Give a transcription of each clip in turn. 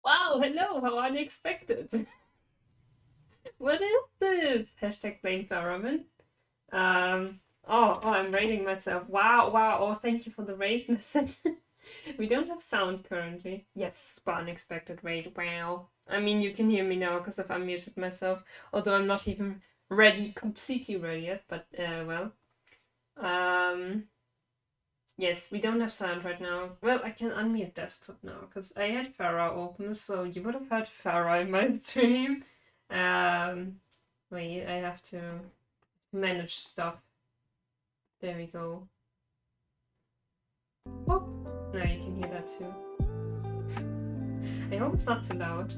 Wow, hello, how unexpected. What is this? Hashtag blame Farraman. I'm rating myself. Wow, wow, oh, thank you for the raid message. We don't have sound currently. Yes, super unexpected raid, wow. I mean, you can hear me now because I've unmuted myself, although I'm not even ready, completely ready yet, but, well. Um, yes, we don't have sound right now. Well, I can unmute desktop now because I had Farah open, so you would have heard Farah in my stream. Um, Wait, I have to manage stuff. There we go. Oh, now you can hear that too. I hope it's not too loud.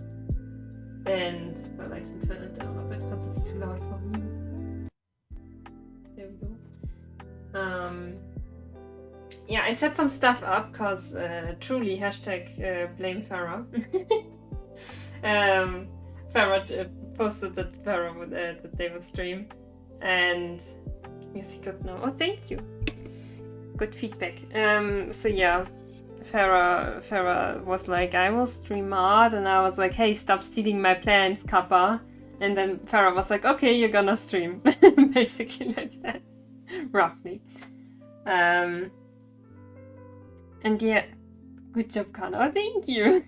And, well, I can turn it down a bit because it's too loud for me. There we go. Yeah, I set some stuff up because truly hashtag blame Farah. Farah posted that Farah would that they would stream, and music good now. Oh, thank you. Good feedback. So yeah, Farah was like, I will stream art, and I was like, hey, stop stealing my plans, Kappa. And then Farah was like, okay, you're gonna stream, basically like that, roughly. And yeah, good job, Kana. Oh, thank you.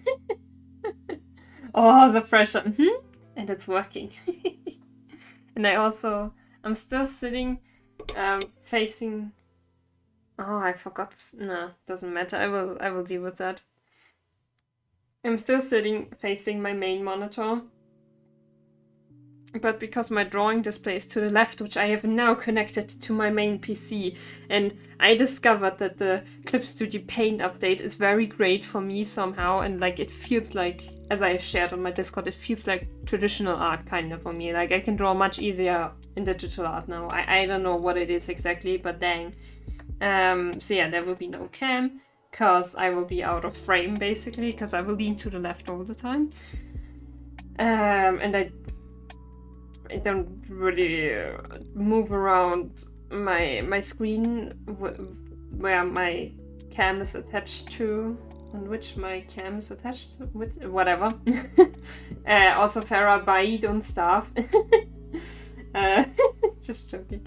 Oh, the fresh and it's working. And I'm still sitting, facing. Oh, I forgot. No, doesn't matter. I will deal with that. I'm still sitting facing my main monitor. But because my drawing display is to the left, which I have now connected to my main PC, and I discovered that the Clip Studio Paint update is very great for me somehow, and like it feels like, as I shared on my Discord, it feels like traditional art kind of for me. Like I can draw much easier in digital art now. I don't know what it is exactly, but dang. So yeah, there will be no cam, because I will be out of frame basically, because I will lean to the left all the time. And I don't really move around my screen where my cam is attached to, on which my cam is attached to, with whatever. Also Farah, bye, don't starve. Just joking.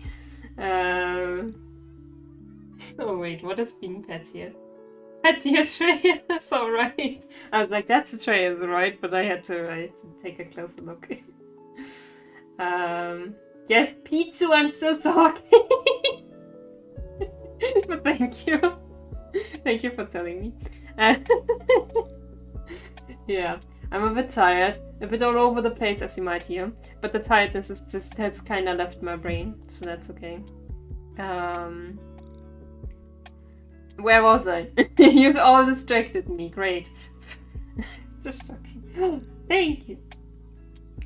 Oh wait, what is being pet here? Pet here, Trey, that's alright. I was like, that's a Trey, is right, but I had to take a closer look. Yes, Pichu, I'm still talking. But thank you. Thank you for telling me. Yeah, I'm a bit tired. A bit all over the place, as you might hear. But the tiredness has kind of left my brain, so that's okay. Where was I? You've all distracted me. Great. Just joking. Thank you.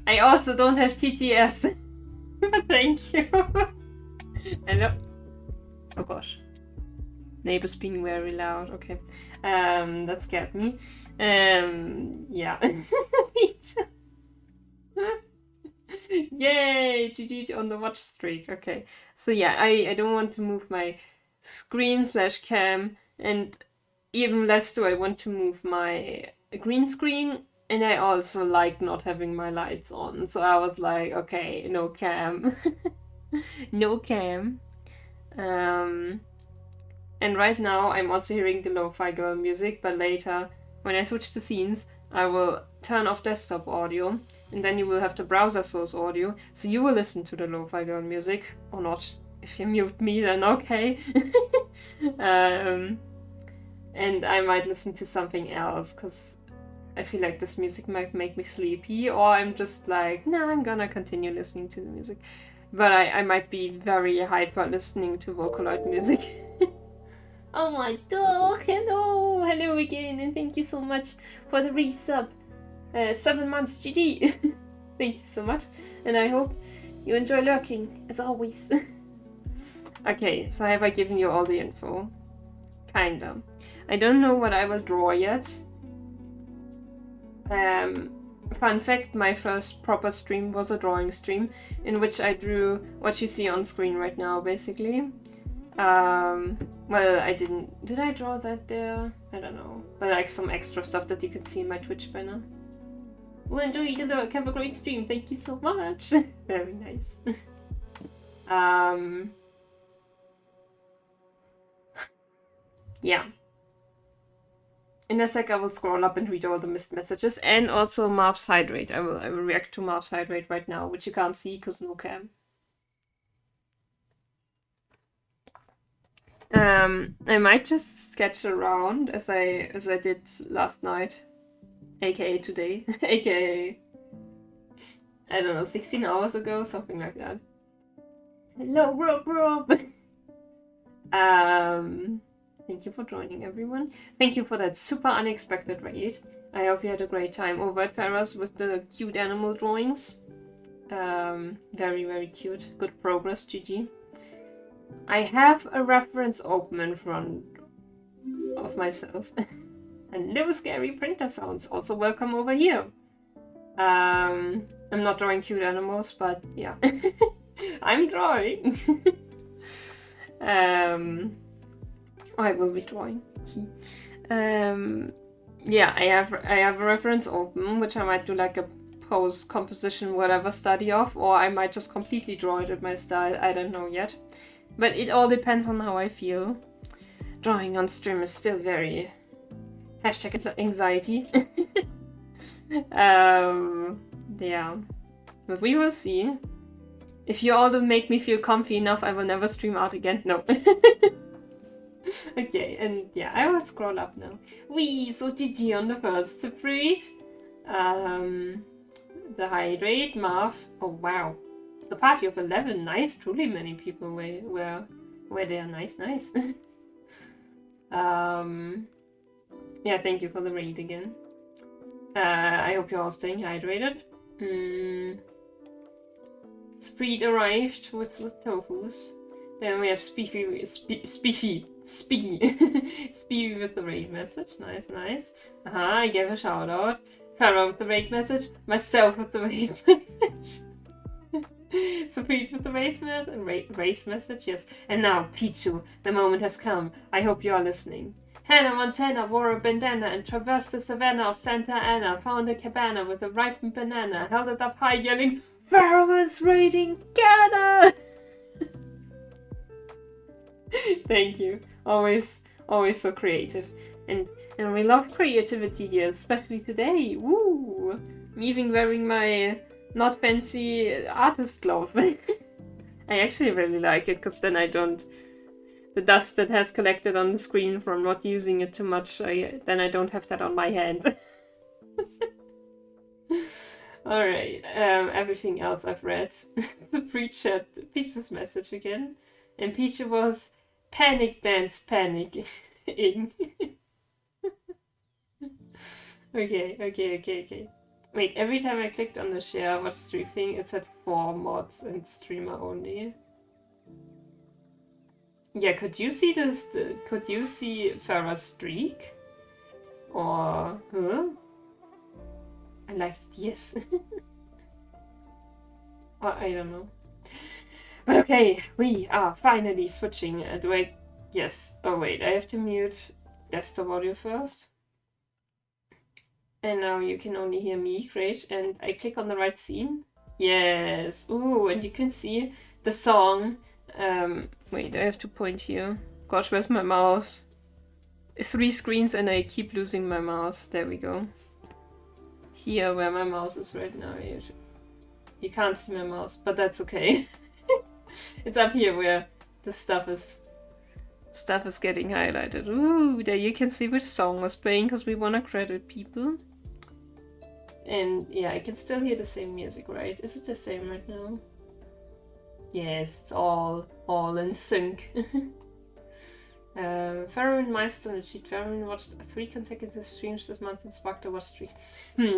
I also don't have TTS. Thank you. Hello. Oh gosh. Neighbors being very loud. Okay. That scared me. Yeah. Yay! GG on the watch streak. Okay. So yeah, I don't want to move my screen/cam, and even less do I want to move my green screen. And I also like not having my lights on. So I was like, okay, no cam. No cam. And right now I'm also hearing the lo-fi girl music, but later, when I switch the scenes, I will turn off desktop audio, and then you will have the browser source audio, so you will listen to the lo-fi girl music, or not. If you mute me, then okay. And I might listen to something else, because I feel like this music might make me sleepy, or I'm just like, nah, I'm gonna continue listening to the music. But I might be very hyper listening to Vocaloid music. Oh my dog, hello! Hello again, and thank you so much for the resub. 7 months, GG! Thank you so much, and I hope you enjoy lurking, as always. Okay, so have I given you all the info? Kinda. I don't know what I will draw yet. Fun fact, my first proper stream was a drawing stream in which I drew what you see on screen right now, basically. Well, I didn't. Did I draw that there? I don't know. But like some extra stuff that you could see in my Twitch banner. Well, enjoy the look. Have a great stream. Thank you so much. Very nice. Yeah. In a sec, I will scroll up and read all the missed messages, and also Marv's hydrate. I will react to Marv's hydrate right now, which you can't see because no cam. I might just sketch around as I did last night, aka today, aka I don't know, 16 hours ago, something like that. Hello, Rob. Thank you for joining, everyone. Thank you for that super unexpected raid. I hope you had a great time over at Farah's with the cute animal drawings. Very, very cute. Good progress, GG. I have a reference open in front of myself. And little scary printer sounds. Also welcome over here. I'm not drawing cute animals, but yeah. I'm drawing. I will be drawing. Yeah, I have a reference open, which I might do like a pose composition whatever study of, or I might just completely draw it with my style. I don't know yet. But it all depends on how I feel. Drawing on stream is still very #anxiety. Yeah. But we will see. If you all don't make me feel comfy enough, I will never stream art again. No. Okay, and yeah, I will scroll up now. So GG on the first spread. The hydrate, Marv. Oh wow. The party of 11. Nice, truly many people were there. Nice. Yeah, thank you for the raid again. I hope you're all staying hydrated. Spreed arrived with tofus. Then we have Spiffy with the raid message. Nice. I gave a shout out. Farah with the raid message. Myself with the raid message. Spreed with the race message, yes. And now, Pichu, the moment has come. I hope you are listening. Hannah Montana wore a bandana and traversed the savannah of Santa Ana, found a cabana with a ripened banana, held it up high, yelling, "Farah's raiding Canada!" Thank you. Always so creative. And we love creativity here, especially today. Woo! I'm even wearing my not fancy artist glove. I actually really like it, because then I don't... The dust that has collected on the screen from not using it too much, then I don't have that on my hand. Alright, everything else I've read. Peach's message again. And Peach was panic dance panicking. Okay. Wait, every time I clicked on the share watch stream thing, it said 4 mods and streamer only. Yeah, could you see this? Could you see Farah's streak? Or, huh? I liked it, yes. I don't know. But okay, we are finally switching. Do I? Yes. Oh wait, I have to mute desktop audio first. And now you can only hear me, great. And I click on the right scene. Yes. Ooh, and you can see the song. Wait, I have to point here. Gosh, where's my mouse? 3 screens and I keep losing my mouse. There we go. Here, where my mouse is right now. You can't see my mouse, but that's okay. It's up here where the stuff is getting highlighted. Ooh, there you can see which song was playing, because we want to credit people. And yeah, I can still hear the same music, right? Is it the same right now? Yes, it's all in sync. Farron Meister and Cheat Farron watched 3 consecutive streams this month and sparked a watch streak.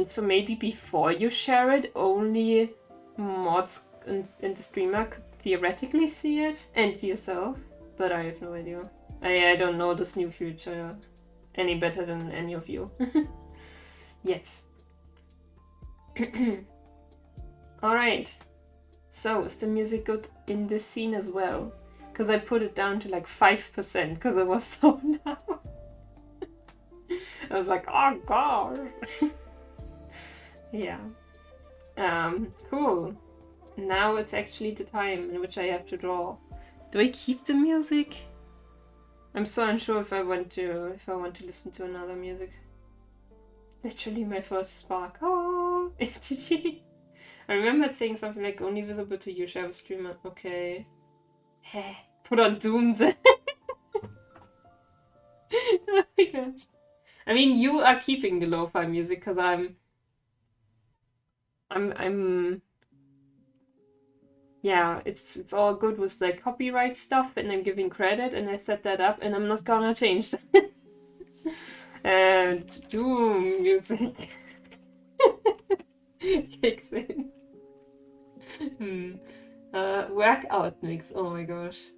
So maybe before you share it, only mods and the streamer could theoretically see it, and yourself, but I have no idea. I don't know this new feature any better than any of you. Yet. Alright. So, is the music good in this scene as well? because I put it down to like 5% because it was so loud. I was like, oh gosh. Yeah. Cool. Now it's actually the time in which I have to draw. Do I keep the music? I'm so unsure if I want to listen to another music. Literally my first spark. Oh, I remember saying something like only visible to you, share with streamer. Okay. Heh. Put on Zoom then. Oh my gosh. I mean, you are keeping the lo-fi music because I'm yeah, it's all good with the copyright stuff and I'm giving credit and I set that up and I'm not gonna change that. And Doom music kicks in. Workout mix, oh my gosh.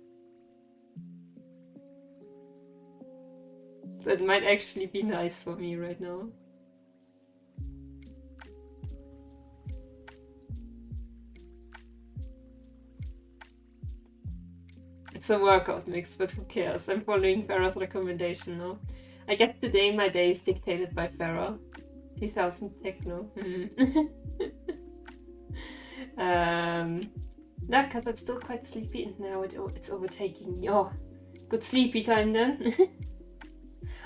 That might actually be nice for me right now. It's a workout mix, but who cares? I'm following Farah's recommendation now. I guess today my day is dictated by Farah. 2000 techno. No, because I'm still quite sleepy and now it's overtaking me. Oh, good sleepy time then.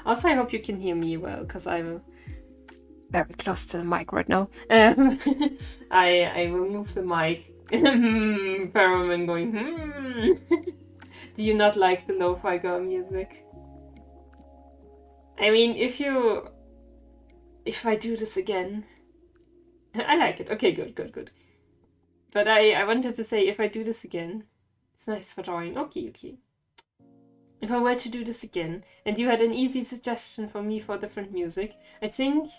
Also, I hope you can hear me well, because I'm very close to the mic right now. I will move the mic. Pheromone going, Do you not like the lo-fi girl music? I mean, if I do this again... I like it. Okay, good. But I wanted to say, if I do this again... It's nice for drawing. Okay. If I were to do this again, and you had an easy suggestion for me for different music, I think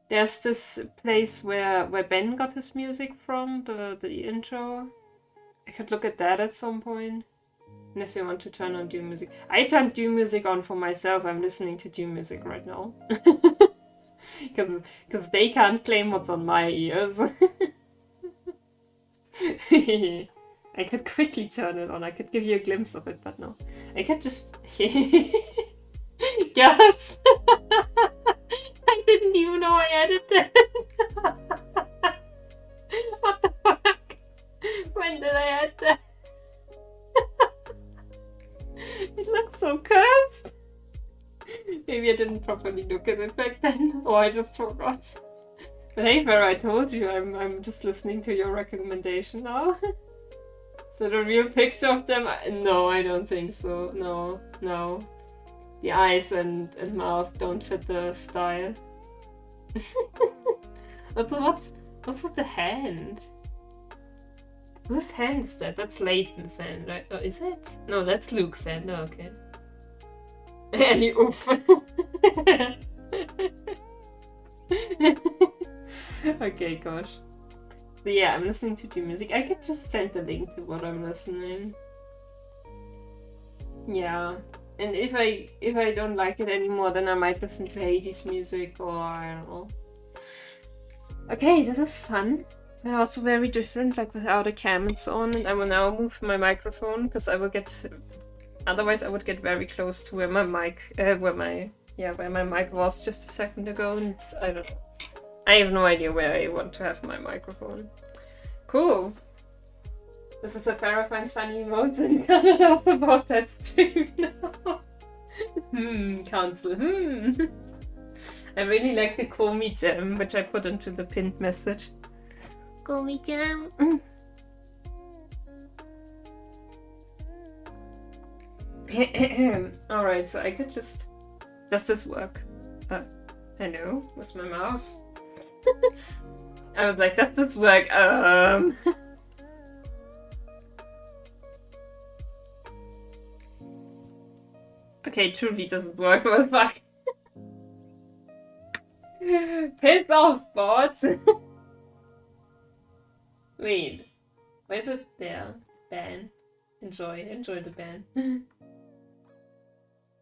there's this place where Ben got his music from, the intro. I could look at that at some point. Unless you want to turn on Doom music. I turned Doom music on for myself. I'm listening to Doom music right now. Because they can't claim what's on my ears. I could quickly turn it on. I could give you a glimpse of it, but no. I could just... Gasp! I didn't even know I added that. What the fuck? When did I add that? It looks so cursed. Maybe I didn't properly look at it back then, or I just forgot. But hey, Farah, I told you I'm just listening to your recommendation now. Is that a real picture of them? No, I don't think so. No. The eyes and mouth don't fit the style. Also, what's with the hand? Whose hand is that? That's Layton's hand, right? Oh, is it? No, that's Luke's hand. Oh, okay. Any oof. Okay, gosh. So yeah, I'm listening to Doom music. I could just send the link to what I'm listening. Yeah. And if I don't like it anymore, then I might listen to Hades music or I don't know. Okay, this is fun. But also very different, like without a cam and so on. And I will now move my microphone because I will get... Otherwise I would get very close to where my mic... where my mic was just a second ago, and I don't know. I have no idea where I want to have my microphone. Cool. This is a Farah finds funny emotes and can't laugh about that stream now. Council. I really like the Call Me Gem, which I put into the pinned message. Call me Gem. Alright, so I could just... Does this work? Hello? Where's my mouse? I was like, does this work? Okay, truly doesn't work. Well, fuck. Piss off, bots! Wait. Why is it there? Ban. Enjoy the ban.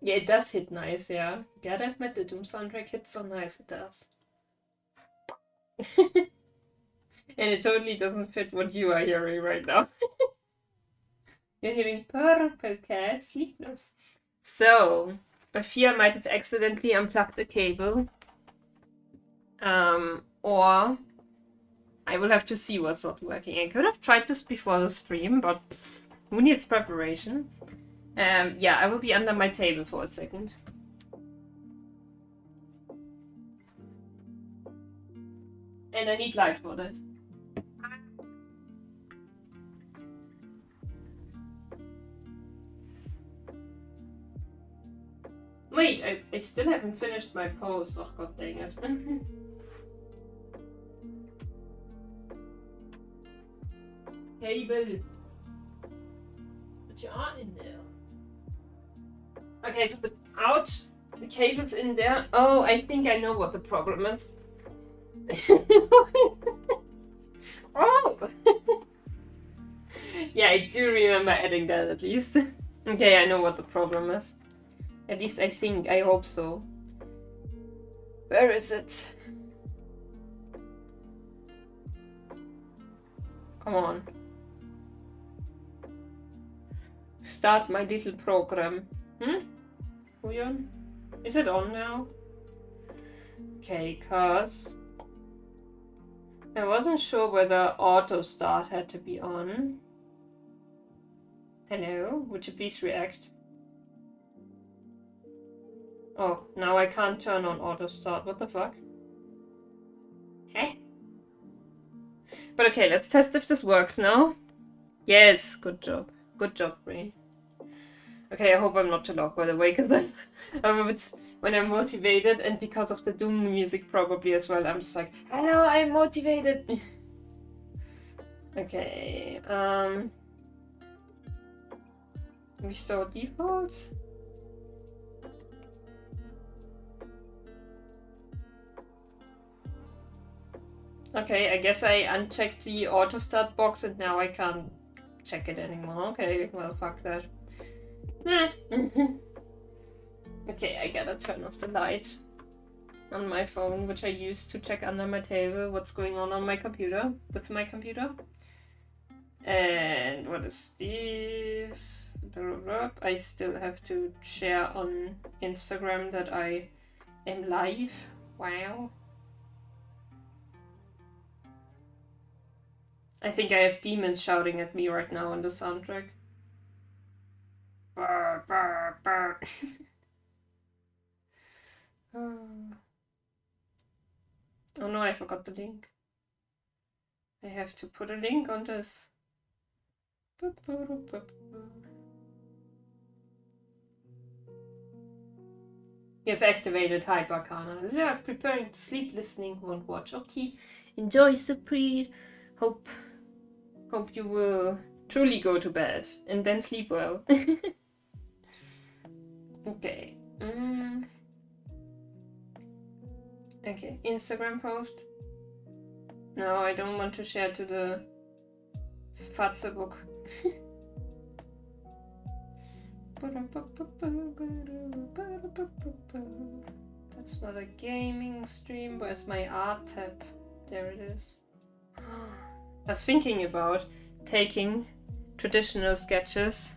Yeah, it does hit nice, yeah. Gotta admit, the Doom soundtrack hits so nice, it does. And it totally doesn't fit what you are hearing right now. You're hearing purple cat sleepless. So, I fear I might have accidentally unplugged the cable. Or I will have to see what's not working. I could have tried this before the stream, but who needs preparation? Yeah, I will be under my table for a second. And I need light for that. Wait, I still haven't finished my post. Oh, god dang it. Cable. But you are in there. Okay, so the cable's in there. Oh, I think I know what the problem is. Oh! Yeah, I do remember adding that at least. Okay, I know what the problem is. At least I think, I hope so. Where is it? Come on. Start my little program. HUION? Is it on now? Okay, cause I wasn't sure whether auto start had to be on. Hello, would you please react? Oh, now I can't turn on auto start. What the fuck? Heh? But okay, let's test if this works now. Yes, good job. Good job, Brie. Okay, I hope I'm not too loud, by the way, because I'm a bit, when I'm motivated, and because of the Doom music probably as well, I'm just like, hello, I'm motivated. Okay, restore defaults. Okay, I guess I unchecked the auto start box and now I can't check it anymore. Okay, well, fuck that. Okay, I gotta turn off the light on my phone, which I use to check under my table what's going on my computer, with my computer. And what is this? I still have to share on Instagram that I am live. Wow. I think I have demons shouting at me right now on the soundtrack. Brr, brr, brr. Oh no, I forgot the link. I have to put a link on this. You have activated Hyper Kana. Yeah, preparing to sleep, listening, won't watch. Okay, enjoy Supreet. Hope you will truly go to bed and then sleep well. Okay. Okay, Instagram post. No, I don't want to share to the Fatze book. That's not a gaming stream. Where's my art tab? There it is. I was thinking about taking traditional sketches.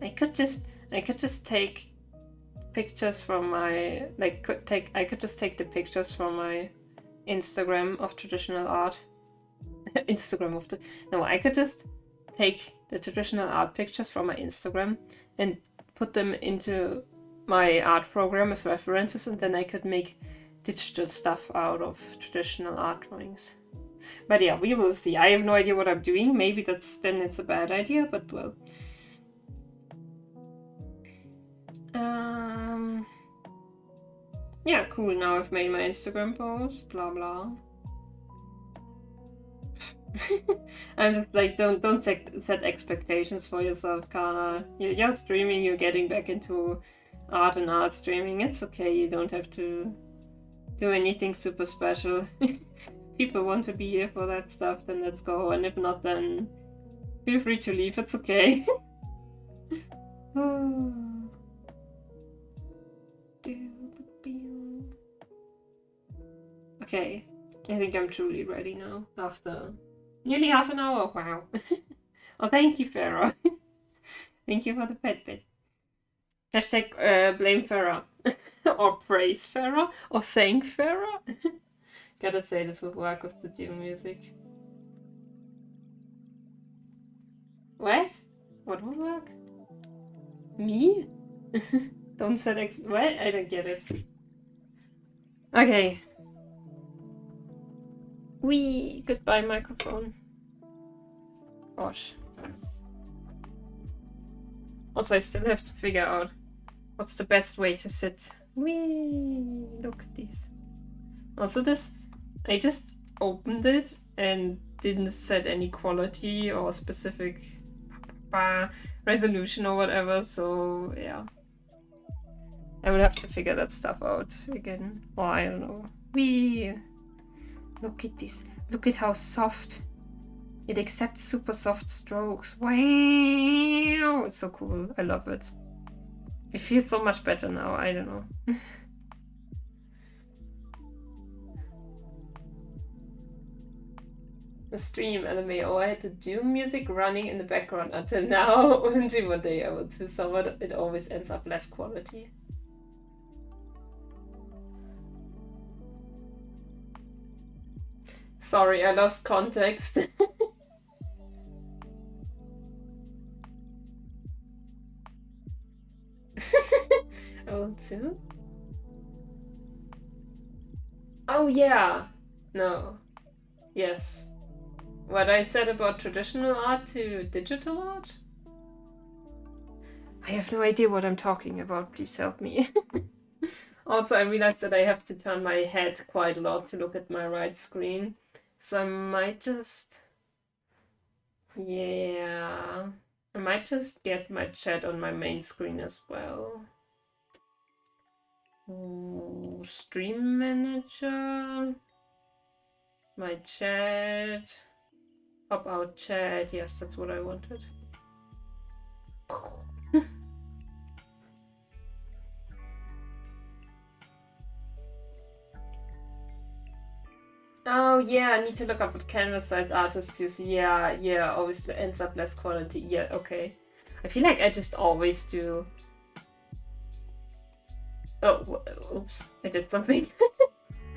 I could just take pictures from my I could just take the pictures from my Instagram of traditional art. I could just take the traditional art pictures from my Instagram and put them into my art program as references, and then I could make digital stuff out of traditional art drawings. But yeah, we will see. I have no idea what I'm doing. Maybe it's a bad idea, but well. Yeah, cool. Now I've made my Instagram post. Blah blah. I'm just like, don't set expectations for yourself, Kana. You're streaming. You're getting back into art and art streaming. It's okay. You don't have to do anything super special. If people want to be here for that stuff, then let's go. And if not, then feel free to leave. It's okay. Okay, I think I'm truly ready now after Nearly half an hour, wow. Oh, thank you, Farah. Thank you for the pet bit. Hashtag blame Farah. Or praise Farah. Or thank Farah. Gotta say, this will work with the Doom music. What? What would work? Me? Don't set what? I don't get it. Okay. Goodbye, microphone. Gosh. Also, I still have to figure out what's the best way to sit. Look at these. Also, this, I just opened it and didn't set any quality or specific resolution or whatever, so yeah. I would have to figure that stuff out again. Or I don't know. Look at this. Look at how soft. It accepts super soft strokes. Wow! It's so cool. I love it. It feels so much better now. I don't know. The stream anime. Oh, I had the Doom music running in the background until now. Only one day I will do some, but it always ends up less quality. Sorry, I lost context. Oh, too? Oh, yeah. No. Yes. What I said about traditional art to digital art? I have no idea what I'm talking about. Please help me. Also, I realized that I have to turn my head quite a lot to look at my right screen. So I might just... Yeah... I might just get my chat on my main screen as well. Ooh, stream manager... My chat... Pop out chat, yes, that's what I wanted. Oh yeah, I need to look up what canvas size artists use. Yeah, obviously ends up less quality. Yeah, okay. I feel like I just always do... Oh, oops, I did something.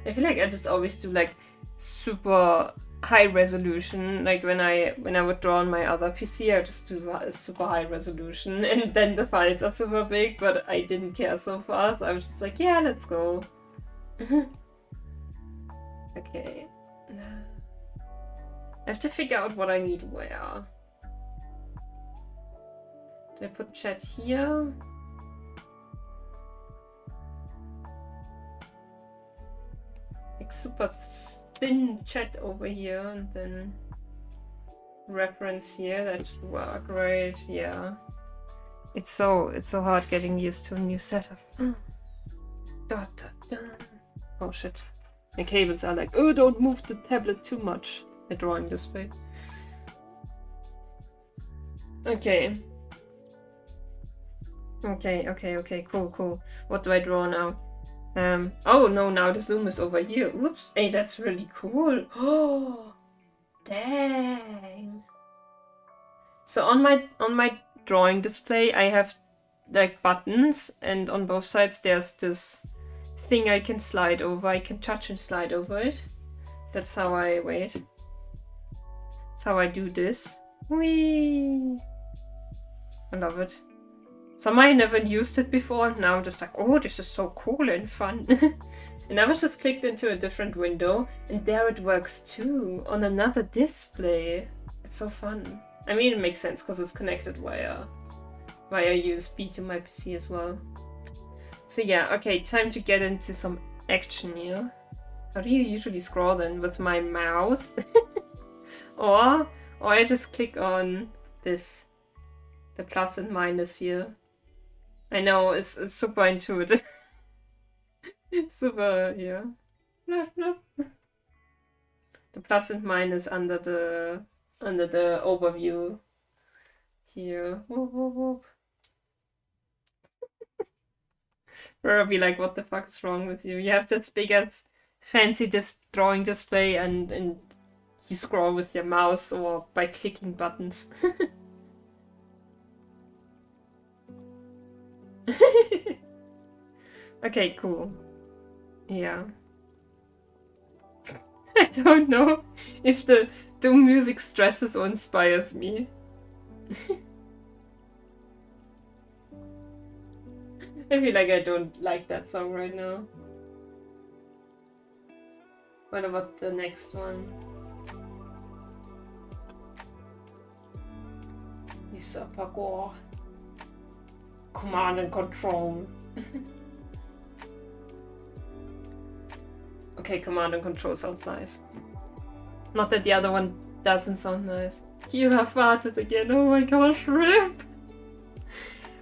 I feel like I just always do like super high resolution. Like when I would draw on my other PC, I just do a super high resolution, and then the files are super big, but I didn't care so far, so I was just like, yeah, let's go. Okay. I have to figure out what I need where. Do I put chat here? Like super thin chat over here, and then reference here. That should work, right? Yeah. It's so hard getting used to a new setup. Oh shit. My cables are like, oh, don't move the tablet too much. My drawing display. Okay. Okay, cool. What do I draw now? Oh no, now the zoom is over here. Whoops. Hey, that's really cool. Oh, dang. So on my drawing display, I have like buttons, and on both sides there's this thing I can slide over. I can touch and slide over it. That's how I wait. That's how I do this. Whee! I love it. Some I never used it before, and now I'm just like, oh, this is so cool and fun. And I was just clicked into a different window, and there it works too, on another display. It's so fun. I mean, it makes sense because it's connected via USB to my PC as well. So yeah, okay, time to get into some action here. How do you usually scroll then? With my mouse? or I just click on this, the plus and minus here. I know, it's super intuitive. Super, yeah. The plus and minus under the overview here. Whoop, whoop, whoop. Probably like, what the fuck is wrong with you? You have this big ass fancy drawing display, and you scroll with your mouse or by clicking buttons. Okay, cool. Yeah. I don't know if the Doom music stresses or inspires me. I feel like I don't like that song right now. What about the next one? Isapagor. Command and control. Okay, command and control sounds nice. Not that the other one doesn't sound nice. You have farted again. Oh my gosh, RIP!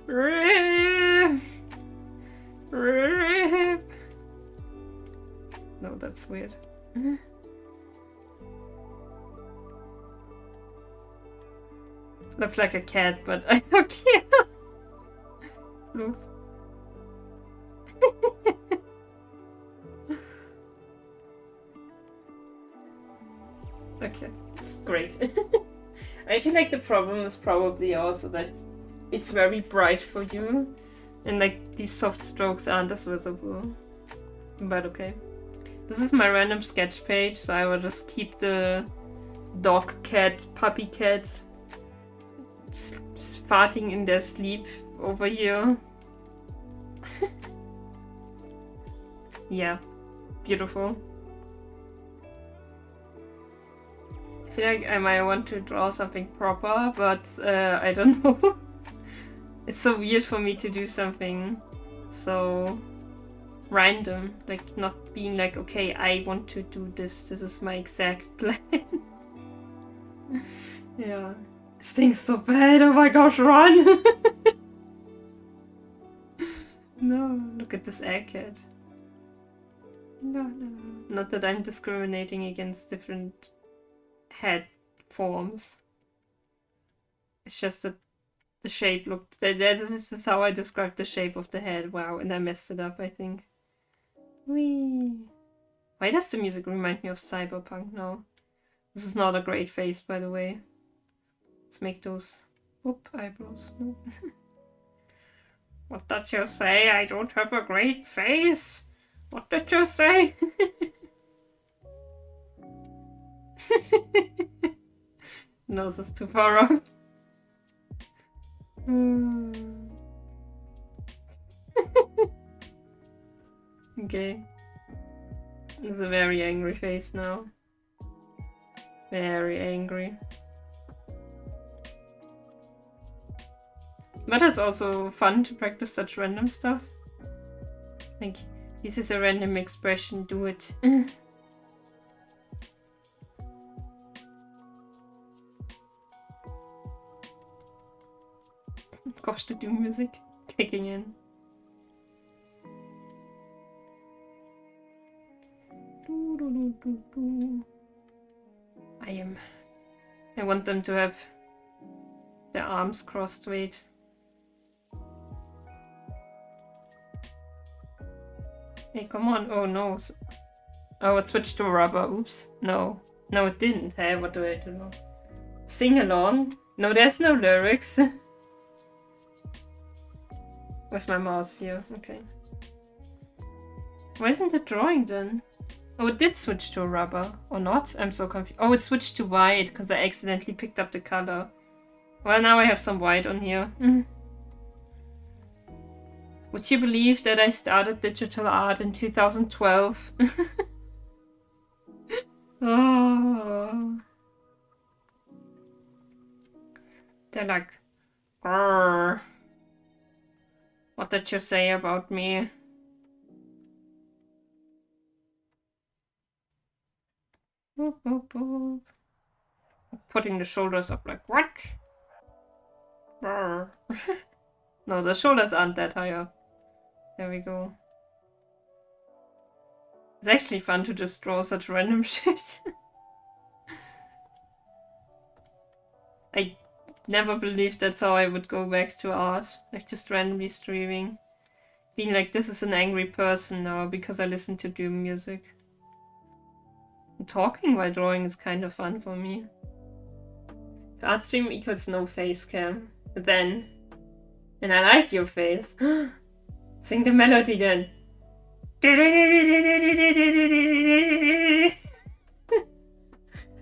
RIP! RIP! No, that's weird. Looks like a cat, but I don't care. Looks. Okay, it's great. I feel like the problem is probably also that it's very bright for you, and like these soft strokes aren't as visible. But okay. This is my random sketch page, so I will just keep the dog, cat, puppy cat farting in their sleep over here. Yeah, beautiful. I feel like I might want to draw something proper, but I don't know. It's so weird for me to do something so random, like not being like, okay, I want to do this, this is my exact plan. Yeah. This thing's so bad, oh my gosh, run! No, look at this egghead. No. Not that I'm discriminating against different head forms. It's just that the shape looked... This is how I described the shape of the head. Wow, and I messed it up, I think. Whee! Why does the music remind me of Cyberpunk now? This is not a great face, by the way. Let's make those... Whoop, eyebrows. What did you say? I don't have a great face? What did you say? Nose is too far up. Okay. It's a very angry face now. Very angry. But it's also fun to practice such random stuff. Like, this is a random expression, do it. Gosh, the Doom music kicking in. I want them to have their arms crossed, wait. Hey, come on. Oh, no. Oh, it switched to rubber. Oops. No. No, it didn't. Hey, what do I do now? Sing along? No, there's no lyrics. Where's my mouse here? Okay. Why isn't it drawing then? Oh, it did switch to rubber. Or not? I'm so confused. Oh, it switched to white because I accidentally picked up the color. Well, now I have some white on here. Would you believe that I started digital art in 2012? Oh. They're like, grrr. What did you say about me? Boop, boop, boop. Putting the shoulders up like, what? Grrr. No, the shoulders aren't that high up. There we go. It's actually fun to just draw such random shit. I never believed that's how I would go back to art. Like just randomly streaming. Being like, this is an angry person now because I listen to Doom music. Talking while drawing is kind of fun for me. If art stream equals no face cam, then... And I like your face. Sing the melody then.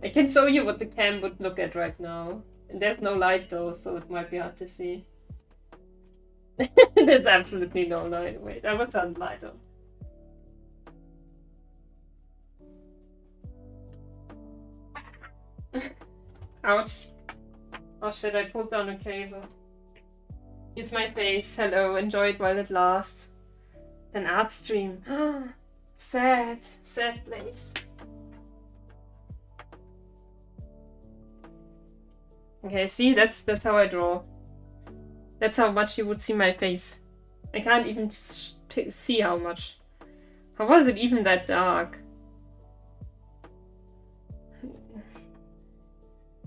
I can show you what the cam would look at right now. And there's no light though, so it might be hard to see. There's absolutely no light. Wait, I will turn the light on. Ouch. Oh shit, I pulled down a cable. Here's my face. Hello, enjoy it while it lasts. An art stream. Sad. Sad place. Okay, see, that's how I draw. That's how much you would see my face. I can't even see how much. How was it even that dark?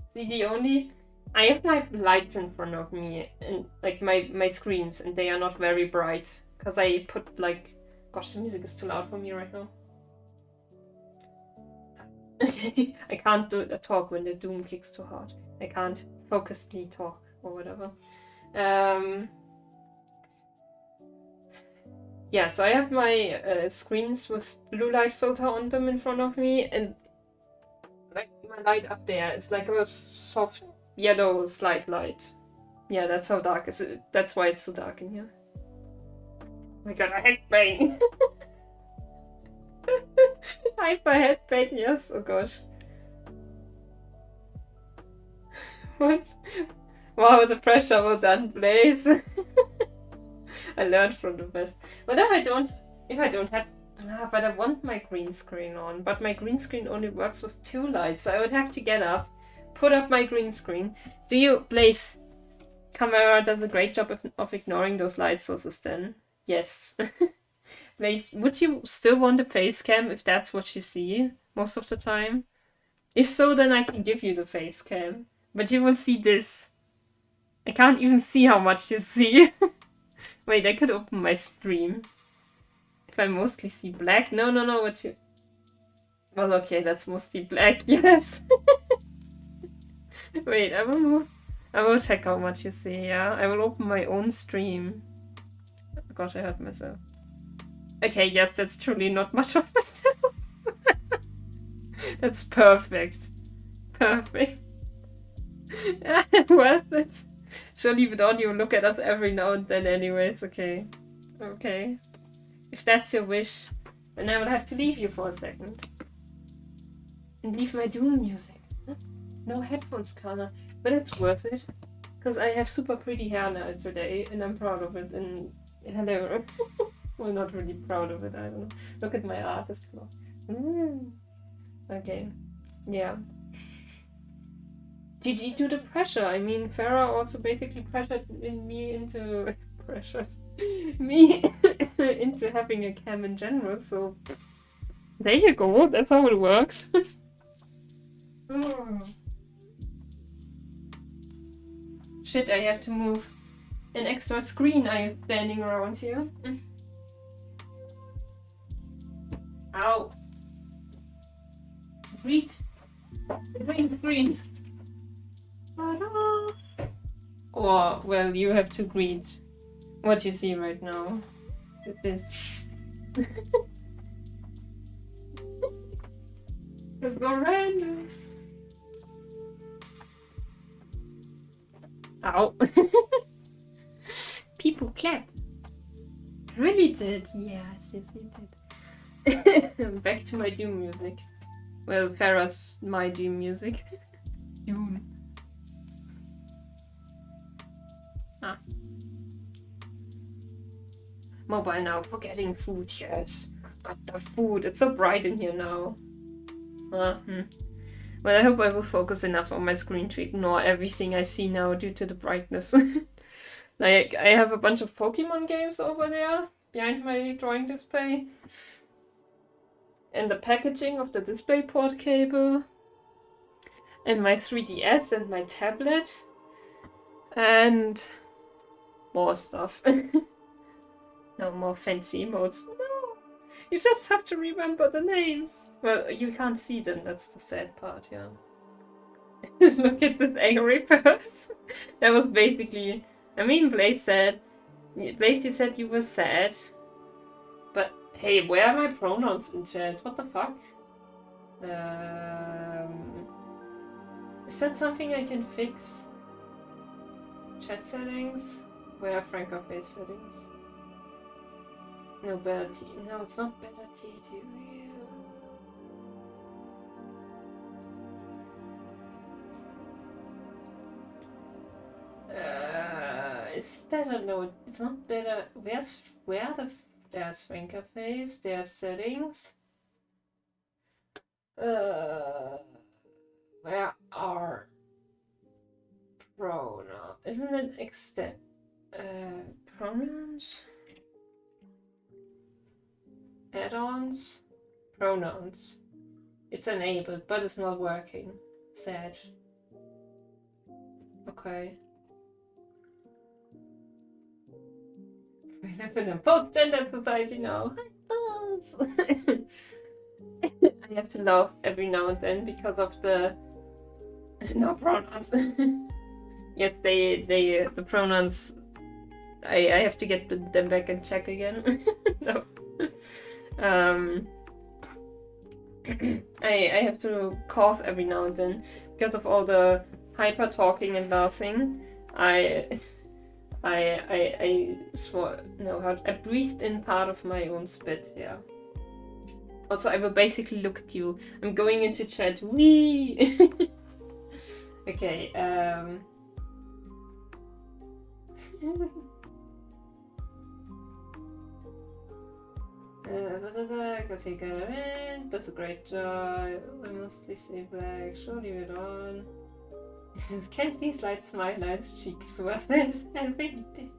See, I have my lights in front of me, and like my screens, and they are not very bright. Because I put like... Gosh, the music is too loud for me right now. Okay, I can't do a talk when the doom kicks too hard. I can't focusedly talk or whatever. Yeah, so I have my screens with blue light filter on them in front of me, and like my light up there is like a soft yellow slight light. Yeah, that's how dark is it. That's why it's so dark in here. I got a head pain. Hyper head pain, yes. Oh gosh. What? Wow, the pressure, well done, Blaze. I learned from the best. But if I don't have... but I want my green screen on. But my green screen only works with 2 lights. So I would have to get up, put up my green screen. Do you, Blaze? Camera does a great job of ignoring those light sources then. Yes. Blaze, would you still want a face cam if that's what you see most of the time? If so, then I can give you the face cam. But you will see this. I can't even see how much you see. Wait, I could open my stream. If I mostly see black? No, what you... Well, okay, that's mostly black, yes. Wait, I will move. I will check how much you see, yeah? I will open my own stream. Oh gosh, I hurt myself. Okay, yes, that's truly not much of myself. That's perfect. Perfect. Worth it. Surely with audio look at us every now and then anyways, okay. Okay. If that's your wish, then I will have to leave you for a second. And leave my Doom music. No headphones, Kana. But it's worth it. Because I have super pretty hair now today, and I'm proud of it, and hello. Well, not really proud of it, I don't know. Look at my artist clock. Okay. Yeah. GG to the pressure. I mean, Farah also basically pressured me into... me into having a cam in general, so... There you go, that's how it works. Shit, I have to move an extra screen I have standing around here. Ow. Greet. The green screen. Or, well, you have to greet what you see right now. With this. It's so random. Ow. People clap. Really did. Yes, you did. Back to my Doom music. Well, Farah's my Doom music. Doom. Ah. Mobile now for getting food, yes. Got the food. It's so bright in here now. Well, I hope I will focus enough on my screen to ignore everything I see now due to the brightness. Like, I have a bunch of Pokemon games over there behind my drawing display. And the packaging of the DisplayPort cable. And my 3DS and my tablet. And more stuff. No more fancy emotes. No. You just have to remember the names. Well, you can't see them, that's the sad part, yeah. Look at this angry person. That was basically... I mean, Blaze, you said you were sad. But, hey, where are my pronouns in chat? What the fuck? Is that something I can fix? Chat settings? Where are Franco face settings? No, better T. No, it's not better T. It's better. No, it's not better. There's Franco face. There's settings. Where are pronouns? Isn't it extend pronouns? Add-ons? Pronouns. It's enabled, but it's not working. Sad. Okay. We live in a post-gender society now. I have to laugh every now and then because of the no pronouns. Yes, the pronouns. I have to get them back and check again. No. I have to cough every now and then because of all the hyper talking and laughing. I breathed in part of my own spit. Yeah. Also, I will basically look at you. I'm going into chat. Wee. Okay. Because you got in. Does a great job. I mostly say black. Sure, leave it on. Can see slight smile on his cheeks worth it. And really did.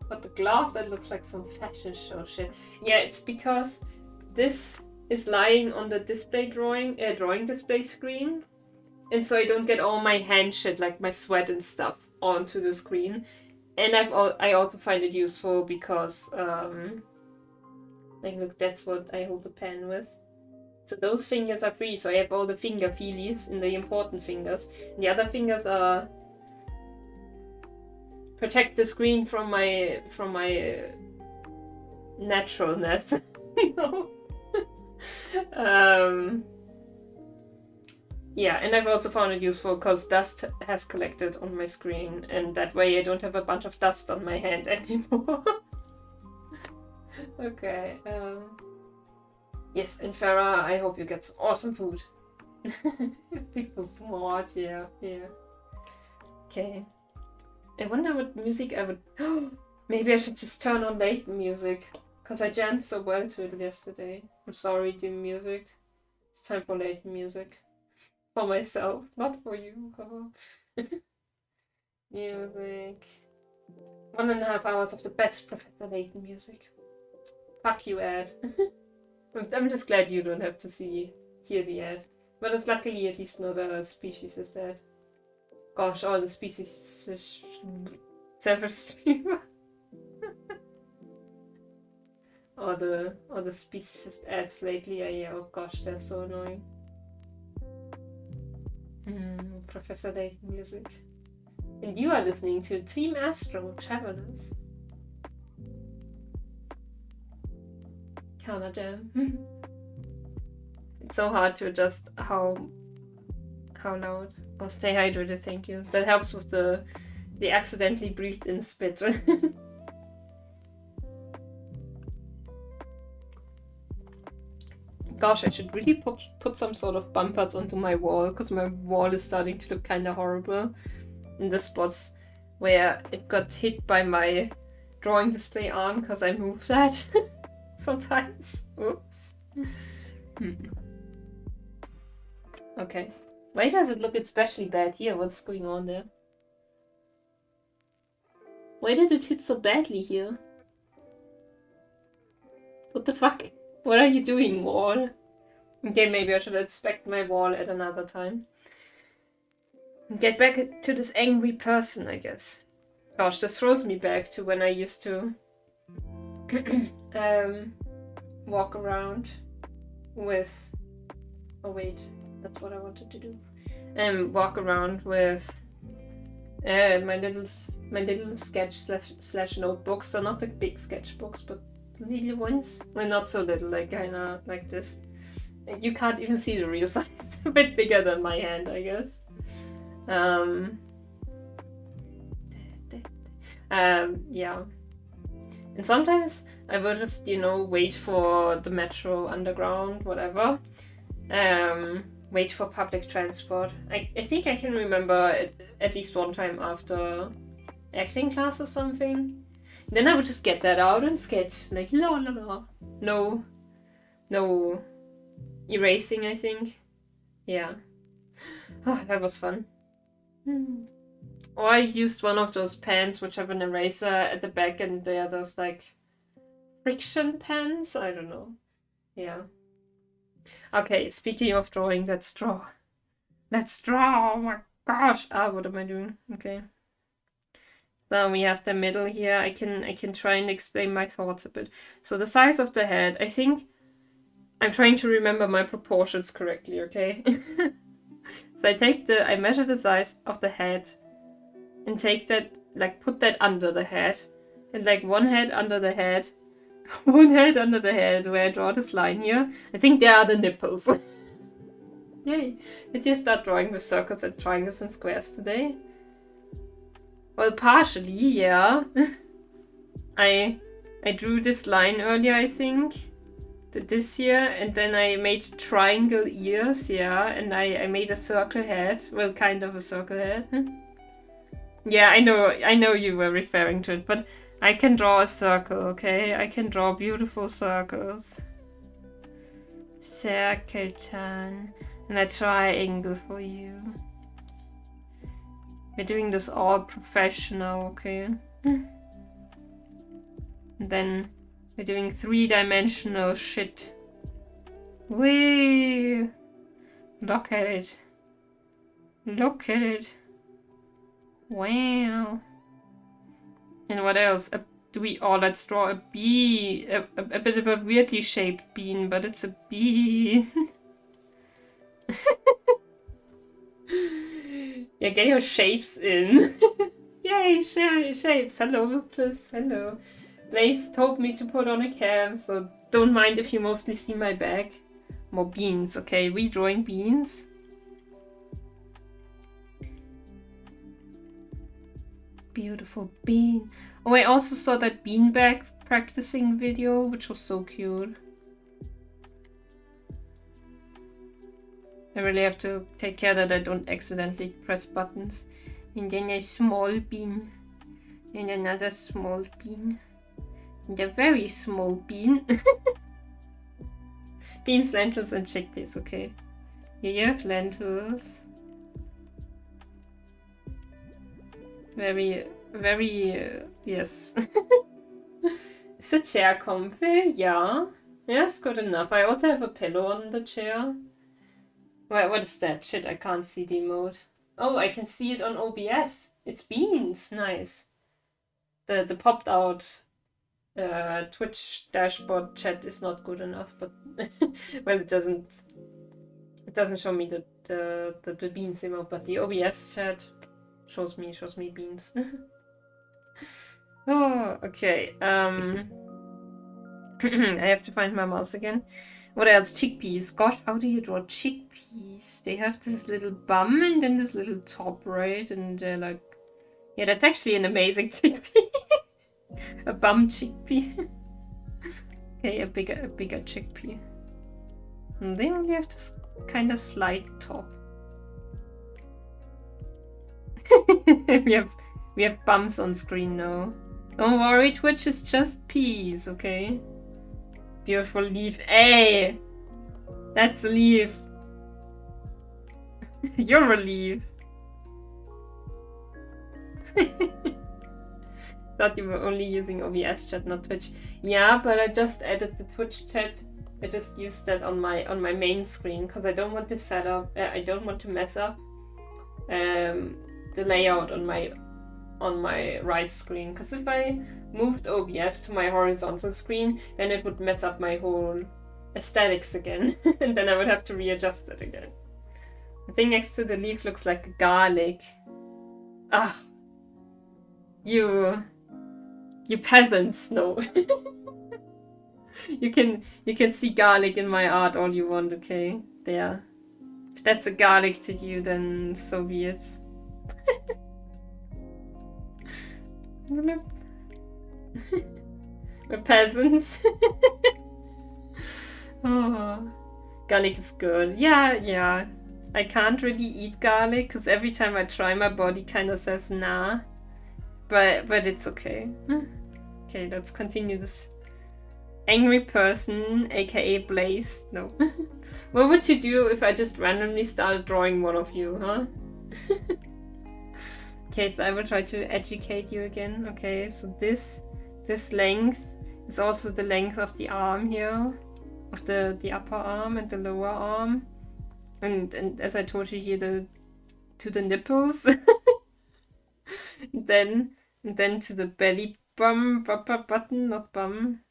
But the glove, that looks like some fashion show shit. Yeah, it's because this is lying on the display drawing display screen. And so I don't get all my hand shit, like my sweat and stuff, onto the screen. And I also find it useful because, like, look, that's what I hold the pen with. So those fingers are free, so I have all the finger feelies in the important fingers. And the other fingers are protect the screen from my naturalness. No. Yeah, and I've also found it useful because dust has collected on my screen, and that way I don't have a bunch of dust on my hand anymore. Okay. Yes, and Farah, I hope you get some awesome food. People smart, yeah. Okay. I wonder what music I would... Maybe I should just turn on Layton music. Because I jammed so well to it yesterday. I'm sorry, dim music. It's time for Layton music. For myself, not for you. Music. 1.5 hours of the best Professor Layton music. Fuck you, ad. I'm just glad you don't have to hear the ad. But it's luckily at least not a speciesist ad. Gosh, all the species self-streamer. All the speciesist ads lately, yeah, oh gosh, they're so annoying. Professor Layton music. And you are listening to Team Astro Travelers. Kana Jam. It's so hard to adjust how loud. Oh, stay hydrated, thank you. That helps with the accidentally breathed in spit. Gosh, I should really put some sort of bumpers onto my wall, because my wall is starting to look kind of horrible in the spots where it got hit by my drawing display arm, because I moved that sometimes. Oops. Okay. Why does it look especially bad here? What's going on there? Why did it hit so badly here? What the fuck? What are you doing, wall? Okay, maybe I should inspect my wall at another time. Get back to this angry person, I guess. Gosh, this throws me back to when I used to walk around with, oh wait, that's what I wanted to do. Walk around with my little sketch slash notebooks. So not the big sketchbooks, but the little ones. Well, not so little, like kind of like this. You can't even see the real size. It's a bit bigger than my hand, I guess. Yeah. And sometimes I will just, you know, wait for the metro, underground, whatever. Wait for public transport. I think I can remember at least one time after acting class or something. Then I would just get that out and sketch. Like, la la la. No erasing, I think. Yeah. Oh, that was fun. Or I used one of those pens which have an eraser at the back, and they are those like friction pens. I don't know. Yeah. Okay, speaking of drawing, let's draw. Let's draw! Oh my gosh! Ah, what am I doing? Okay. Now we have the middle here. I can try and explain my thoughts a bit. So the size of the head, I think I'm trying to remember my proportions correctly, okay? So I measure the size of the head and take that, like put that under the head, and like one head under the head, one head under the head, where I draw this line here. I think they are the nipples. Yay! Did you start drawing with circles and triangles and squares today? Well, partially, yeah. I drew this line earlier, I think. This year, and then I made triangle ears, yeah, and I made a circle head. Well, kind of a circle head. Yeah, I know you were referring to it, but I can draw a circle, okay? I can draw beautiful circles. Cirkelchen. And a triangle for you. We're doing this all professional, okay? And then we're doing 3-dimensional shit. Whee! Look at it. Look at it. Wow. And what else? Let's draw a bee. A bit of a weirdly shaped bean, but it's a bee. Yeah, get your shapes in. Yay, shapes. Hello, please. Hello. Blaze told me to put on a cam, so don't mind if you mostly see my back. More beans, okay? Redrawing beans. Beautiful bean. Oh, I also saw that beanbag practicing video, which was so cute. I really have to take care that I don't accidentally press buttons. And then a small bean. And another small bean. And a very small bean. Beans, lentils, and chickpeas, okay. Here you have lentils. Very, yes. Is the chair comfy? Yeah. Yes, good enough. I also have a pillow on the chair. What is that? Shit, I can't see the emote. Oh, I can see it on OBS. It's beans. Nice. The popped out Twitch dashboard chat is not good enough, but well, it doesn't show me the beans emote, but the OBS chat shows me beans. Oh, okay. I have to find my mouse again. What else? Chickpeas. Gosh, how do you draw chickpeas? They have this little bum and then this little top, right? And they're like, yeah, that's actually an amazing chickpea. A bum chickpea. Okay, a bigger chickpea. And they only have this kind of slight top. we have bumps on screen now. Don't worry, Twitch is just peas, okay? Beautiful leaf. Hey! That's a leaf. You're a leaf. Thought you were only using OBS chat, not Twitch. Yeah, but I just added the Twitch chat. I just used that on my main screen because I don't want to I don't want to mess up the layout on on my right screen, because if I moved OBS to my horizontal screen, then it would mess up my whole aesthetics again, and then I would have to readjust it again. The thing next to the leaf looks like garlic. Ah, you peasants, no. You can see garlic in my art all you want, okay? There. If that's a garlic to you, then so be it. We're peasants. Oh, garlic is good. Yeah. I can't really eat garlic because every time I try, my body kind of says nah. But it's okay. Okay, let's continue this. Angry person, aka Blaze. No. What would you do if I just randomly started drawing one of you, huh? Okay, so I will try to educate you again. Okay, so this length is also the length of the arm here, of the upper arm and the lower arm, and as I told you here, to the nipples, and then to the belly button, not bum.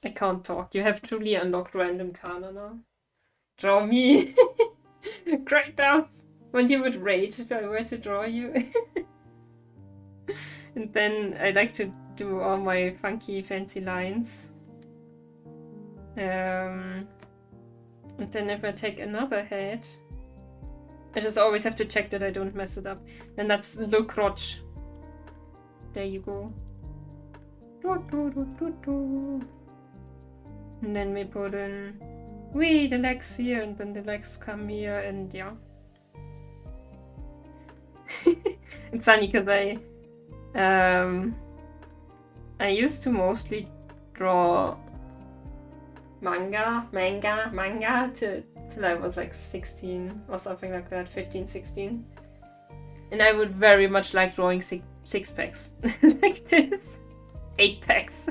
I can't talk. You have truly unlocked random Kana now. Draw me. Kratos! When you would rage if I were to draw you. And then I like to do all my funky fancy lines. And then if I take another head, I just always have to check that I don't mess it up. And that's Luke Roch. There you go. And then we put in the legs here, and then the legs come here, and yeah. It's funny because I used to mostly draw manga till I was like 16 or something like that, 15, 16. And I would very much like drawing six packs like this, 8 packs.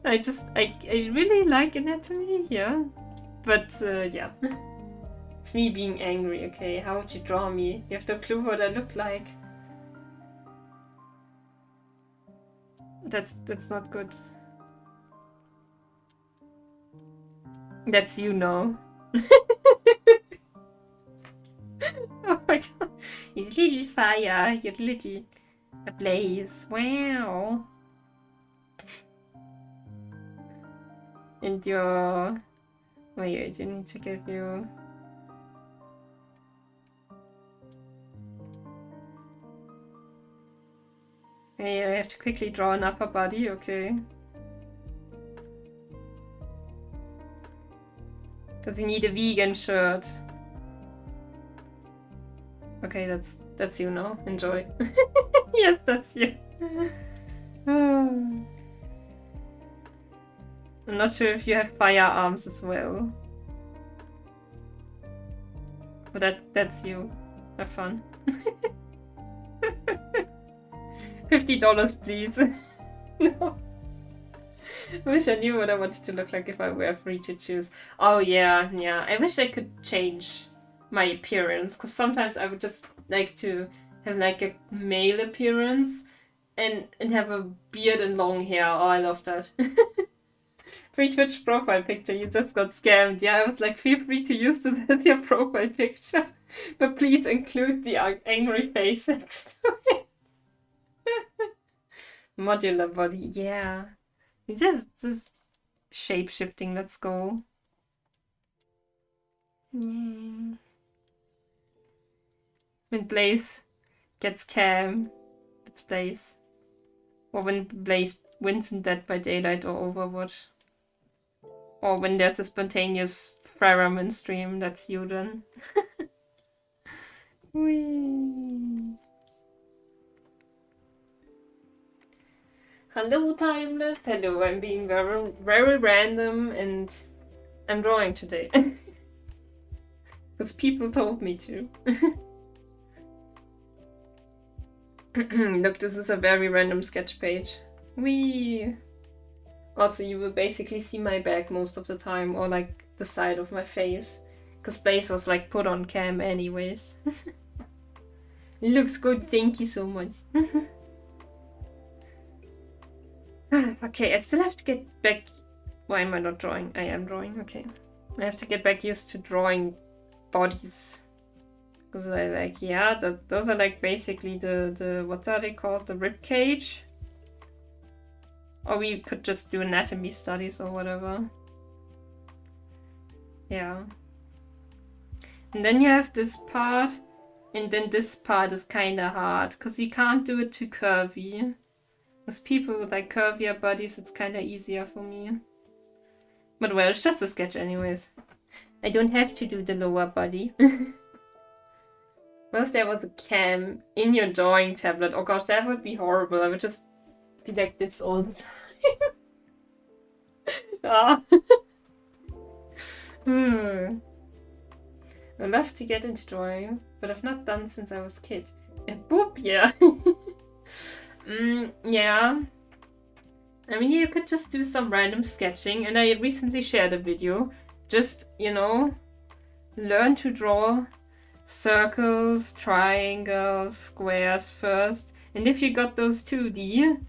I really like anatomy, yeah. But yeah. It's me being angry, okay? How would you draw me? You have no clue what I look like. That's not good. That's you know. Oh my god. It's little fire, your little blaze. Wow. And your... Wait, I need to give you... Hey, I have to quickly draw an upper body, okay. Because you need a vegan shirt. Okay, that's you now. Enjoy. Yes, that's you. I'm not sure if you have firearms as well. But that's you. Have fun. $50, please. No. I wish I knew what I wanted to look like if I were free to choose. Oh yeah. I wish I could change my appearance, because sometimes I would just like to have like a male appearance and have a beard and long hair. Oh, I love that. Free Twitch profile picture, you just got scammed. Yeah, I was like, feel free to use this as your profile picture, but please include the angry face next to it. Modular body, yeah. Just shape-shifting, let's go. Yeah. When Blaze gets cam, it's Blaze. Or when Blaze wins in Dead by Daylight or Overwatch. Or when there's a spontaneous Theramin stream, that's you then. Whee. Hello, Timeless. Hello, I'm being very, very random and I'm drawing today. Because people told me to. Look, this is a very random sketch page. Whee! Also, you will basically see my back most of the time, or like the side of my face. Because Blaze was like put on cam anyways. It looks good, thank you so much. Okay, I still have to get back... Why am I not drawing? I am drawing, okay. I have to get back used to drawing bodies. Because I like, yeah, those are like basically the what are they called? The rib cage? Or we could just do anatomy studies or whatever. Yeah. And then you have this part, and then this part is kind of hard, because you can't do it too curvy. With people with like curvier bodies, it's kind of easier for me. But well, it's just a sketch anyways. I don't have to do the lower body. What if there was a cam in your drawing tablet? Oh gosh, that would be horrible. I would just be like this all the time. Ah. I'd love to get into drawing, but I've not done since I was a kid. Boop, yeah. Yeah. I mean, you could just do some random sketching, and I recently shared a video. Just, you know, learn to draw circles, triangles, squares first. And if you got those 2D,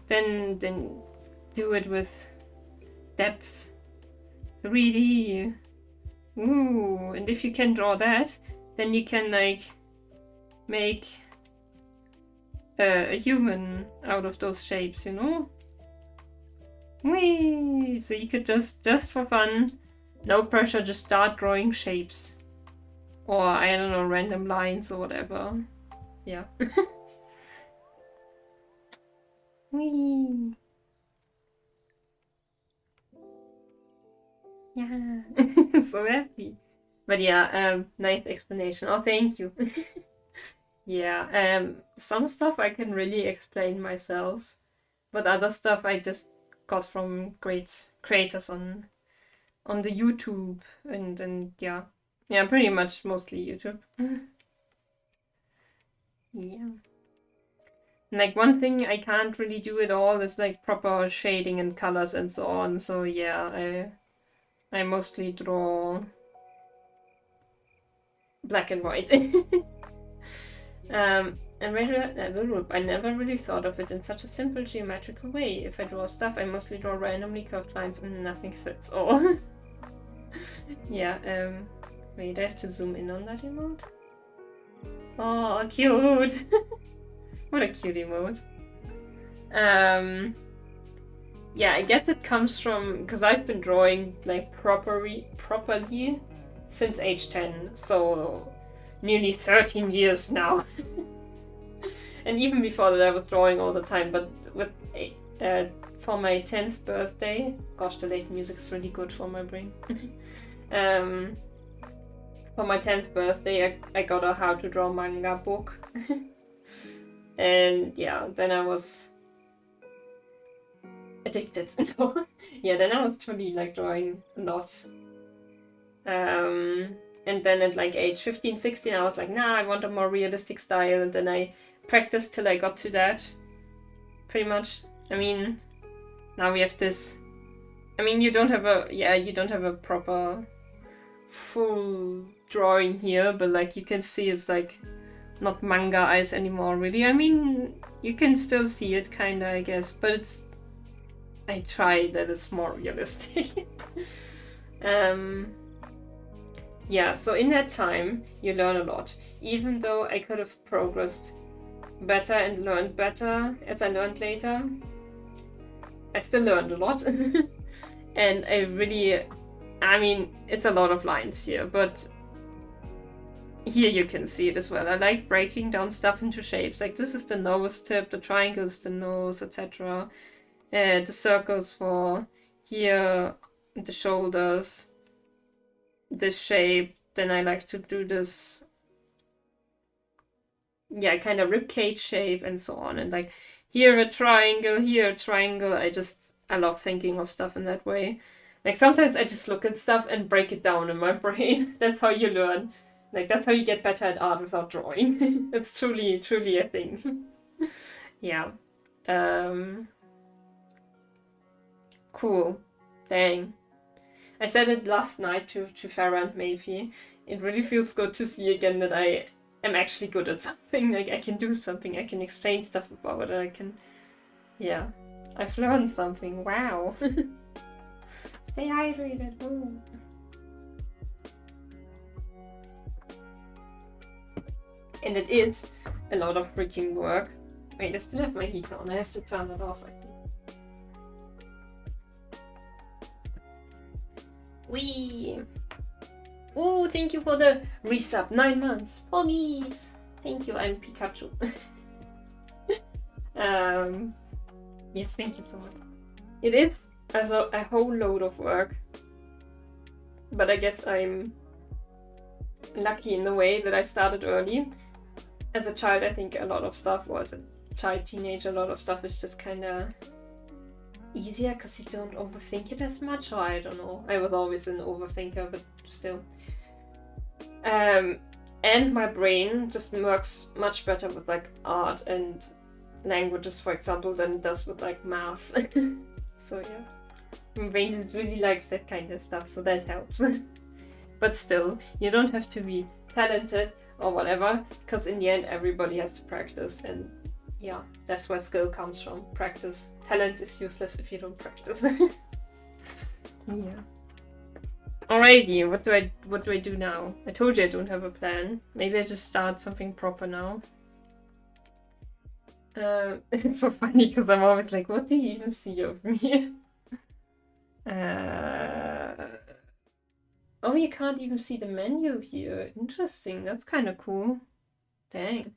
then do it with depth. 3D. Ooh, and if you can draw that, then you can like make a human out of those shapes, you know? Whee! So you could just for fun, no pressure, just start drawing shapes. Or, I don't know, random lines or whatever. Yeah. Whee! Yeah. So happy. But yeah, nice explanation. Oh, thank you. Yeah, some stuff I can really explain myself. But other stuff I just got from great creators on the YouTube and yeah. Yeah, pretty much mostly YouTube. Yeah. Like one thing I can't really do at all is like proper shading and colors and so on. So yeah, I mostly draw black and white. And I never really thought of it in such a simple geometrical way. If I draw stuff, I mostly draw randomly curved lines and nothing fits all. Yeah, wait, I have to zoom in on that emote. Oh, cute! What a cute emote. Yeah, I guess it comes from, because I've been drawing like properly since age 10, so nearly 13 years now. And even before that I was drawing all the time, but with for my 10th birthday, gosh, the Layton music is really good for my brain. For my 10th birthday, I got a how to draw manga book. And yeah, then I was addicted. Yeah, then I was truly like drawing a lot. And then at like age 15, 16, I was like, nah, I want a more realistic style. And then I practiced till I got to that. Pretty much. I mean, now we have this. I mean, you don't have a proper full drawing here, but like you can see it's like not manga eyes anymore, really. I mean, you can still see it, kinda, I guess, but it's. I try that it's more realistic. Yeah, so in that time, you learn a lot. Even though I could have progressed better and learned better as I learned later, I still learned a lot. And I mean, it's a lot of lines here, but here you can see it as well. I like breaking down stuff into shapes. Like this is the nose tip, the triangle is the nose, etc. The circles for here, the shoulders, this shape. Then I like to do this, yeah, kind of ribcage shape and so on. And like here a triangle, here a triangle. I love thinking of stuff in that way. Like sometimes I just look at stuff and break it down in my brain. That's how you learn. Like that's how you get better at art without drawing. It's truly, truly a thing. Yeah. Cool. Dang. I said it last night to Farah and Mayfi. It really feels good to see again that I am actually good at something. Like I can do something, I can explain stuff about it, I can, yeah, I've learned something. Wow. Stay hydrated. Ooh. And it is a lot of freaking work. Wait, I still have my heater on. I have to turn it off, I think. Wee! Ooh, thank you for the resub. 9 months. Ponies! Thank you, I'm Pikachu. Yes, thank you so much. It is a whole load of work. But I guess I'm lucky in the way that I started early. As a child, I think a lot of stuff, or as a child, teenager, a lot of stuff is just kind of easier because you don't overthink it as much, or I don't know. I was always an overthinker, but still. And my brain just works much better with like art and languages, for example, than it does with like math. So yeah, my brain just really likes that kind of stuff, so that helps. But still, you don't have to be talented or whatever, because in the end everybody has to practice, and yeah, that's where skill comes from. Practice. Talent is useless if you don't practice. Yeah. Alrighty, what do I do now? I told you I don't have a plan. Maybe I just start something proper now. It's so funny because I'm always like, what do you even see of me? Oh, you can't even see the menu here. Interesting. That's kind of cool. Dang.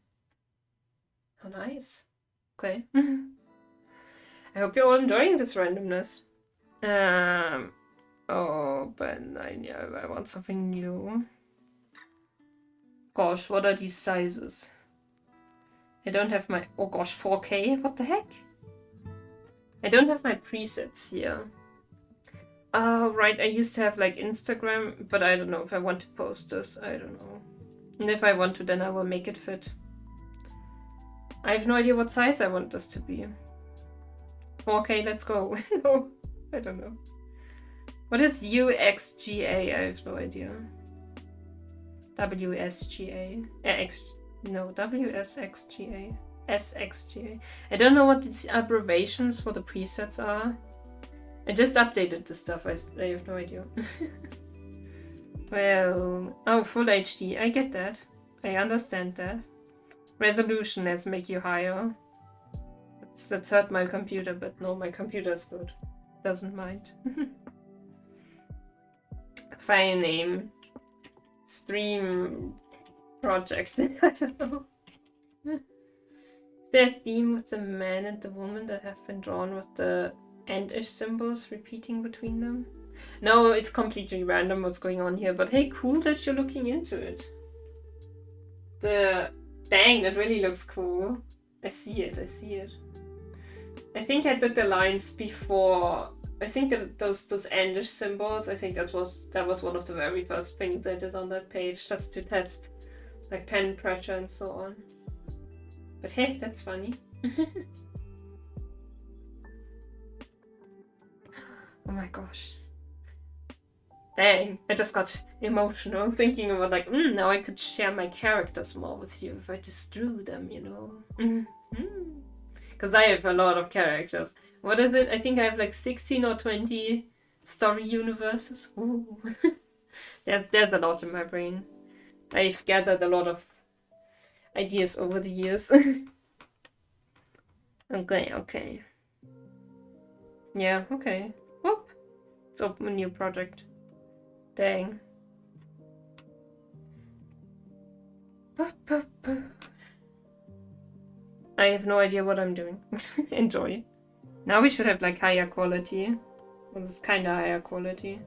How nice. Okay. I hope you're all enjoying this randomness. Oh, but I want something new. Gosh, what are these sizes? I don't have my... Oh gosh, 4K? What the heck? I don't have my presets here. Oh, right, I used to have like Instagram, but I don't know if I want to post this. I don't know. And if I want to, then I will make it fit. I have no idea what size I want this to be. 4K, let's go. No, I don't know. What is UXGA? I have no idea. WSGA. No, WSXGA. SXGA. I don't know what these abbreviations for the presets are. I just updated the stuff. I have no idea. Well, oh, full HD. I get that. I understand that. Resolution, let's make you higher. That's hurt my computer, but no, my computer is good. Doesn't mind. File name. Stream project. I don't know. Is there a theme with the man and the woman that have been drawn with the and-ish symbols repeating between them? No, it's completely random what's going on here, but hey, cool that you're looking into it. Dang, that really looks cool. I see it, I see it. I think I did the lines before. I think that those and-ish symbols, I think that was one of the very first things I did on that page, just to test like pen pressure and so on. But hey, that's funny. Oh my gosh. Dang, I just got emotional thinking about like, now I could share my characters more with you if I just drew them, you know. Because I have a lot of characters. What is it? I think I have like 16 or 20 story universes. Ooh. There's a lot in my brain. I've gathered a lot of ideas over the years. Okay. Yeah, okay. Whoop. Let's open a new project. Dang. I have no idea what I'm doing. Enjoy. Now we should have like higher quality. Well, it's kind of higher quality.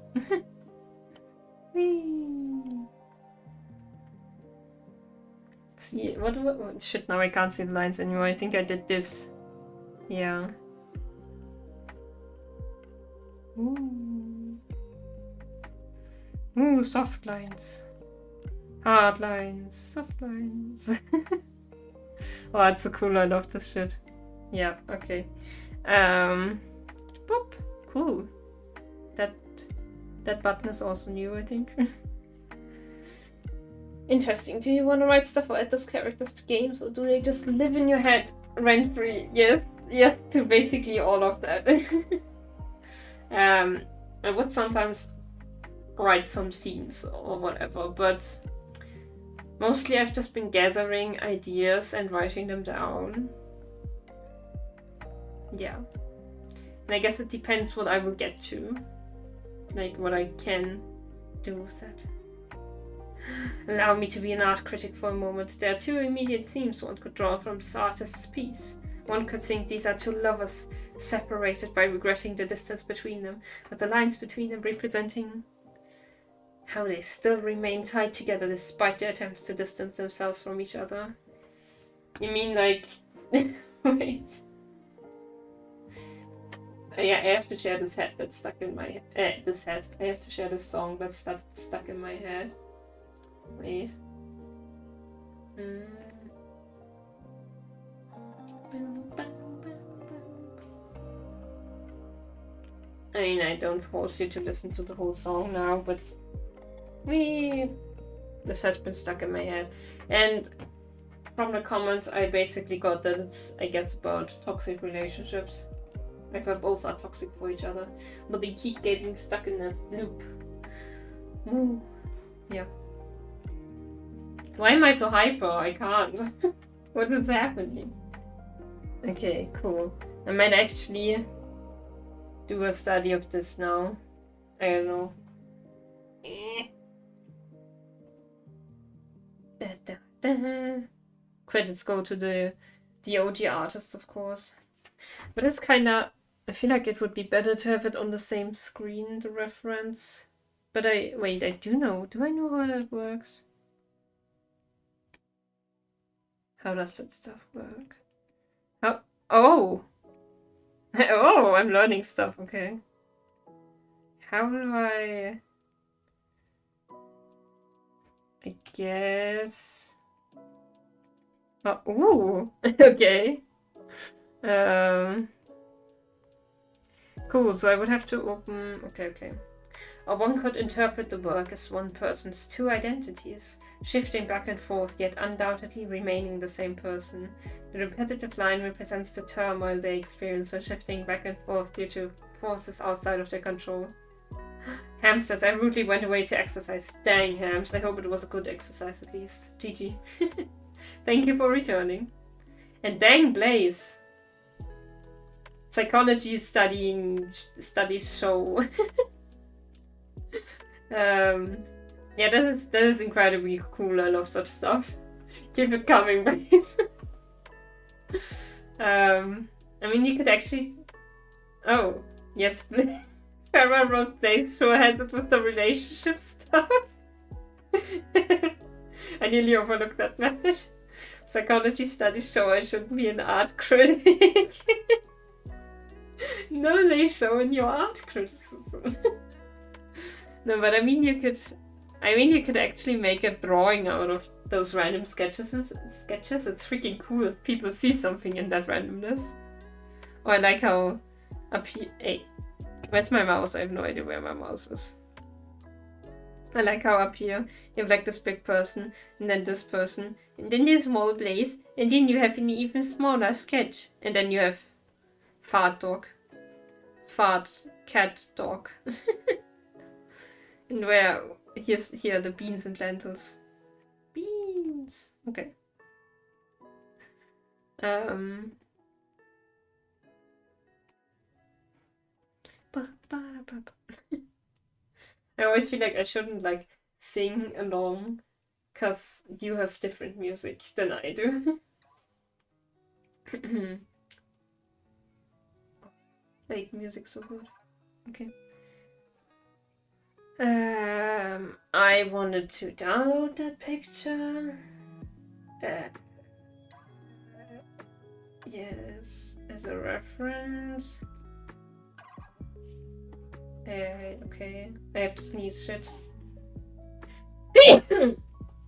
See, what? Shit, now I can't see the lines anymore. I think I did this. Yeah. Ooh, soft lines. Hard lines. Soft lines. Oh, that's so cool. I love this shit. Yeah, okay. Boop. Cool. That button is also new, I think. Interesting. Do you want to write stuff or add those characters to games, or do they just live in your head rent-free? Yes, yes to basically all of that. I would sometimes write some scenes or whatever, but mostly I've just been gathering ideas and writing them down. Yeah. And I guess it depends what I will get to. Like what I can do with that. Allow me to be an art critic for a moment. There are two immediate themes one could draw from this artist's piece. One could think these are two lovers, separated by regretting the distance between them, with the lines between them representing how they still remain tied together despite their attempts to distance themselves from each other. You mean like... Wait. Yeah, I have to share this head that's stuck in my head. I have to share this song that's stuck in my head. Wait. I mean, I don't force you to listen to the whole song now, but this has been stuck in my head. And from the comments, I basically got that it's, I guess, about toxic relationships. Like, where both are toxic for each other, but they keep getting stuck in that loop. Ooh. Yeah. Why am I so hyper? I can't. What is happening? Okay, cool. I might actually do a study of this now. I don't know. Da, da, da. Credits go to the OG artists, of course. But it's kinda... I feel like it would be better to have it on the same screen, the reference. But wait, I do know. Do I know how that works? How does that stuff work? How? Oh! Oh, I'm learning stuff, okay. How do I guess... Oh, ooh! Okay. Cool, so I would have to open... Okay. Or one could interpret the work as one person's two identities, shifting back and forth, yet undoubtedly remaining the same person. The repetitive line represents the turmoil they experience when shifting back and forth due to forces outside of their control. Hamsters, I rudely went away to exercise. Dang, Hams, I hope it was a good exercise at least. GG. Thank you for returning. And dang, Blaze. Psychology studies show. Yeah, that is incredibly cool. I love such stuff. Keep it coming, Blaze. I mean, you could actually... Oh, yes, Farah wrote Blaze sure has it with the relationship stuff. I nearly overlooked that message. Psychology studies show I shouldn't be an art critic. No, they show in your art criticism. No, but I mean you could actually make a drawing out of those random sketches. It's freaking cool if people see something in that randomness. Or I like how up here... Hey, where's my mouse? I have no idea where my mouse is. I like how up here you have like this big person, and then this person, and then this small Blaze, and then you have an even smaller sketch, and then you have fart cat dog. And where here are the beans and lentils. Beans. Okay. I always feel like I shouldn't like sing along because you have different music than I do. Like music's so good. Okay. I wanted to download that picture. Yes, as a reference. Okay. I have to sneeze shit.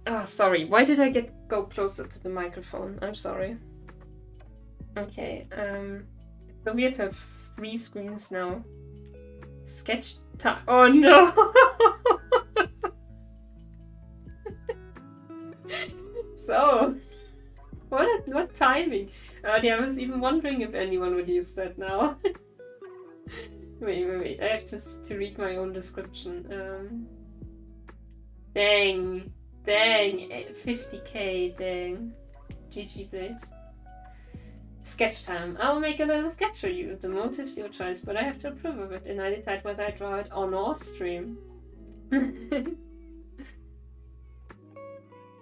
Ah, sorry. Why did I go closer to the microphone? I'm sorry. Okay, it's so weird to have 3 screens now. Sketch time. Oh no! So, what timing? Yeah, I was even wondering if anyone would use that now. Wait. I have to read my own description. Dang. 50k, dang. GG, please. Sketch time. I'll make a little sketch for you. The motive's your choice, but I have to approve of it, and I decide whether I draw it on or stream.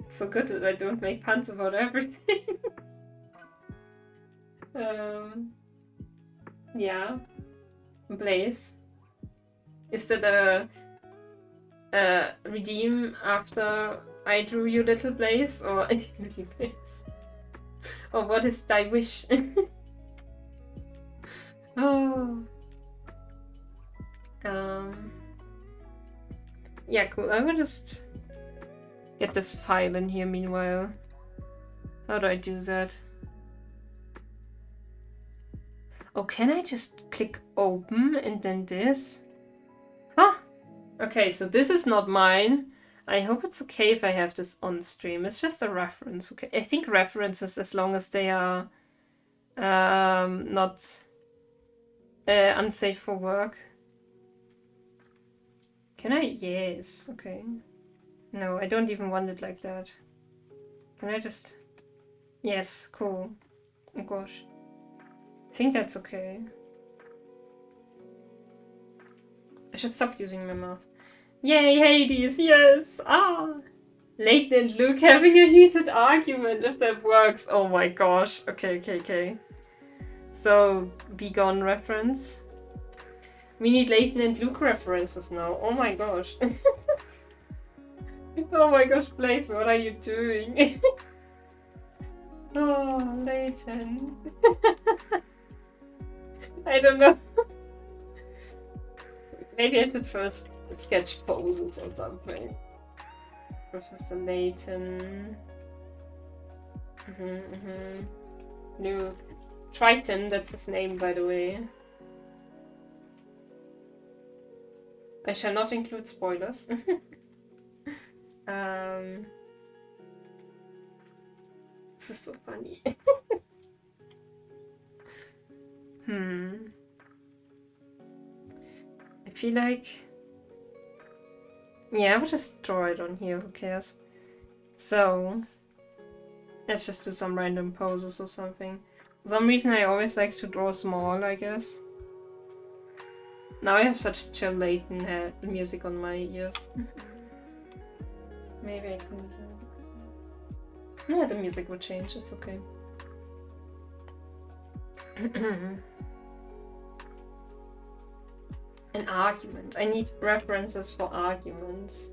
It's so good that I don't make puns about everything. Yeah. Blaze. Is that a redeem after I drew you, little Blaze, or little Blaze? Or what is thy wish? Oh. Yeah, cool. I will just get this file in here meanwhile. How do I do that? Oh, can I just click open and then this? Huh? Okay, so this is not mine. I hope it's okay if I have this on stream. It's just a reference. Okay, I think references, as long as they are not unsafe for work. Can I? Yes. Okay. No, I don't even want it like that. Can I just? Yes. Cool. Oh gosh. I think that's okay. I should stop using my mouth. Yay, Hades, yes! Ah! Layton and Luke having a heated argument, if that works. Oh my gosh. Okay. So, Be Gone reference. We need Layton and Luke references now. Oh my gosh. Oh my gosh, Blaze, what are you doing? Oh, Layton. I don't know. Maybe I should first sketch poses or something. Professor Layton. New Trition, that's his name, by the way. I shall not include spoilers. This is so funny. I feel like... Yeah, I will just draw it on here, who cares? So... Let's just do some random poses or something. For some reason I always like to draw small, I guess. Now I have such chill Layton music on my ears. Maybe I can do... Yeah, the music will change, it's okay. An argument. I need references for arguments.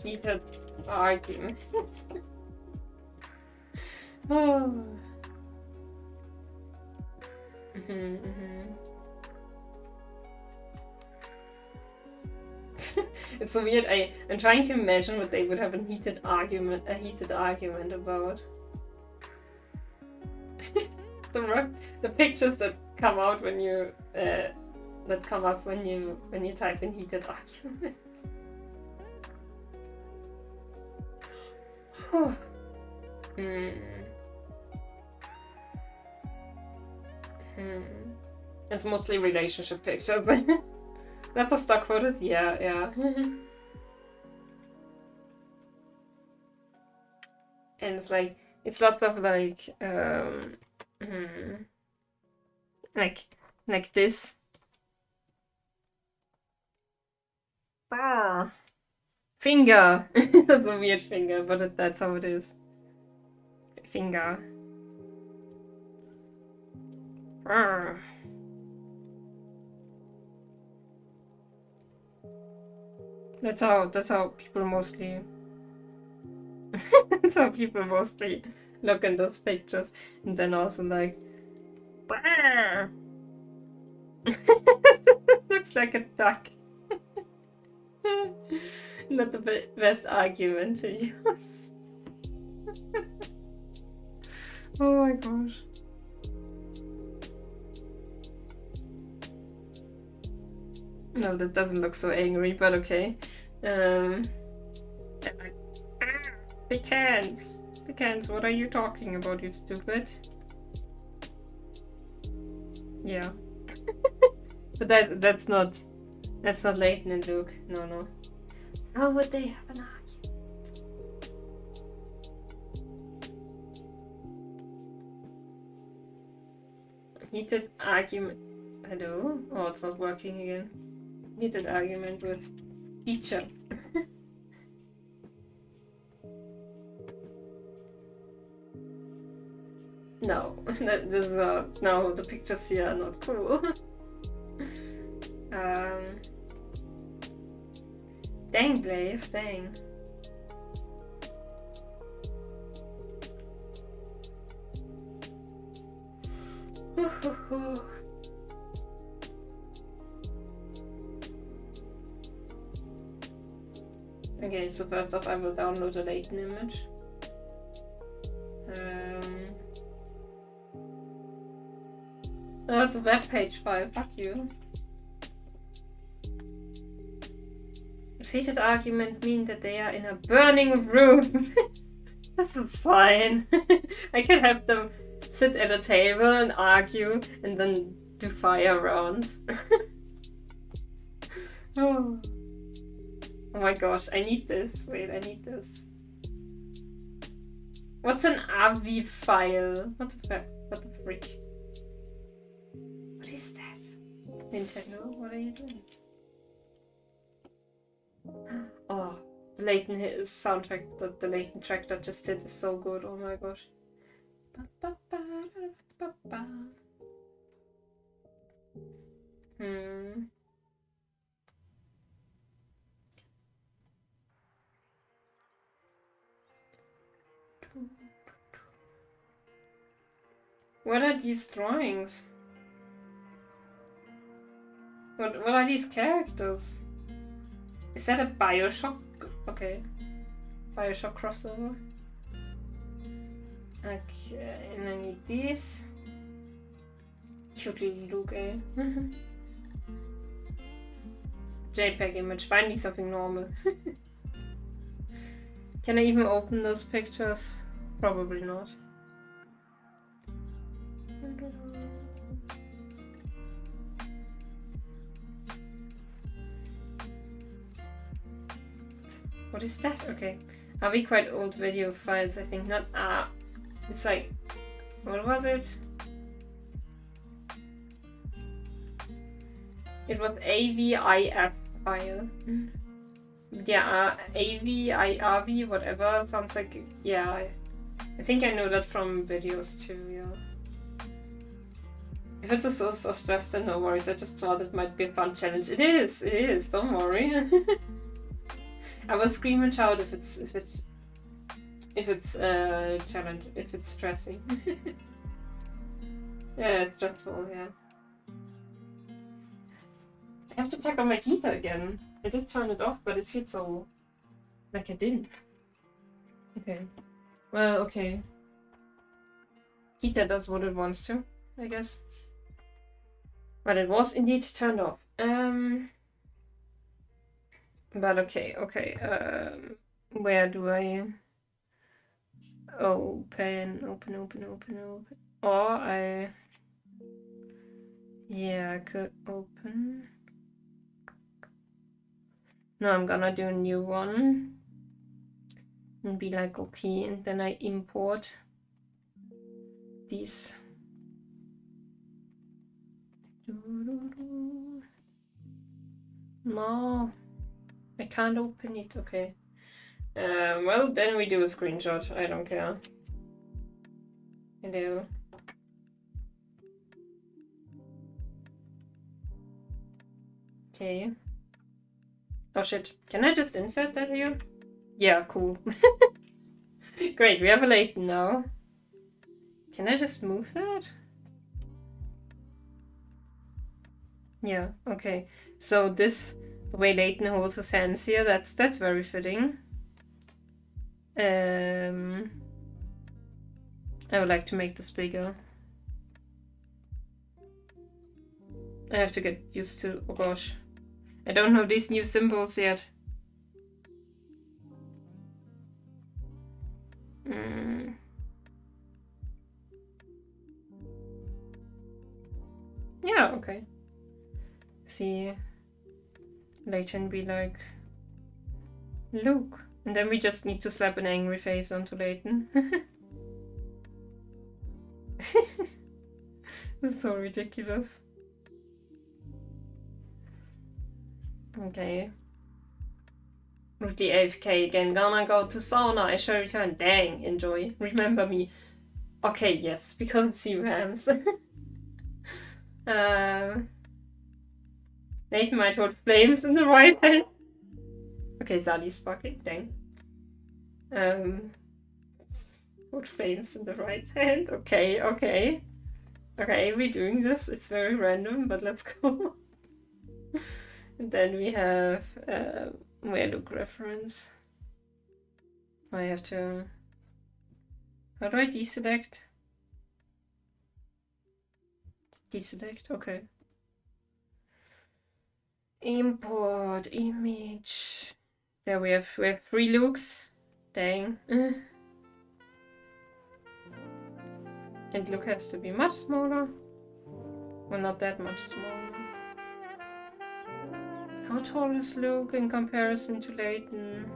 Heated argument. Oh. It's so weird. I'm trying to imagine what they would have a heated argument about. The pictures that come out when you that come up when you type in heated argument. It's mostly relationship pictures. That's the stock photos? Yeah. And it's like, it's lots of like this. Finger! That's a weird finger, but that's how it is. Finger. That's how people mostly that's how people mostly look in those pictures, and then also like looks like a duck. Not the best argument to use. Oh my gosh. No, that doesn't look so angry, but okay. Finger. Pecans! Pecans, what are you talking about, you stupid? Yeah. But that's not Layton and Luke. No. How would they have an argument? Heated argument. Hello? Oh, it's not working again. Heated argument with teacher. No, this is no, the pictures here are not cool. Dang, Blaze, dang. Okay, so first off I will download a Layton image. Oh, it's a web page file, fuck you. Does heated argument mean that they are in a burning room? This is fine. I can have them sit at a table and argue and then do fire rounds. Oh. Oh my gosh, I need this. Wait, I need this. What's an AVI file? What the frick? What is that? Nintendo, what are you doing? Oh, the Layton soundtrack, the Layton track that just did is so good. Oh my gosh. What are these drawings? What are these characters? Is that a Bioshock? Okay. Bioshock crossover. Okay, and I need these. Cute little Luke, eh? JPEG image, finally something normal. Can I even open those pictures? Probably not. What is that? Okay. Are we quite old video files? I think not. It's like, what was it? It was AVIF file. Yeah, AVIRV, whatever. Sounds like, yeah. I think I know that from videos too, yeah. If it's a source of stress, then no worries. I just thought it might be a fun challenge. It is, don't worry. I will scream and shout if it's challenge, if it's stressing. Yeah, it's stressful, yeah. I have to check on my heater again. I did turn it off, but it feels so like I didn't. Okay. Well, okay. Heater does what it wants to, I guess. But it was indeed turned off. But okay. Where do I open? Or I could open. No, I'm gonna do a new one and be like, okay, and then I import these. No, I can't open it. Okay. Well, then we do a screenshot. I don't care. Hello. Okay. Oh shit. Can I just insert that here? Yeah, cool. Great, we have a Layton now. Can I just move that? Yeah, okay. So this, the way Layton holds his hands here, that's very fitting. I would like to make this bigger. I have to get used to, oh gosh. I don't know these new symbols yet. Yeah, okay. See Layton be like, Luke. And then we just need to slap an angry face onto Layton. This is so ridiculous. Okay. Rudely AFK again. Gonna go to sauna. I shall return. Dang, enjoy. Remember me. Okay, yes, because it's CRAMs. Nathan might hold flames in the right hand. Okay, Sally's fucking dang. Let's hold flames in the right hand. Okay, okay. Okay, we're doing this. It's very random, but let's go. And then we have where look reference. I have to. How do I deselect? Deselect, okay. Import image. There we have 3 looks. Dang. And look has to be much smaller. Well, not that much smaller. How tall is Luke in comparison to Layton?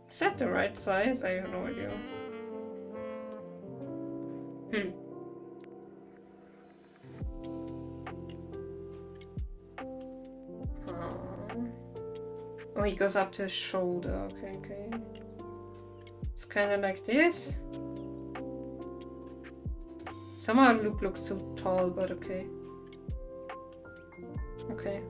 Is that the right size? I have no idea. Oh, he goes up to his shoulder. Okay, okay. It's kind of like this. Somehow Luke looks too tall, but okay. Okay.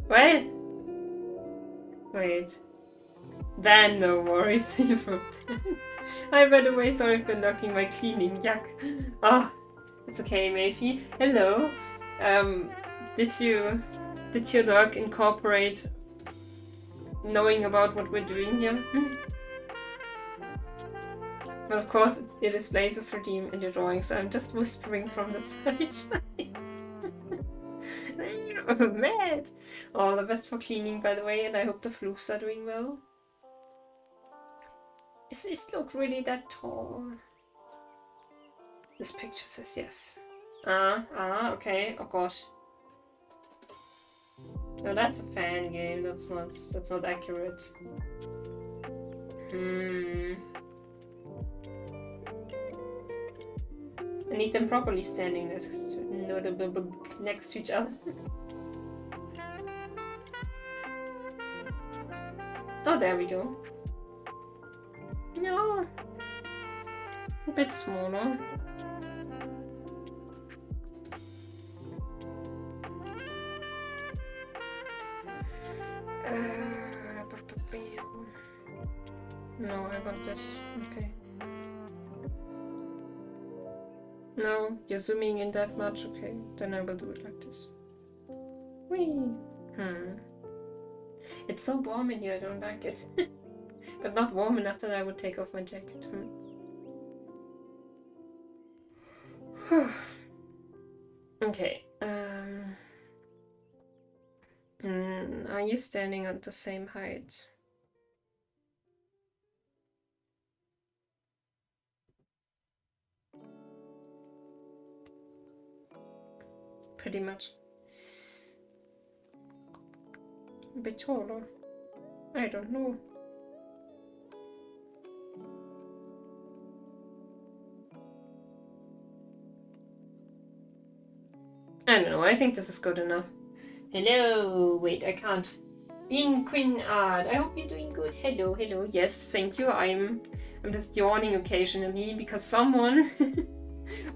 Wait. Wait. Then no worries. You wrote. Hi, by the way, sorry for knocking my cleaning. Yuck. Oh, it's okay, Mayfi. Hello. Did your log incorporate knowing about what we're doing here? But of course, it displays this redeem in your drawing, so I'm just whispering from the side. I'm mad! All the best for cleaning, by the way, and I hope the floofs are doing well. Is this look really that tall? This picture says yes. Okay. Oh gosh. No, that's a fan game. That's not accurate. I need them properly standing next to each other. Oh, there we go. No, a bit smaller. No, I want this. Okay. No, you're zooming in that much. Okay, then I will do it like this. Whee! It's so warm in here, I don't like it. But not warm enough that I would take off my jacket. Okay. Are you standing at the same height? Pretty much. A bit taller. I don't know. I don't know, I think this is good enough. Hello! Wait, I can't. Being Queen Art, I hope you're doing good. Hello, hello. Yes, thank you. I'm just yawning occasionally because someone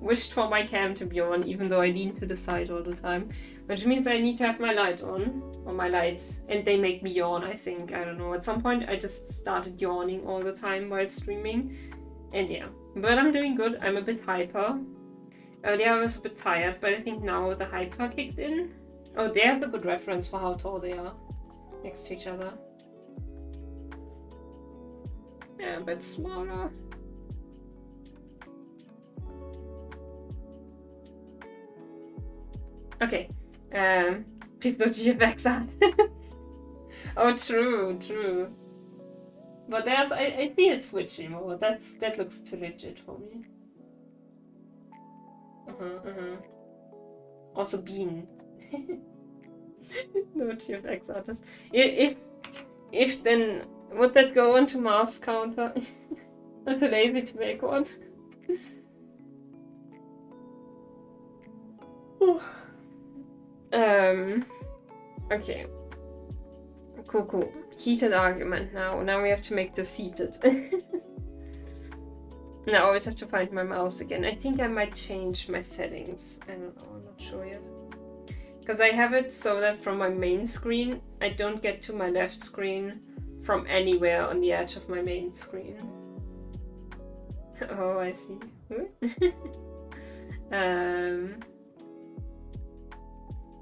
wished for my cam to be on, even though I lean to the side all the time. Which means I need to have my light on, or my lights, and they make me yawn, I think. I don't know. At some point I just started yawning all the time while streaming. And yeah. But I'm doing good. I'm a bit hyper. Earlier I was a bit tired, but I think now the hyper kicked in. Oh, there's the good reference for how tall they are next to each other. Yeah, a bit smaller. Okay. Please no GFX art. Oh, true, true. But there's, I see a twitchy mode. That looks too legit for me. Also bean. No GFX artist. If then would that go onto Marv's counter? I'm too lazy to make one. Okay. Cool. Heated argument now. Now we have to make this heated. Now I always have to find my mouse again. I think I might change my settings. I don't know, I'm not sure yet. Because I have it so that from my main screen, I don't get to my left screen from anywhere on the edge of my main screen. Oh, I see.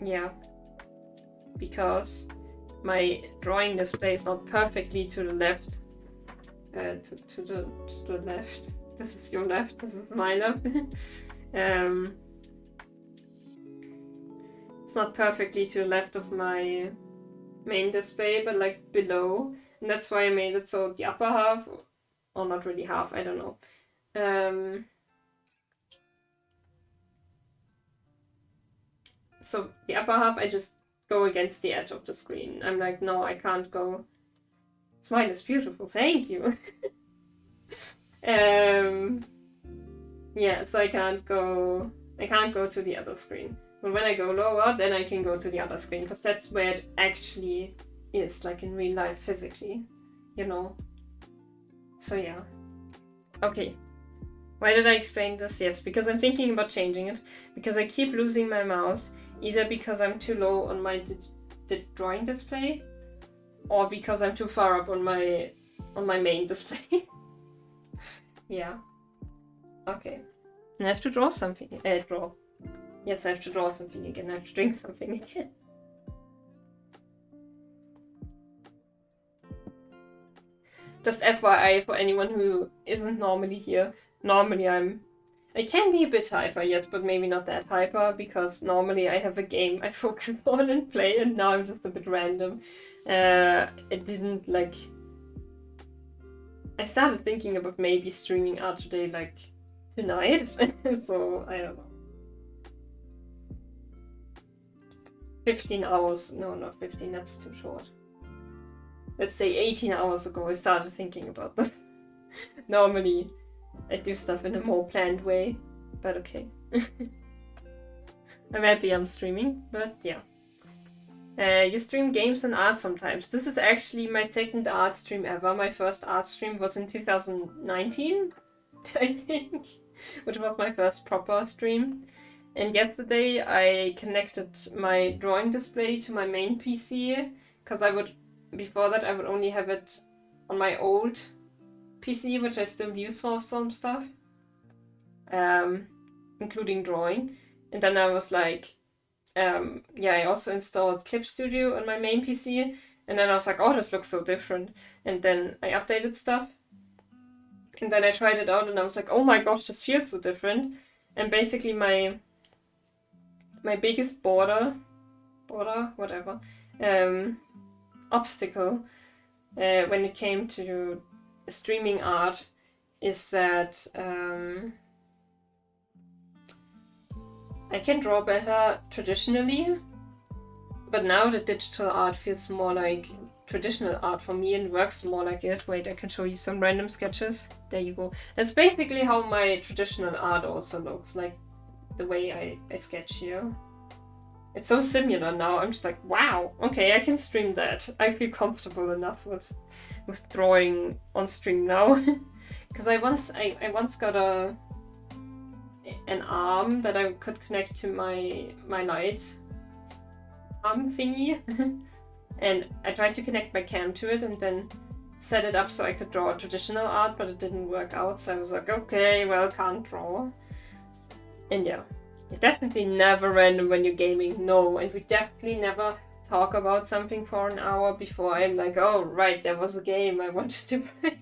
Yeah. Because my drawing display is not perfectly to the left. To the left. This is your left, this is my left. It's not perfectly to the left of my main display, but like below. And that's why I made it so the upper half, or not really half, I don't know. So the upper half, I just go against the edge of the screen. I'm like, no, I can't go. Smile is beautiful, thank you. Yeah, so I can't go to the other screen. But when I go lower, then I can go to the other screen, because that's where it actually is, like in real life, physically, you know. So yeah. Okay. Why did I explain this? Yes, because I'm thinking about changing it, because I keep losing my mouse, either because I'm too low on my drawing display, or because I'm too far up on my main display. Yeah. Okay. And I have to draw something. Draw. Yes, I have to draw something again. I have to drink something again. Just FYI for anyone who isn't normally here. Normally I can be a bit hyper, yes, but maybe not that hyper, because normally I have a game I focus on and play, and now I'm just a bit random. It didn't like... I started thinking about maybe streaming art today, like, tonight, so I don't know. 15 hours, no, not 15, that's too short. Let's say 18 hours ago I started thinking about this. Normally I do stuff in a more planned way, but okay. I'm happy I'm streaming, but yeah. You stream games and art sometimes. This is actually my second art stream ever. My first art stream was in 2019, I think, which was my first proper stream. And yesterday I connected my drawing display to my main PC, because before that I would only have it on my old PC, which I still use for some stuff, including drawing. And then I was like, yeah, I also installed Clip Studio on my main PC, and then I was like, oh, this looks so different. And then I updated stuff, and then I tried it out, and I was like, oh my gosh, this feels so different. And basically my biggest obstacle when it came to streaming art is that I can draw better traditionally, but now the digital art feels more like traditional art for me and works more like it. Wait, I can show you some random sketches. There you go. That's basically how my traditional art also looks, like the way I sketch here. It's so similar now. I'm just like, wow, okay, I can stream that. I feel comfortable enough with drawing on stream now. Because I once got an arm that I could connect to my light arm thingy. And I tried to connect my cam to it and then set it up so I could draw traditional art, but it didn't work out. So I was like, okay, well, can't draw. And yeah, definitely never random when you're gaming, no. And we definitely never talk about something for an hour before I'm like, oh, right, there was a game I wanted to play.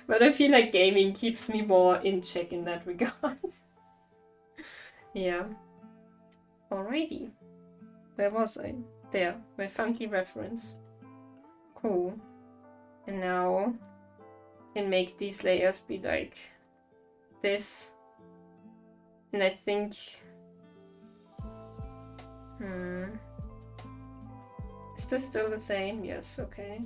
But I feel like gaming keeps me more in check in that regard. Yeah. Alrighty. Where was I? There, my funky reference. Cool. And now I can make these layers be like this. And I think... Is this still the same? Yes, okay.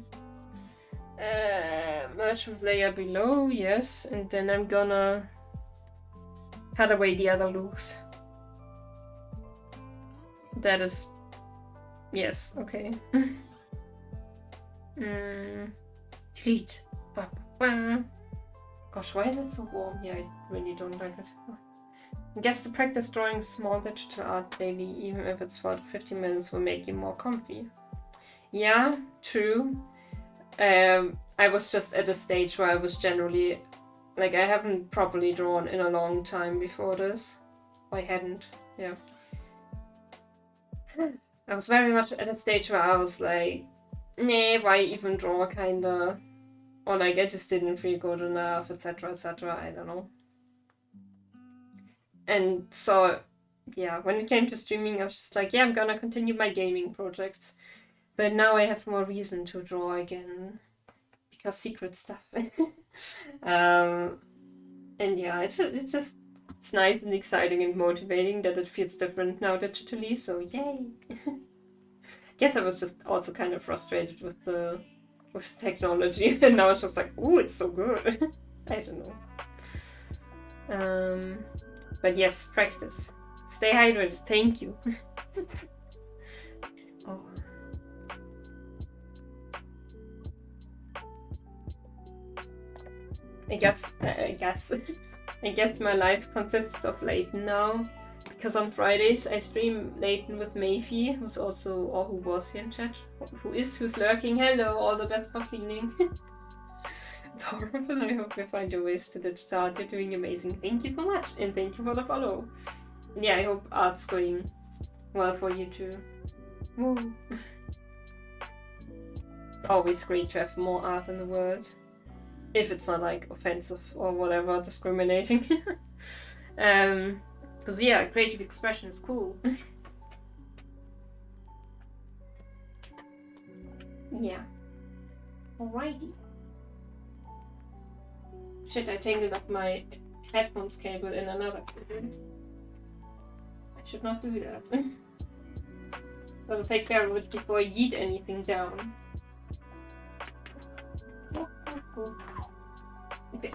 Merge with layer below, yes. And then I'm gonna cut away the other loops. That is... Yes, okay. Delete. Gosh, why is it so warm? Yeah, I really don't like it. I guess the practice drawing small digital art daily, even if it's for 15 minutes, will make you more comfy. Yeah, true. I was just at a stage where I was generally... Like, I haven't properly drawn in a long time before this. I hadn't, yeah. I was very much at a stage where I was like, nah, why even draw, kinda? Or like, I just didn't feel good enough, etc, etc, I don't know. And so, yeah, when it came to streaming, I was just like, yeah, I'm gonna continue my gaming projects. But now I have more reason to draw again. Because secret stuff. And yeah, it's nice and exciting and motivating that it feels different now digitally, so yay! Guess I was just also kind of frustrated with technology, and now it's just like, ooh, it's so good. I don't know. But yes, practice. Stay hydrated, thank you. Oh. I guess my life consists of Layton now, because on Fridays I stream Layton with Mayfi, who's also, or who was here in chat, who's lurking. Hello, all the best for cleaning. It's horrible. I hope you find your ways to digital art. You're doing amazing. Thank you so much, and thank you for the follow. And yeah, I hope art's going well for you too. Woo. It's always great to have more art in the world. If it's not like offensive or whatever, discriminating. Because yeah, creative expression is cool. Yeah. Alrighty. Shit, I tangled up my headphones cable in another cable. I should not do that. So I'll take care of it before I yeet anything down. Okay.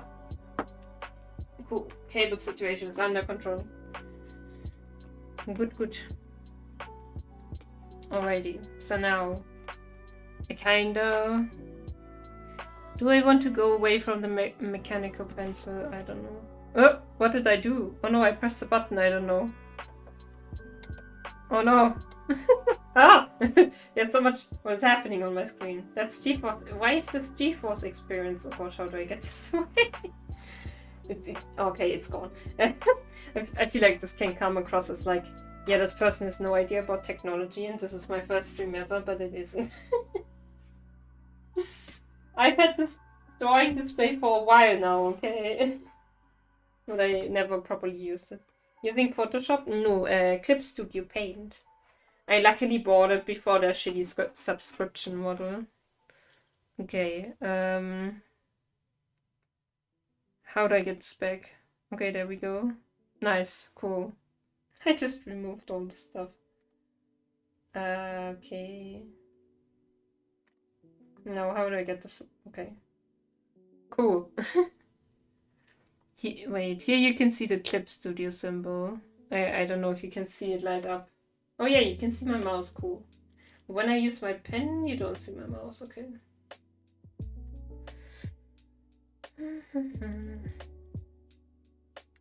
Cool. Cable situation is under control. Good. Alrighty. So now, I kinda... Do I want to go away from the mechanical pencil? I don't know. Oh! What did I do? Oh no, I pressed the button. I don't know. Oh no! Ah! There's so much what's happening on my screen. That's GeForce. Why is this GeForce experience? Oh gosh, how do I get this away? Okay, it's gone. I feel like this can come across as like, yeah, this person has no idea about technology and this is my first stream ever, but it isn't. I've had this drawing display for a while now, okay? But I never properly used it. Using Photoshop? No, Clip Studio Paint. I luckily bought it before their shitty subscription model. Okay, how do I get this back? Okay, there we go. Nice, cool. I just removed all this stuff. Okay. Now, how do I get this? Okay. Cool. Wait, here you can see the Clip Studio symbol. I don't know if you can see it light up. Oh yeah, you can see my mouse, cool. When I use my pen, you don't see my mouse, okay.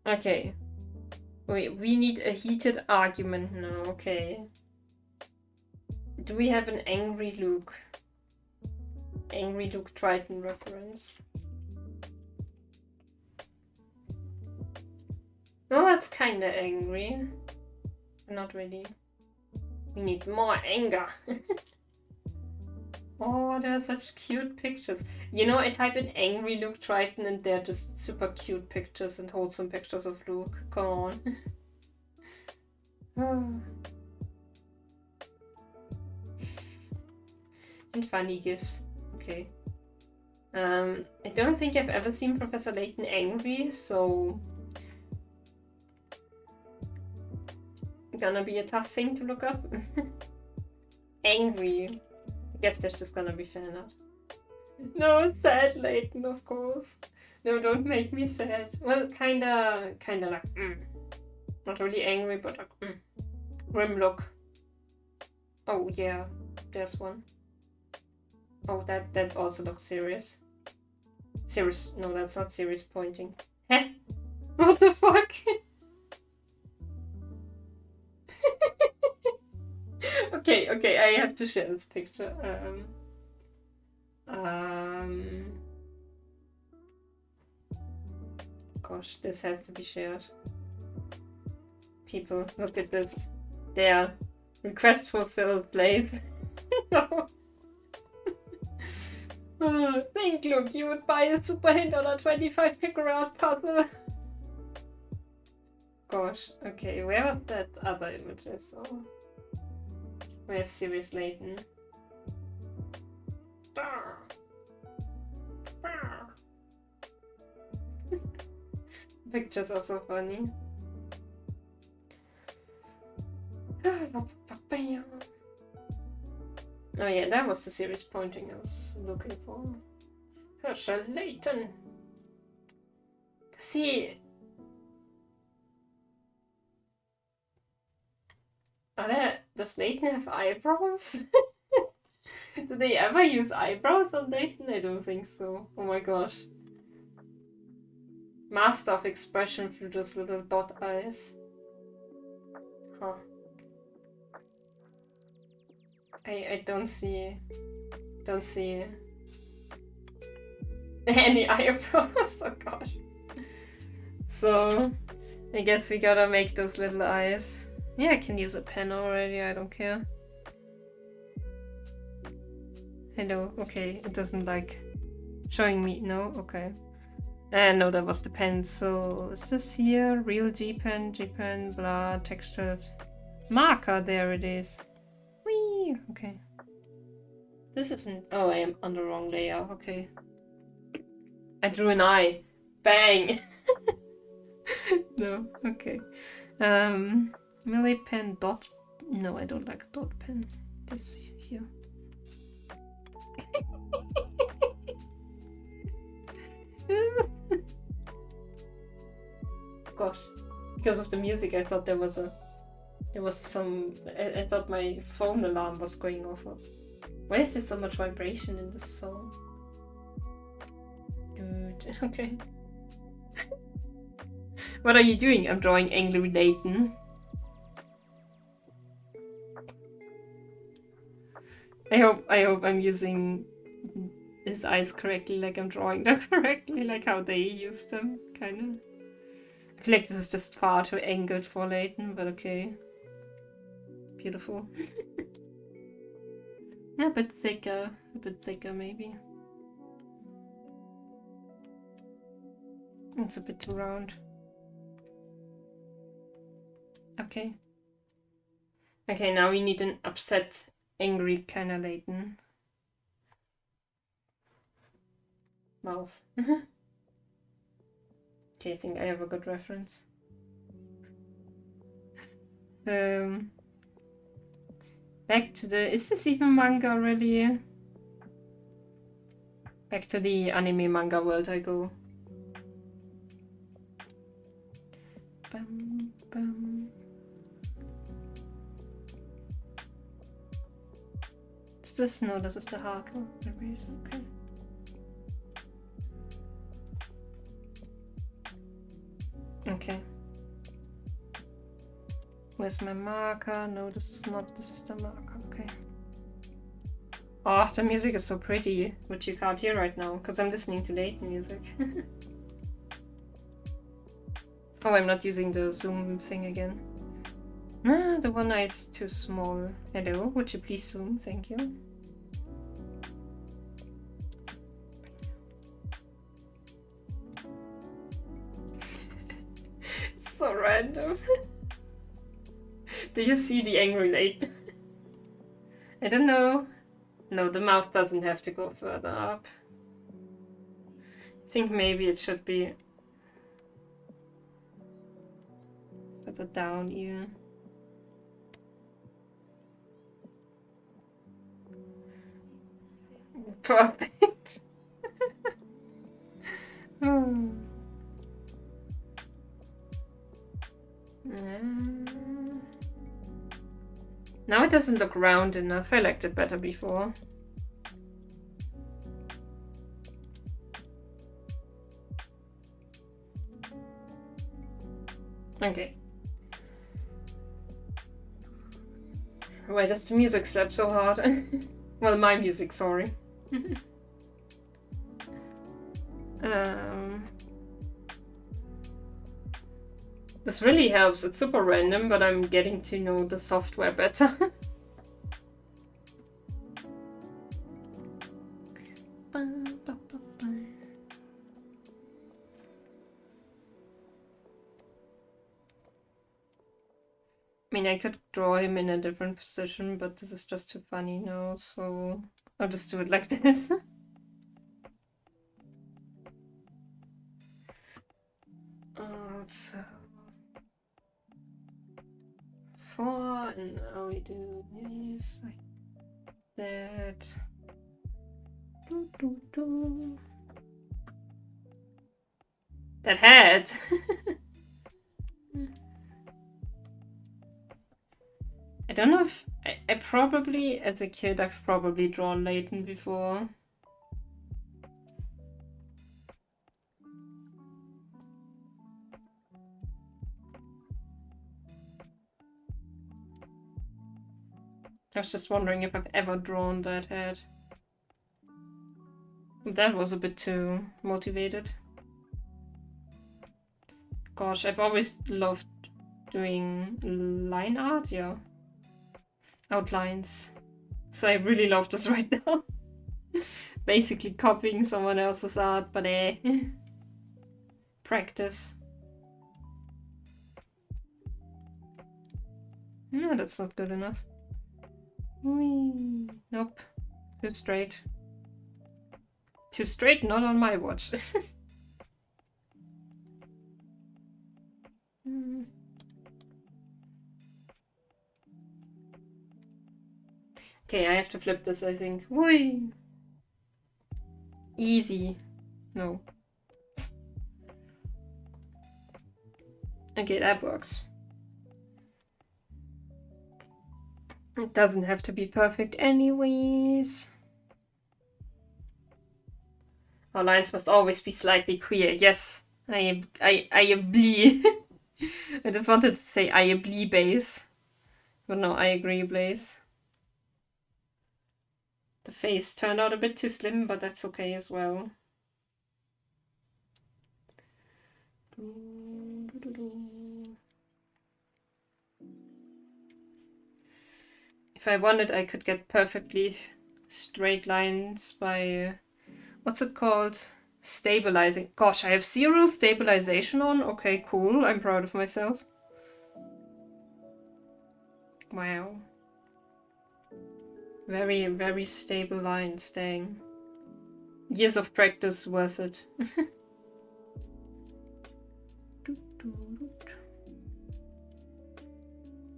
Okay. Wait, we need a heated argument now, okay. Do we have an Angry Luke? Angry Luke Triton reference. Oh, that's kinda angry. Not really. We need more anger. Oh, there are such cute pictures. You know, I type in Angry Luke Triton and they're just super cute pictures and wholesome pictures of Luke. Come on. And funny gifs. Okay. I don't think I've ever seen Professor Layton angry, so gonna be a tough thing to look up. Angry. I guess that's just gonna be fan art. No, sad Layton, of course. No, don't make me sad. Well, kinda like, not really angry, but like, grim look. Oh yeah, there's one. Oh, that also looks serious. Serious? No, that's not serious pointing. Heh? What the fuck? Okay, I have to share this picture. Gosh, this has to be shared. People, look at this. There. Request fulfilled, Blaze. No. Oh, think, Luke, you would buy a super hint on a 25 picker out puzzle. Gosh, okay, where was that other image I saw? Where's Sirius Layton? Pictures are so funny. Oh yeah, that was the series pointing I was looking for. Herschel Layton. See, does Layton have eyebrows? Do they ever use eyebrows on Layton? I don't think so. Oh my gosh. Master of expression through those little dot eyes. Huh. I don't see any eyebrows. Oh gosh. So I guess we gotta make those little eyes. Yeah, I can use a pen already, I don't care. Hello, okay, it doesn't like showing me, no, okay. No, that was the pen, so is this here? Real G-pen, blah, textured. Marker, there it is. Whee, okay. This isn't, oh, I am on the wrong layer, okay. I drew an eye. Bang! No, okay. Melee pen dot. No, I don't like dot pen. This here. Gosh, because of the music, I thought there was some. I thought my phone alarm was going off. Why is there so much vibration in this song? Dude, okay. What are you doing? I'm drawing Angry Layton. I hope I'm using his eyes correctly, like I'm drawing them correctly, like how they use them, kinda. I feel like this is just far too angled for Layton, but okay. Beautiful. Yeah, a bit thicker maybe. It's a bit too round. Okay. Okay, now we need an upset, angry Kana Layton. Mouse. Okay, I think I have a good reference. Back to the... Is this even manga already? Back to the anime manga world I go. Bum, bum. Is this? No, this is the hard one. Okay. Okay. Where's my marker? No, this is not. This is the marker. Okay. Oh, the music is so pretty, which you can't hear right now, because I'm listening to Layton music. Oh, I'm not using the zoom thing again. Ah, the one eye is too small. Hello, would you please zoom? Thank you. So random. Do you see the angry Layton? I don't know. No, the mouth doesn't have to go further up. I think maybe it should be further down even. Perfect. Now it doesn't look round enough. I liked it better before. Okay. Why does the music slap so hard? Well, my music, sorry. This really helps. It's super random, but I'm getting to know the software better. I mean, I could draw him in a different position, but this is just too funny now, so I'll just do it like this. So 4, and now we do this like that. That head. I don't know if I probably, as a kid, I've probably drawn Layton before. I was just wondering if I've ever drawn that head. That was a bit too motivated. Gosh, I've always loved doing line art, yeah. Outlines. So I really love this right now. Basically copying someone else's art, but practice. No, that's not good enough. Whee. Nope. Too straight. Too straight, not on my watch. Okay, I have to flip this, I think. Whee! Easy. No. Okay, that works. It doesn't have to be perfect anyways. Our lines must always be slightly queer. Yes, I agree. I just wanted to say I agree, Blaze. But no, I agree, Blaze. The face turned out a bit too slim, but that's okay as well. If I wanted, I could get perfectly straight lines by... what's it called? Stabilizing. Gosh, I have 0 stabilization on? Okay, cool. I'm proud of myself. Wow. Very, very stable lines, dang. Years of practice worth it.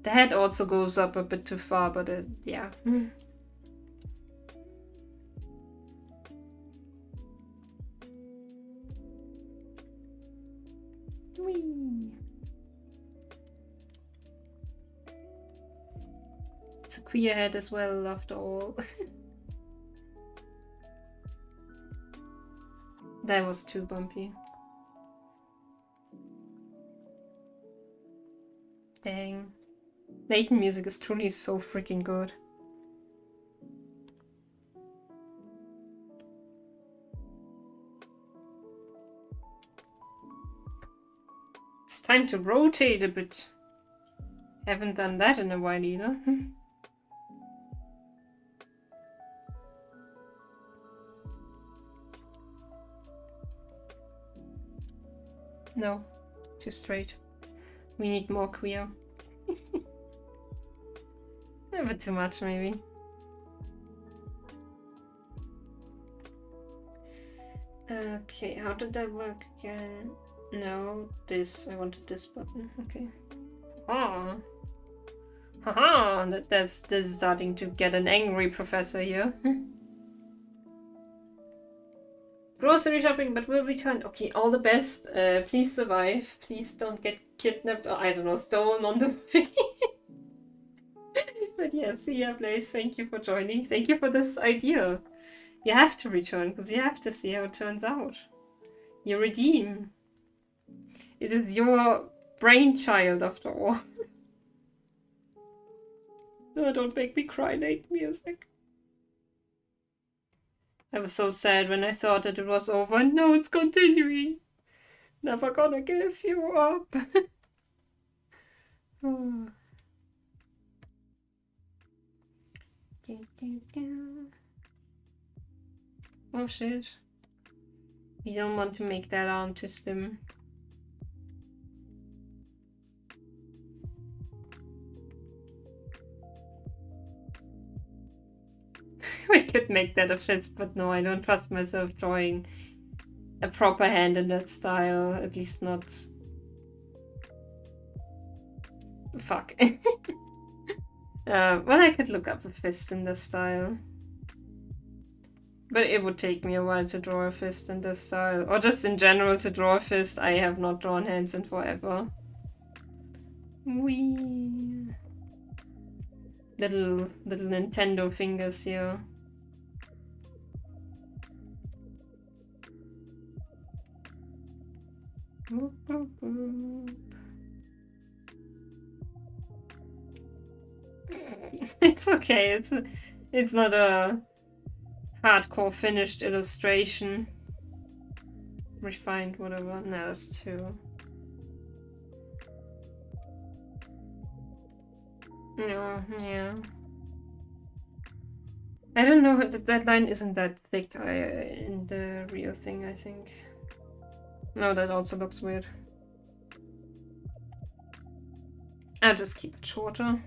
The head also goes up a bit too far, but yeah. Whee. It's a queer head as well, after all. That was too bumpy. Dang. Layton music is truly so freaking good. It's time to rotate a bit. Haven't done that in a while either. No, too straight. We need more queer. A bit too much, maybe. Okay, how did that work again? No, this. I wanted this button. Okay. Ah. Haha, this is starting to get an angry professor here. Grocery shopping, but we'll return. Okay, all the best. Please survive. Please don't get kidnapped or, I don't know, stolen on the way. But yeah, see ya, Blaze. Thank you for joining. Thank you for this idea. You have to return, because you have to see how it turns out. You redeem. It is your brainchild, after all. No, don't make me cry, Layton music. I was so sad when I thought that it was over, and now it's continuing. Never gonna give you up. Oh. Oh shit. We don't want to make that arm too slim. We could make that a fist, but no, I don't trust myself drawing a proper hand in that style. At least not... Fuck. Well, I could look up a fist in this style. But it would take me a while to draw a fist in this style. Or just in general to draw a fist. I have not drawn hands in forever. Wee. Little Nintendo fingers here. Boop, boop, boop. It's okay. It's not a hardcore finished illustration. Refined, whatever. No, that's two. No, yeah. I don't know. That line isn't that thick in the real thing, I think. No, that also looks weird. I'll just keep it shorter.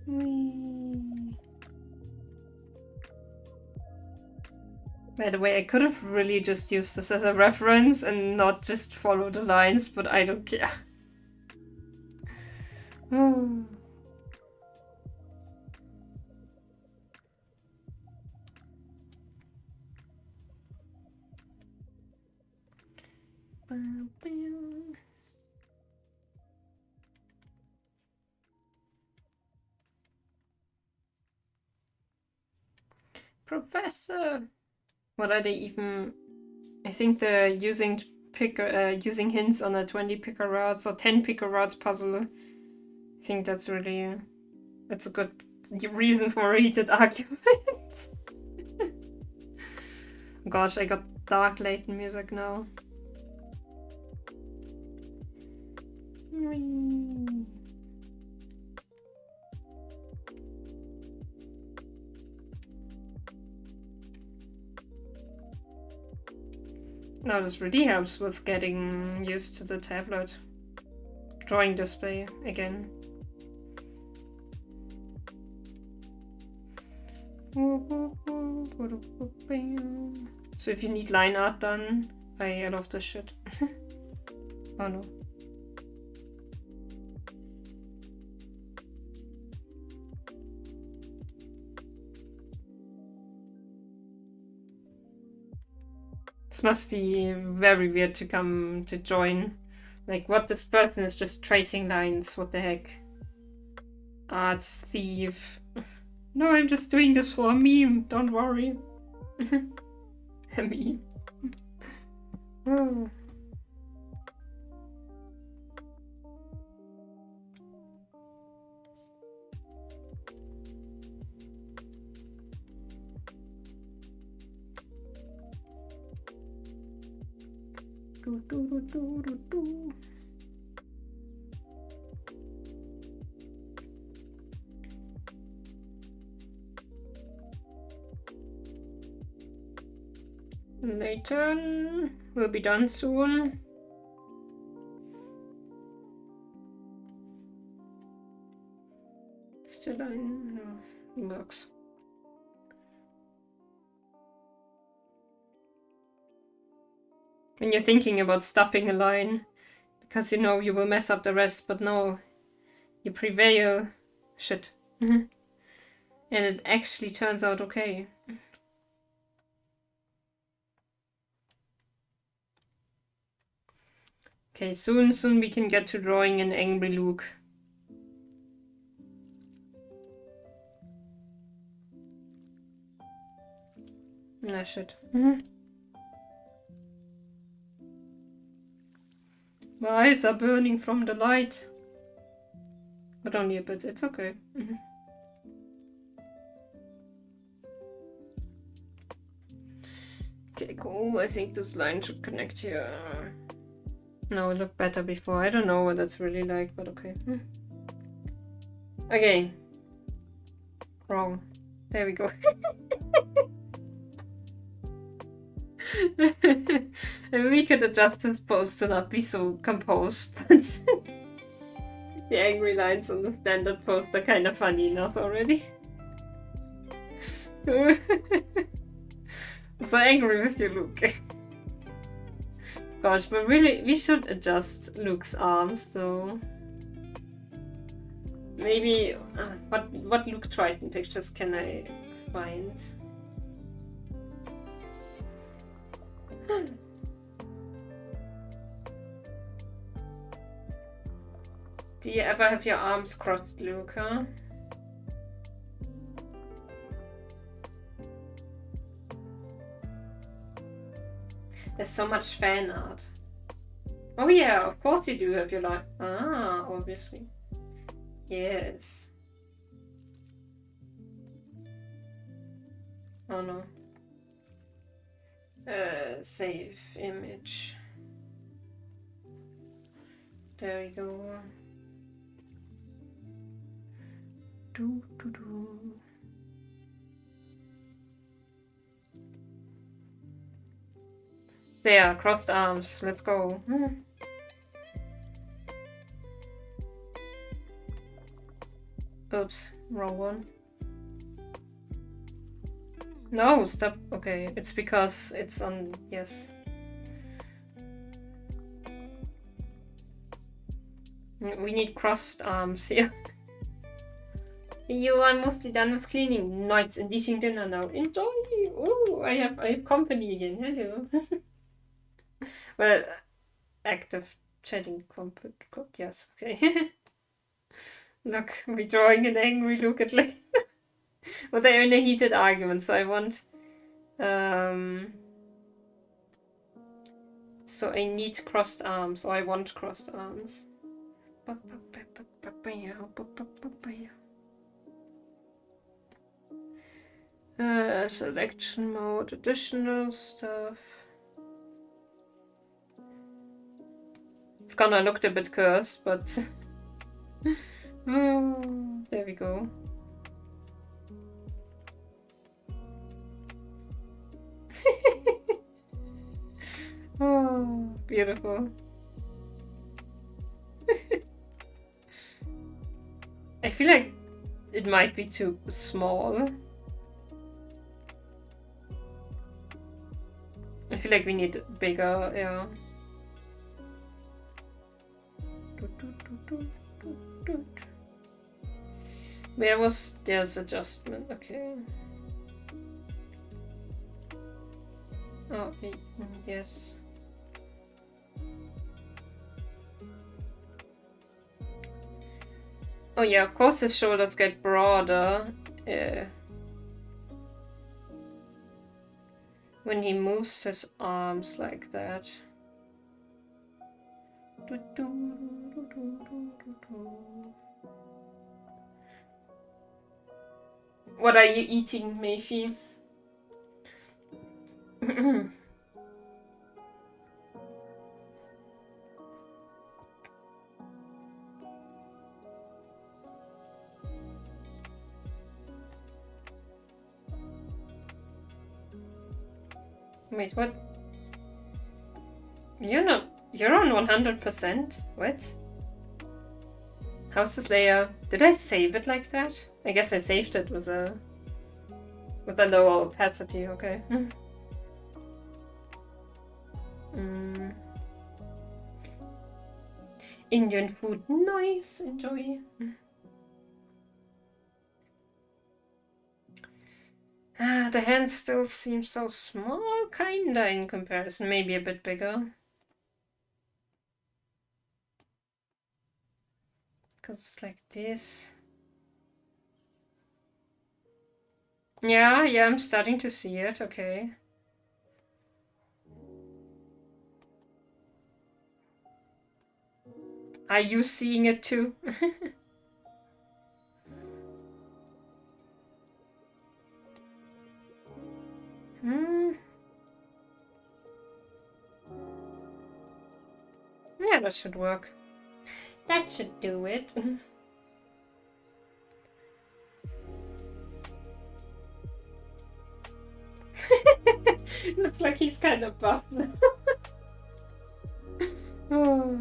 Whee. By the way, I could have really just used this as a reference and not just follow the lines, but I don't care. Oh. Professor! What are they even... I think they're using using hints on a 20 picker rods or 10 picker rods puzzle. I think that's really... That's a good reason for a heated argument. Gosh, I got dark Layton music now. Now this really helps with getting used to the tablet. Drawing display again. So if you need line art done, I love this shit. Oh no. This must be very weird to come to join. Like, what, this person is just tracing lines, what the heck? Arts thief. No, I'm just doing this for a meme, don't worry. A meme. Oh. Layton will be done soon. Still line? No, it works. When you're thinking about stopping a line, because you know you will mess up the rest, but no, you prevail. Shit. And it actually turns out okay. Okay, soon we can get to drawing an angry Luke. Nah, shit. My eyes are burning from the light. But only a bit, it's okay. Okay, cool. I think this line should connect here. No, it looked better before. I don't know what that's really like, but okay. Okay. Wrong. There we go. And we could adjust this pose to not be so composed, but the angry lines on the standard pose are kind of funny enough already. I'm so angry with you, Luke. Gosh, but really, we should adjust Luke's arms, though. Maybe, what Luke Triton pictures can I find? Do you ever have your arms crossed, Luke, huh? There's so much fan art. Oh yeah, of course you do have your life. Ah, obviously. Yes. Oh no. Save image. There we go. Do. There, crossed arms. Let's go. Oops, wrong one. No, stop. Okay, it's because it's on. Yes. We need crossed arms here. You are mostly done with cleaning. Nice, and eating dinner now. Enjoy. Oh, I have company again. Hello. Well, active chatting comfort. Yes, okay. Look, we're drawing an angry look at Layton. Well, they're in a heated argument, so I want. So I need crossed arms, or I want crossed arms. Selection mode, additional stuff. It's gonna look a bit cursed, but oh, there we go. Oh, beautiful. I feel like it might be too small. I feel like we need bigger, yeah. Where was there's adjustment? Okay. Oh, yes. Oh yeah, of course his shoulders get broader when he moves his arms like that. What are you eating, Mayfi? Wait, what? You're on 100%? What? How's this layer? Did I save it like that? I guess I saved it with a lower opacity, okay. Indian food, nice, enjoy. The hand still seems so small, kinda in comparison, maybe a bit bigger. Because it's like this. Yeah, I'm starting to see it, okay. Are you seeing it too? Yeah, that should work. That should do it. Looks like he's kind of buff. Oh.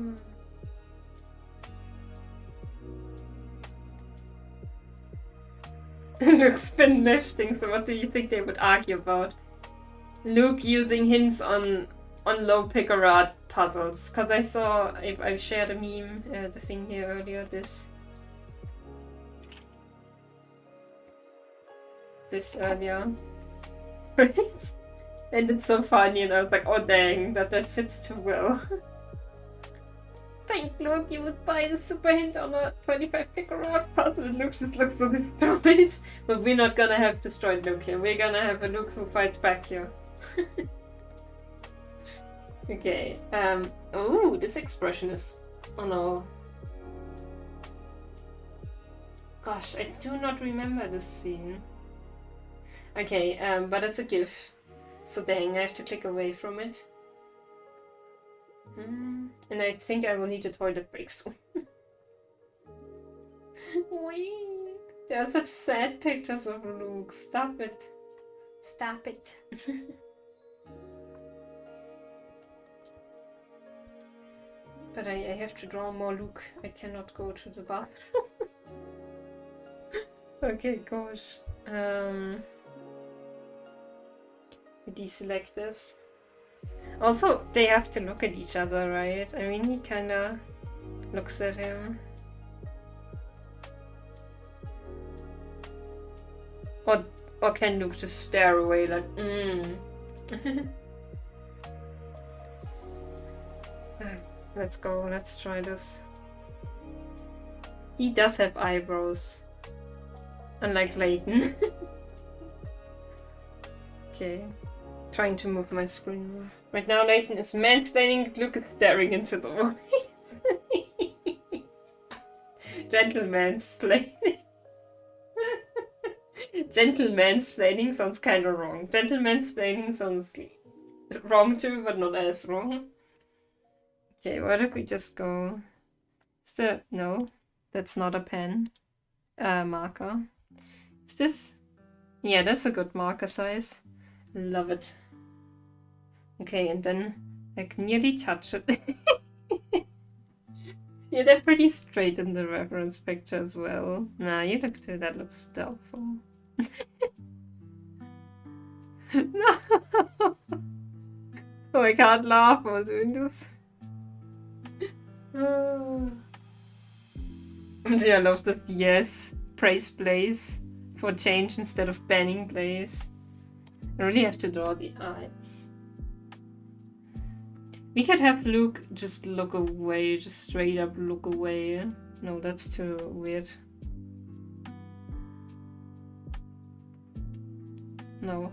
Luke's been lifting, so what do you think they would argue about? Luke using hints on low picker art puzzles, because I saw, I shared a meme, the thing here earlier, this earlier, right? And it's so funny, and I was like, oh dang, that fits too well. Thank Luke, you would buy the super hint on a 25 picker art puzzle, and Luke just looks so destroyed. But we're not gonna have destroyed Luke here, we're gonna have a Luke who fights back here. Okay, oh, this expression is, oh no. Gosh, I do not remember this scene. Okay, but it's a GIF. So dang, I have to click away from it. And I think I will need a toilet break soon. Wait, there are such sad pictures of Luke. Stop it. Stop it. But I have to draw more Luke. I cannot go to the bathroom. Okay, gosh. We deselect this. Also, they have to look at each other, right? I mean, he kinda looks at him. Or can Luke just stare away like, Let's go, let's try this. He does have eyebrows. Unlike Layton. Okay. Trying to move my screen more. Right now Layton is mansplaining, Luke is staring into the void. Gentle mansplaining. Gentle mansplaining sounds kinda wrong. Gentle mansplaining sounds wrong too, but not as wrong. Okay, what if we just go... No, that's not a pen. Marker. Is this? Yeah, that's a good marker size. Love it. Okay, and then like nearly touch it. Yeah, they're pretty straight in the reference picture as well. Nah, you look too, that looks doubtful. No! Oh, I can't laugh while doing this. Oh. I love this. Yes, praise Blaze for change instead of banning Blaze. I really have to draw the eyes. We could have Luke just look away, just straight up look away. No, that's too weird. No.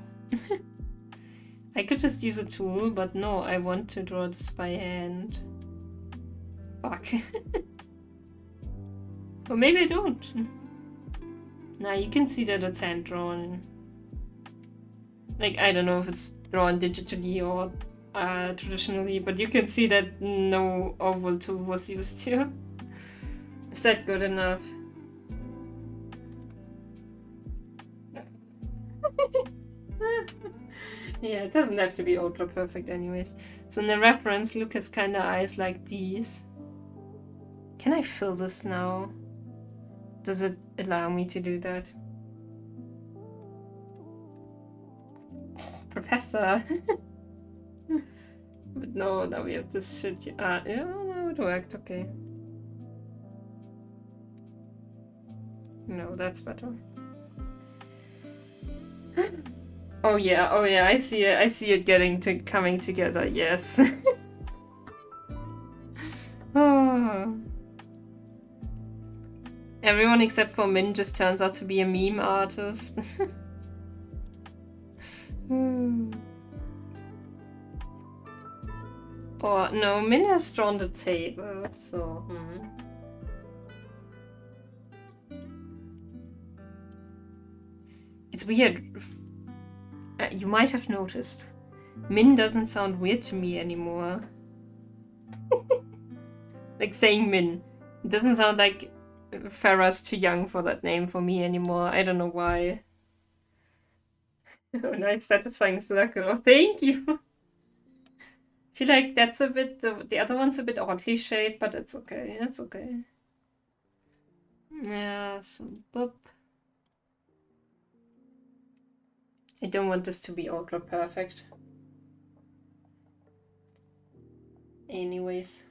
I could just use a tool, but no, I want to draw this by hand. Fuck. Or maybe I don't. Nah, you can see that it's hand drawn. Like, I don't know if it's drawn digitally or traditionally, but you can see that no oval tool was used here. Is that good enough? Yeah, it doesn't have to be ultra perfect anyways. So in the reference, Luke has kind of eyes like these. Can I fill this now? Does it allow me to do that? Professor! But no, now we have this shit. Yeah, no, it worked, okay. No, that's better. Oh yeah, I see it coming together, yes. Oh. Everyone except for Min just turns out to be a meme artist. Or no, Min has drawn the table, so It's weird. You might have noticed. Min doesn't sound weird to me anymore. Like saying Min. It doesn't sound like Farah's too young for that name for me anymore. I don't know why. Oh, nice satisfying circle. Oh, thank you. I feel like that's a bit... The other one's a bit oddly shaped, but it's okay. It's okay. Yeah, some boop. I don't want this to be ultra perfect. Anyways.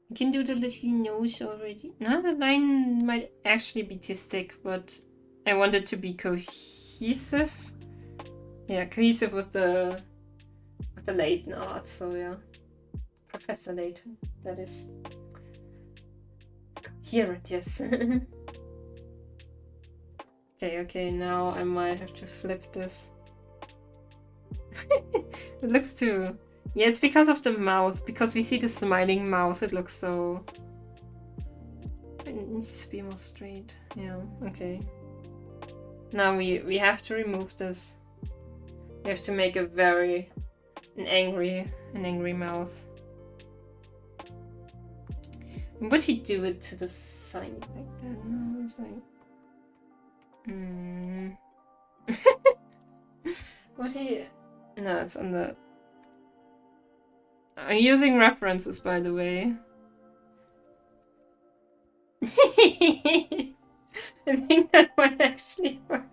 You can do the little nose already. No, the line might actually be too thick, but I want it to be cohesive. Yeah, cohesive with the Layton art, so yeah. Professor Layton, that is. Coherent, yes. Okay, now I might have to flip this. It looks too... Yeah, it's because of the mouth. Because we see the smiling mouth, it looks so... It needs to be more straight. Yeah, okay. Now we have to remove this. We have to make a very... An angry mouth. Would he do it to the sign like that? No, it's like... What he... No, it's on the... I'm using references, by the way. I think that might actually work.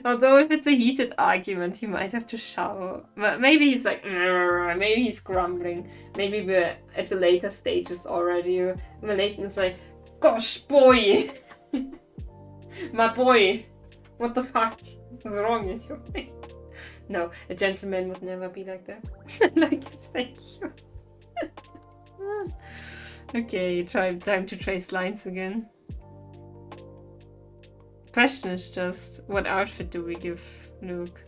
Although if it's a heated argument, he might have to shower. But maybe he's like, maybe he's grumbling. Maybe we're at the later stages already. And Layton is like, gosh, boy! My boy! What the fuck is wrong with you? No, a gentleman would never be like that. Like, thank you. Okay, time to trace lines again. Question is just, what outfit do we give Luke?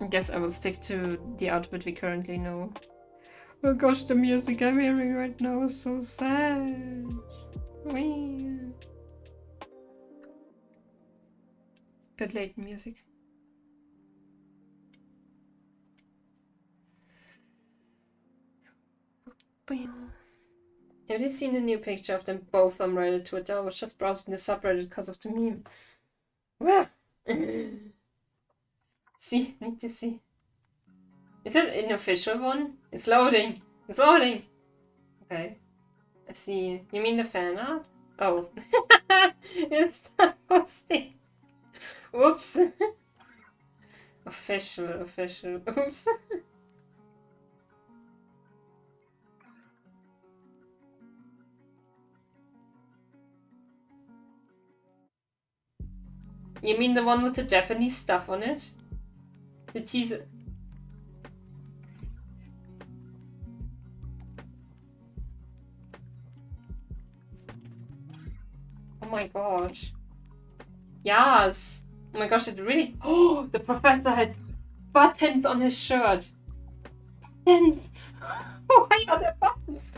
I guess I will stick to the outfit we currently know. Oh gosh, the music I'm hearing right now is so sad. Wee. Good Layton music. Have you seen the new picture of them both on Reddit Twitter? I was just browsing the subreddit because of the meme. Wow. See, need to see. Is it an official one? It's loading. It's loading. Okay. I see. You mean the fan art? Oh. It's not posting. Whoops. Official. Oops. You mean the one with the Japanese stuff on it? The teaser. Oh my gosh. Yes. Oh my gosh, it really... Oh, the professor has buttons on his shirt. Buttons. Why are there buttons?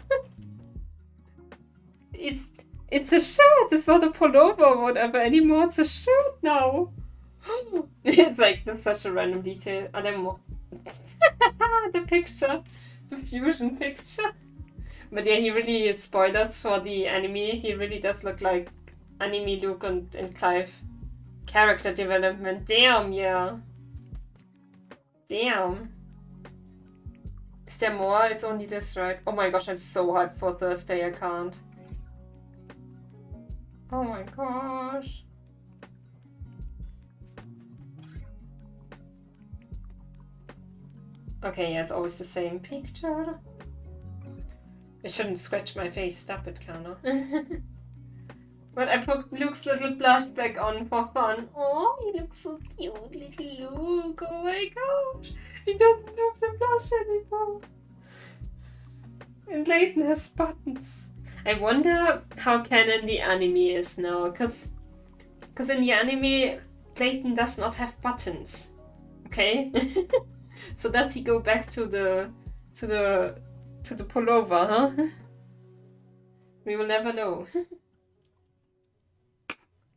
It's a shirt. It's not a pullover or whatever anymore. It's a shirt now. It's like, that's such a random detail. Are there more? The picture. The fusion picture. But yeah, he really spoiled us for the anime. He really does look like anime Luke and Clive. Character development. Damn, yeah. Damn. Is there more? It's only this, right? Oh my gosh, I'm so hyped for Thursday. I can't. Oh my gosh. Okay, yeah, it's always the same picture. I shouldn't scratch my face. Stop it, Kana. But I put Luke's little blush back on for fun. Oh, he looks so cute, little Luke. Oh my gosh. He doesn't have the blush anymore. And Layton has buttons. I wonder how canon the anime is now, because in the anime, Layton does not have buttons. Okay? So does he go back to the pullover, huh? We will never know.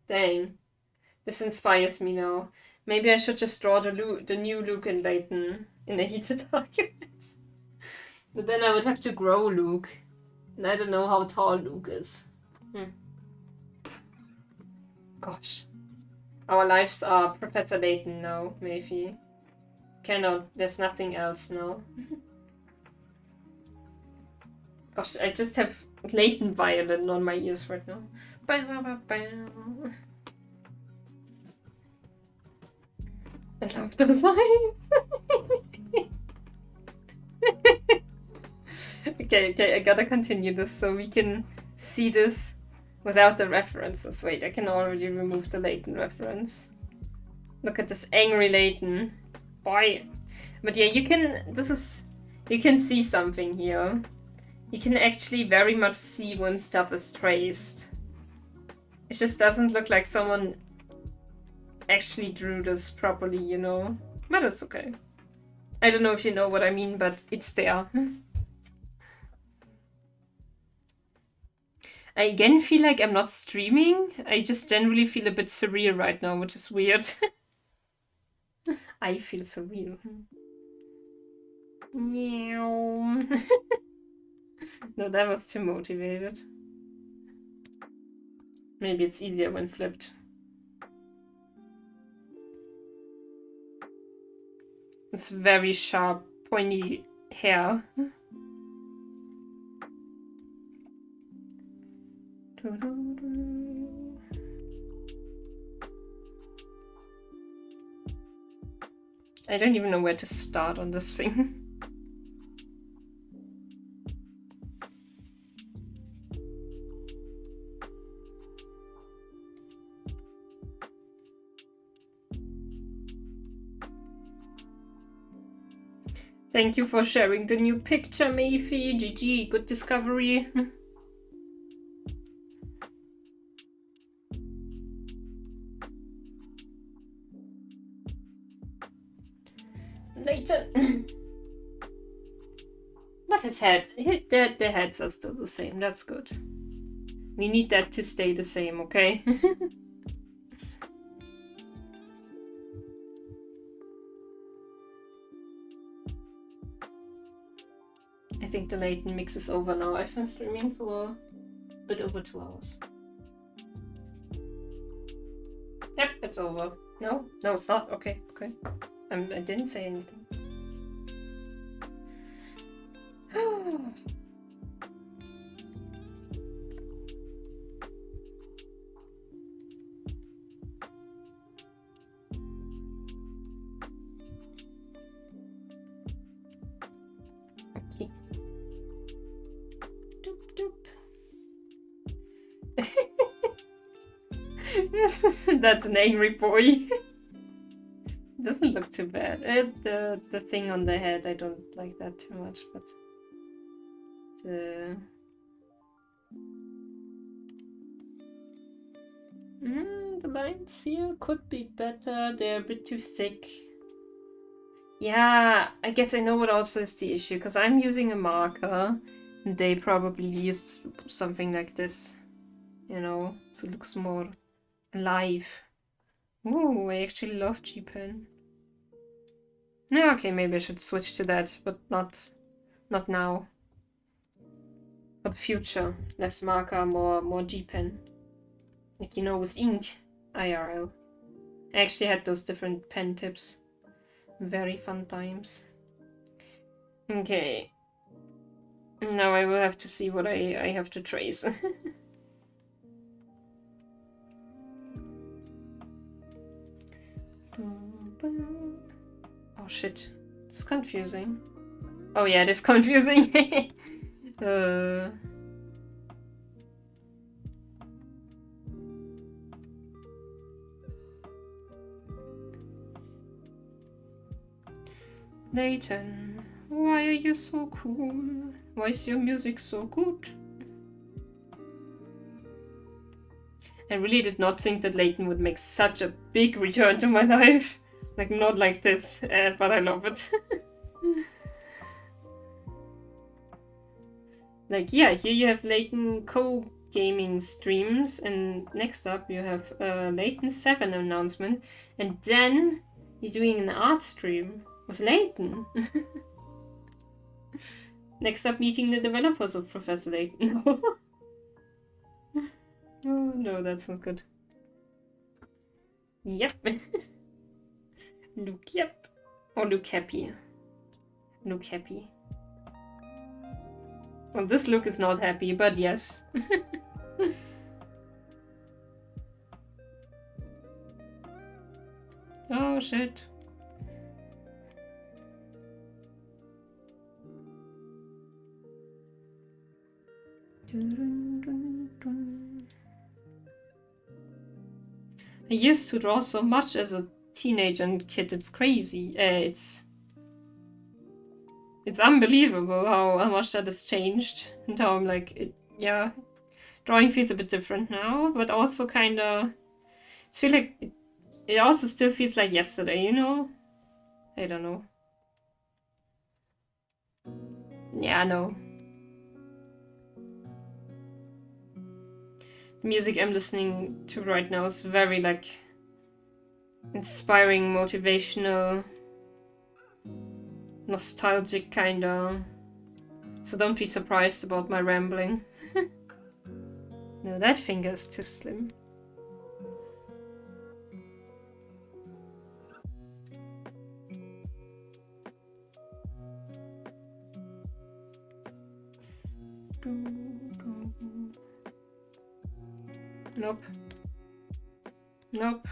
Dang. This inspires me now. Maybe I should just draw the new Luke and Layton in the heated arguments. But then I would have to grow Luke. And I don't know how tall Luke is. Gosh. Our lives are Professor Layton now, maybe. Cannot. There's nothing else now. Gosh, I just have Layton violin on my ears right now. Bow, bow, bow. I love those eyes. Okay, I gotta continue this so we can see this without the references. Wait, I can already remove the Layton reference. Look at this angry Layton. Boy. But yeah, you can see something here. You can actually very much see when stuff is traced. It just doesn't look like someone actually drew this properly, you know? But it's okay. I don't know if you know what I mean, but it's there. I again feel like I'm not streaming. I just generally feel a bit surreal right now, which is weird. I feel surreal. Meow. No, that was too motivated. Maybe it's easier when flipped. It's very sharp, pointy hair. I don't even know where to start on this thing. Thank you for sharing the new picture, Mayfi. GG, good discovery. Layton. But his head, the heads are still the same. That's good. We need that to stay the same, okay? I think the Layton mix is over now. I've been streaming for a bit over 2 hours. Yep, it's over. No, it's not. Okay. I didn't say anything. Okay. Doop doop. That's an angry boy. Doesn't look too bad. The thing on the head, I don't like that too much, but the lines here could be better. They're a bit too thick. Yeah, I guess I know what also is the issue, because I'm using a marker. And they probably used something like this, you know, so it looks more alive. Ooh, I actually love G-Pen. No, okay, maybe I should switch to that, but not now. For the future, less marker, more G-Pen. Like, you know, with ink, IRL. I actually had those different pen tips. Very fun times. Okay. Now I will have to see what I have to trace. Oh shit. It's confusing. Oh yeah, it is confusing. Layton, why are you so cool? Why is your music so good? I really did not think that Layton would make such a big return to my life. Like, not like this, but I love it. Like, yeah, here you have Layton co-gaming streams, and next up you have Layton 7 announcement, and then he's doing an art stream with Layton. Next up, meeting the developers of Professor Layton. Oh no, that's not good. Yep. Luke, yep. Or Luke happy. Luke happy. Well, this Luke is not happy, but yes. Oh shit. I used to draw so much as a teenager and kid, it's crazy. It's unbelievable how much that has changed. And how I'm like, yeah, drawing feels a bit different now, but also kinda, it feels like, it also still feels like yesterday, you know? I don't know. Yeah, no. The music I'm listening to right now is very, like, inspiring, motivational, nostalgic, kinda. So don't be surprised about my rambling. No, that finger is too slim. Nope. Nope.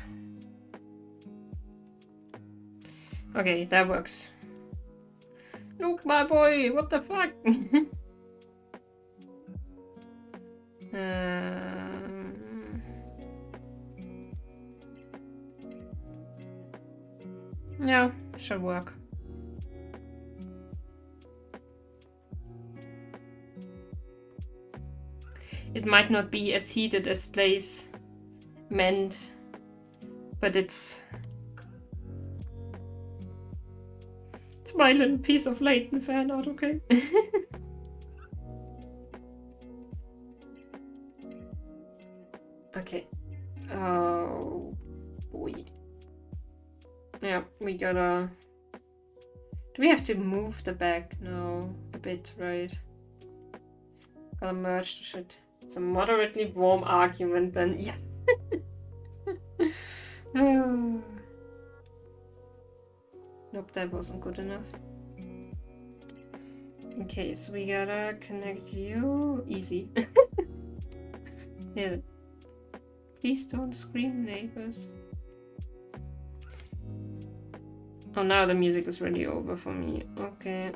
Okay, that works. Look, my boy, what the fuck? Yeah, should work. It might not be as heated as Blaze meant, but it's my little piece of Layton fan art, okay? Okay. Oh boy. Yeah, we gotta... Do we have to move the back? No, a bit, right? Gotta merge the shit. It's a moderately warm argument then. Yes. Nope, that wasn't good enough. Okay, so we gotta connect you. Easy. Yeah. Please don't scream, neighbors. Oh, now the music is really over for me. Okay.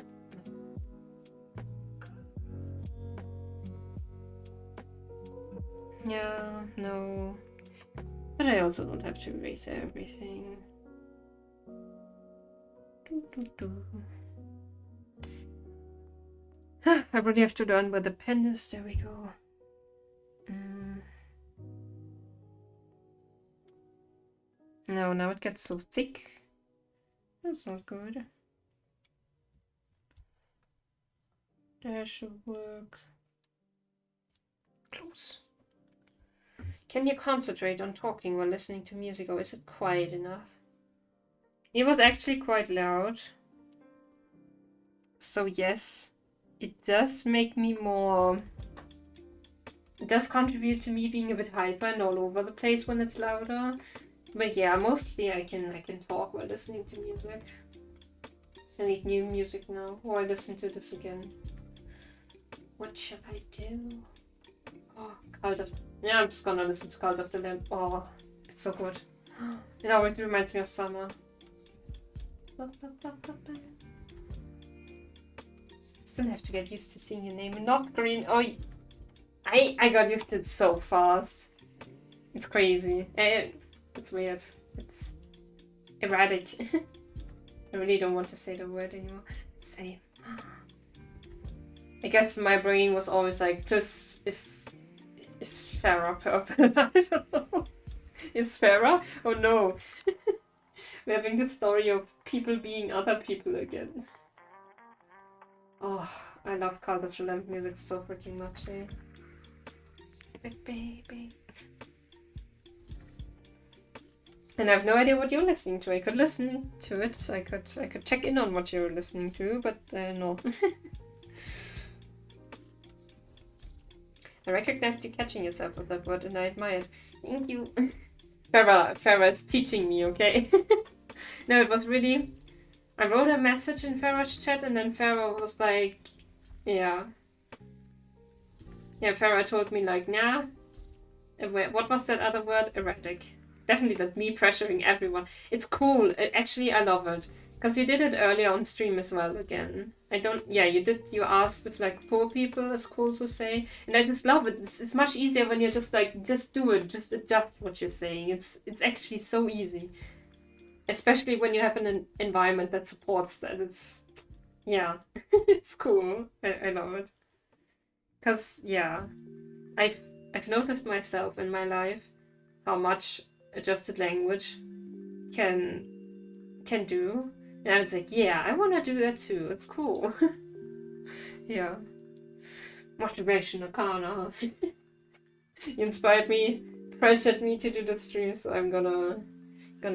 Yeah, no. But I also don't have to erase everything. I really have to learn where the pen is. There we go. No, now it gets so thick. That's not good. That should work. Close. Can you concentrate on talking while listening to music, or is it quiet enough? It was actually quite loud. So yes, it does make me more... It does contribute to me being a bit hyper and all over the place when it's louder. But yeah, mostly I can talk while listening to music. I need new music now, or I listen to this again. What should I do? Oh, Cult of... Yeah, I'm just gonna listen to Cult of the Lamb. Oh, it's so good. It always reminds me of summer. Still have to get used to seeing your name. Not green. Oh, I got used to it so fast. It's crazy. It's weird. It's erratic. I really don't want to say the word anymore. Same. I guess my brain was always like, plus is Farah purple? I don't know. Is Farah? Oh no. We're having the story of people being other people again. Oh, I love Cult of the Lamp music so freaking much, eh? Big baby. And I have no idea what you're listening to. I could listen to it. I could check in on what you're listening to, but no. I recognized you catching yourself with that word, and I admire it. Thank you. Farah is teaching me, okay? No, it was really... I wrote a message in Farah's chat, and then Farah was like... Yeah. Yeah, Farah told me like, nah. What was that other word? Erratic. Definitely not me pressuring everyone. It's cool. Actually, I love it. Because you did it earlier on stream as well again. Yeah, you asked if like poor people is cool to say. And I just love it. It's much easier when you're just like, just do it. Just adjust what you're saying. It's actually so easy. Especially when you have an environment that supports that. Yeah, it's cool. I love it. Because, yeah, I've noticed myself in my life how much adjusted language can do. And I was like, yeah, I want to do that too. It's cool. Yeah. Motivational Kana. You inspired me, pressured me to do the stream, so I'm gonna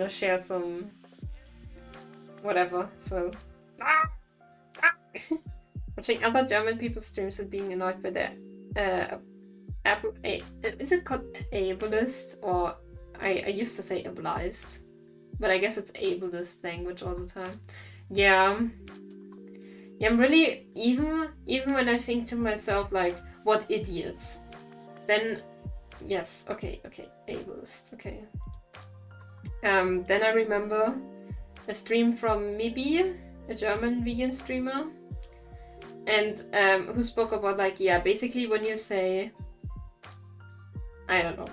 share some whatever. So watching other German people's streams and being annoyed by their is it called ableist, or I used to say ableist, but I guess it's ableist language all the time. Yeah, I'm really, even when I think to myself like, what idiots, then yes, okay, ableist, okay. Then I remember a stream from Mibi, a German vegan streamer, and who spoke about like, yeah, basically when you say, I don't know,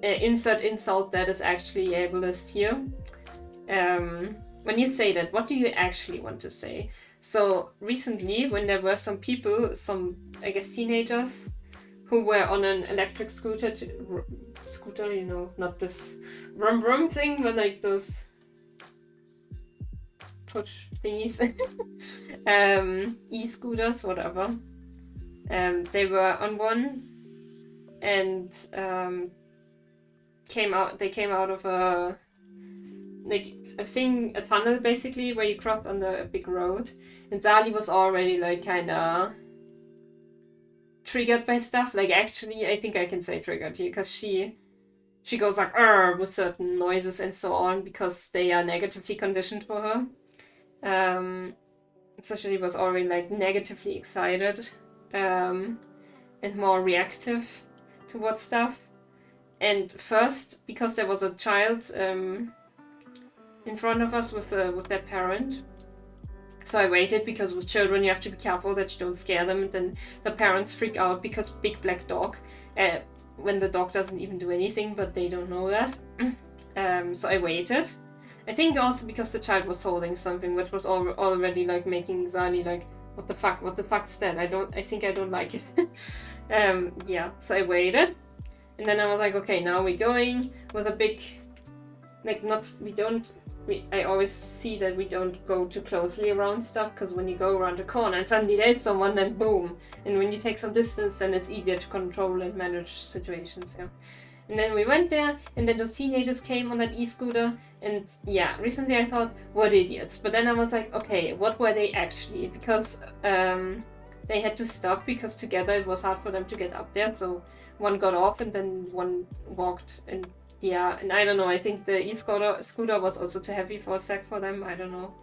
insert insult that is actually ableist here. When you say that, what do you actually want to say? So recently, when there were some people, I guess teenagers, who were on an electric scooter, you know, not this vroom vroom thing, but like those push thingies, e-scooters, whatever. They were on one, and they came out of a tunnel basically, where you crossed on the big road, and Zali was already like kinda triggered by stuff. Like, actually, I think I can say triggered here, because she goes like with certain noises and so on, because they are negatively conditioned for her. So she was already like negatively excited, and more reactive towards stuff. And first, because there was a child in front of us with their parent, so I waited, because with children you have to be careful that you don't scare them, and then the parents freak out because big black dog, when the dog doesn't even do anything, but they don't know that. So I waited. I think also because the child was holding something which was already like making Zali like, what the fuck's that? I think I don't like it. Yeah, so I waited, and then I was like, okay, now we're going with a big, like, I always see that we don't go too closely around stuff, because when you go around a corner and suddenly there's someone, then boom. And when you take some distance, then it's easier to control and manage situations, yeah. And then we went there, and then those teenagers came on that e-scooter, and yeah, recently I thought, what idiots. But then I was like, okay, what were they actually? Because they had to stop, because together it was hard for them to get up there, so one got off and then one walked, and yeah, and I don't know, I think the e-scooter was also too heavy for a sack for them, I don't know.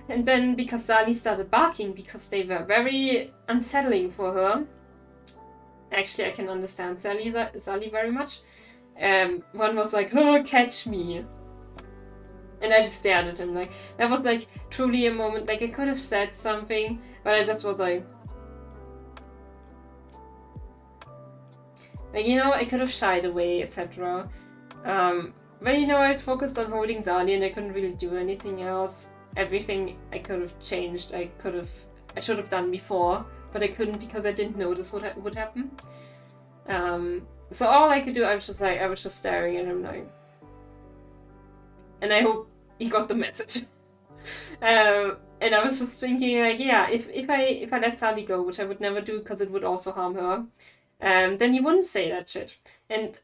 And then because Zali started barking, because they were very unsettling for her. Actually, I can understand Zali very much. One was like, oh, catch me. And I just stared at him. Like, that was like truly a moment. Like, I could have said something, but I just was like, you know, I could have shied away, etc. But you know, I was focused on holding Zali and I couldn't really do anything else. Everything I could have changed, I should have done before, but I couldn't because I didn't notice what would happen. So all I could do, I was just staring at him like, and I hope he got the message. And I was just thinking like, yeah, if I let Sally go, which I would never do because it would also harm her, then you wouldn't say that shit. And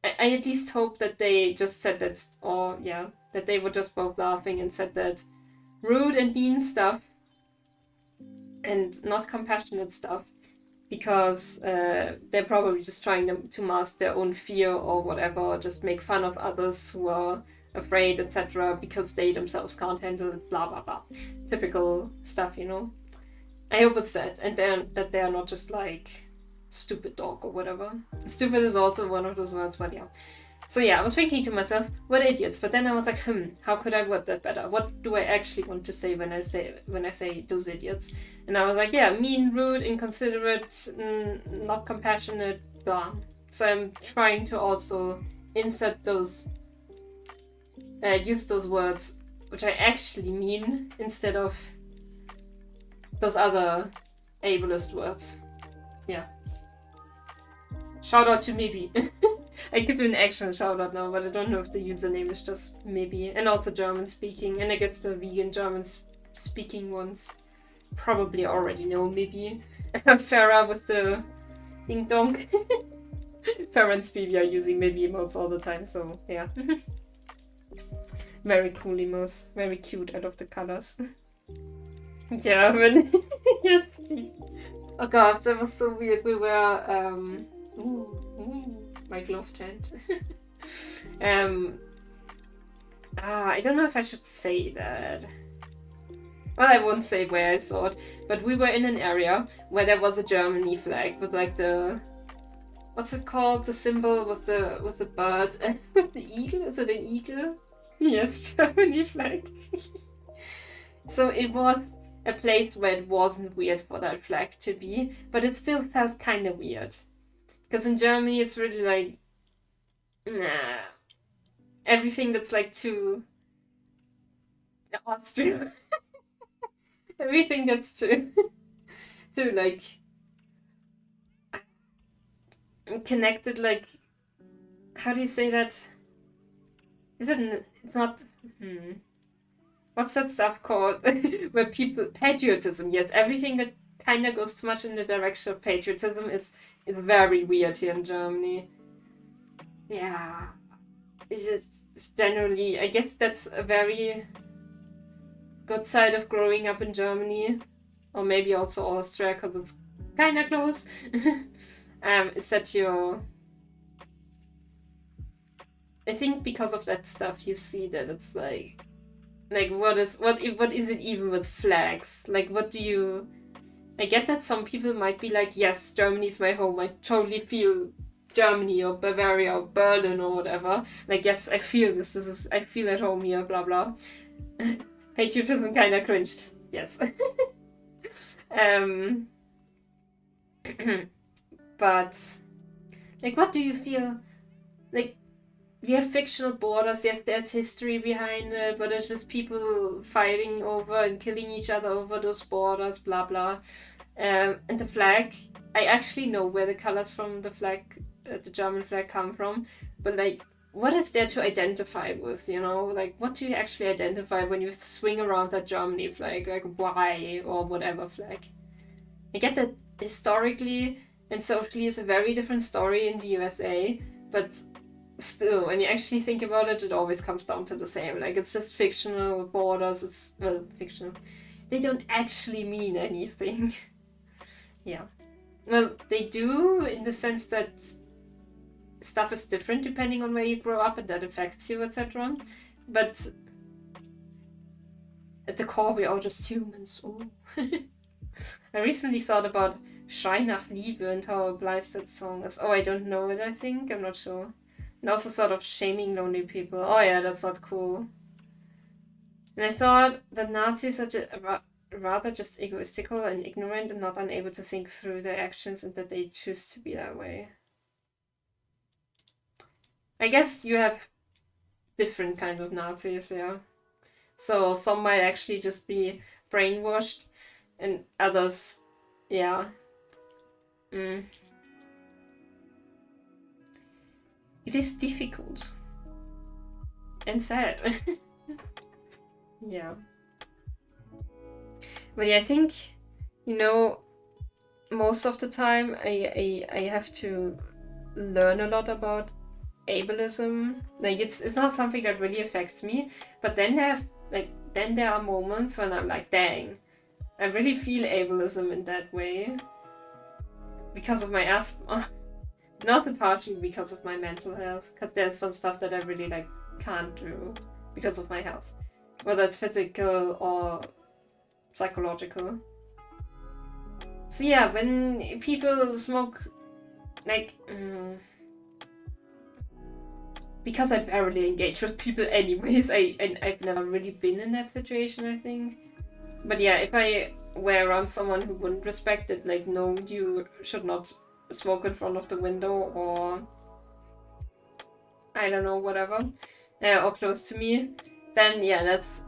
I at least hope that they just said that, or yeah, that they were just both laughing and said that rude and mean stuff and not compassionate stuff, because they're probably just trying to mask their own fear or whatever, or just make fun of others who are afraid, etc., because they themselves can't handle it, blah blah blah. Typical stuff, you know. I hope it's that, and that they are not just like stupid dog or whatever. Stupid is also one of those words, but yeah. So yeah, I was thinking to myself, what idiots, but then I was like, how could I word that better? What do I actually want to say when I say those idiots? And I was like, yeah, mean, rude, inconsiderate, not compassionate, blah. So I'm trying to also insert those, use those words which I actually mean instead of those other ableist words. Yeah. Shout out to Maybe. I could do an actual shout out now, but I don't know if the username is just Maybe. And also German speaking. And I guess the vegan German speaking ones probably already know Maybe. Farah with the ding dong. Farah and Speedy are using Maybe emotes all the time, so yeah. Very cool emotes. Very cute. I love the colors. German. Yes. Oh god, that was so weird. We were my gloved hand. I don't know if I should say that. Well, I won't say where I saw it, but we were in an area where there was a Germany flag with like the, what's it called? The symbol with the bird and with the eagle. Is it an eagle? Yes, Germany flag. So it was a place where it wasn't weird for that flag to be, but it still felt kind of weird. Because in Germany, it's really like, nah. Everything that's like too Austria. Everything that's too like connected, like, how do you say that? It's not, what's that stuff called? Where people, patriotism, yes, everything that kind of goes too much in the direction of patriotism is very weird here in Germany. Yeah. It's generally, I guess that's a very good side of growing up in Germany. Or maybe also Austria, because it's kind of close. Is that I think because of that stuff you see that it's like what is it even with flags? Like, what do you... I get that some people might be like, yes, Germany's my home, I totally feel Germany or Bavaria or Berlin or whatever. Like, yes, I feel this, I feel at home here, blah blah. Patriotism kinda cringe. Yes. But like, what do you feel? Like, we have fictional borders, yes, there's history behind it, but it's just people fighting over and killing each other over those borders, blah blah. And the flag, I actually know where the colors from the flag, the German flag, come from, but like, what is there to identify with, you know? Like, what do you actually identify when you swing around that Germany flag, like why, or whatever flag? I get that historically and socially it's a very different story in the USA, but still, when you actually think about it, it always comes down to the same. Like, it's just fictional borders, it's, well, fictional. They don't actually mean anything. Yeah. Well, they do in the sense that stuff is different depending on where you grow up and that affects you, etc. But at the core, we're all just humans. Oh. I recently thought about Schrei nach Liebe and how obliged that song is. Oh, I don't know it, I think. I'm not sure. And also sort of shaming lonely people. Oh yeah, that's not cool. And I thought that Nazis are rather just egoistical and ignorant and not unable to think through their actions and that they choose to be that way. I guess you have different kinds of Nazis, yeah. So some might actually just be brainwashed and others, yeah. Mm. It is difficult. And sad. Yeah. But yeah, I think, you know, most of the time I have to learn a lot about ableism. Like it's not something that really affects me, but then there are moments when I'm like, dang, I really feel ableism in that way because of my asthma. And also partially because of my mental health, because there's some stuff that I really like can't do because of my health, whether it's physical or psychological. So yeah, when people smoke, like, because I barely engage with people anyways, I've never really been in that situation, I think. But yeah, if I were around someone who wouldn't respect it, like, no, you should not smoke in front of the window, or I don't know, whatever, or close to me, then yeah, that's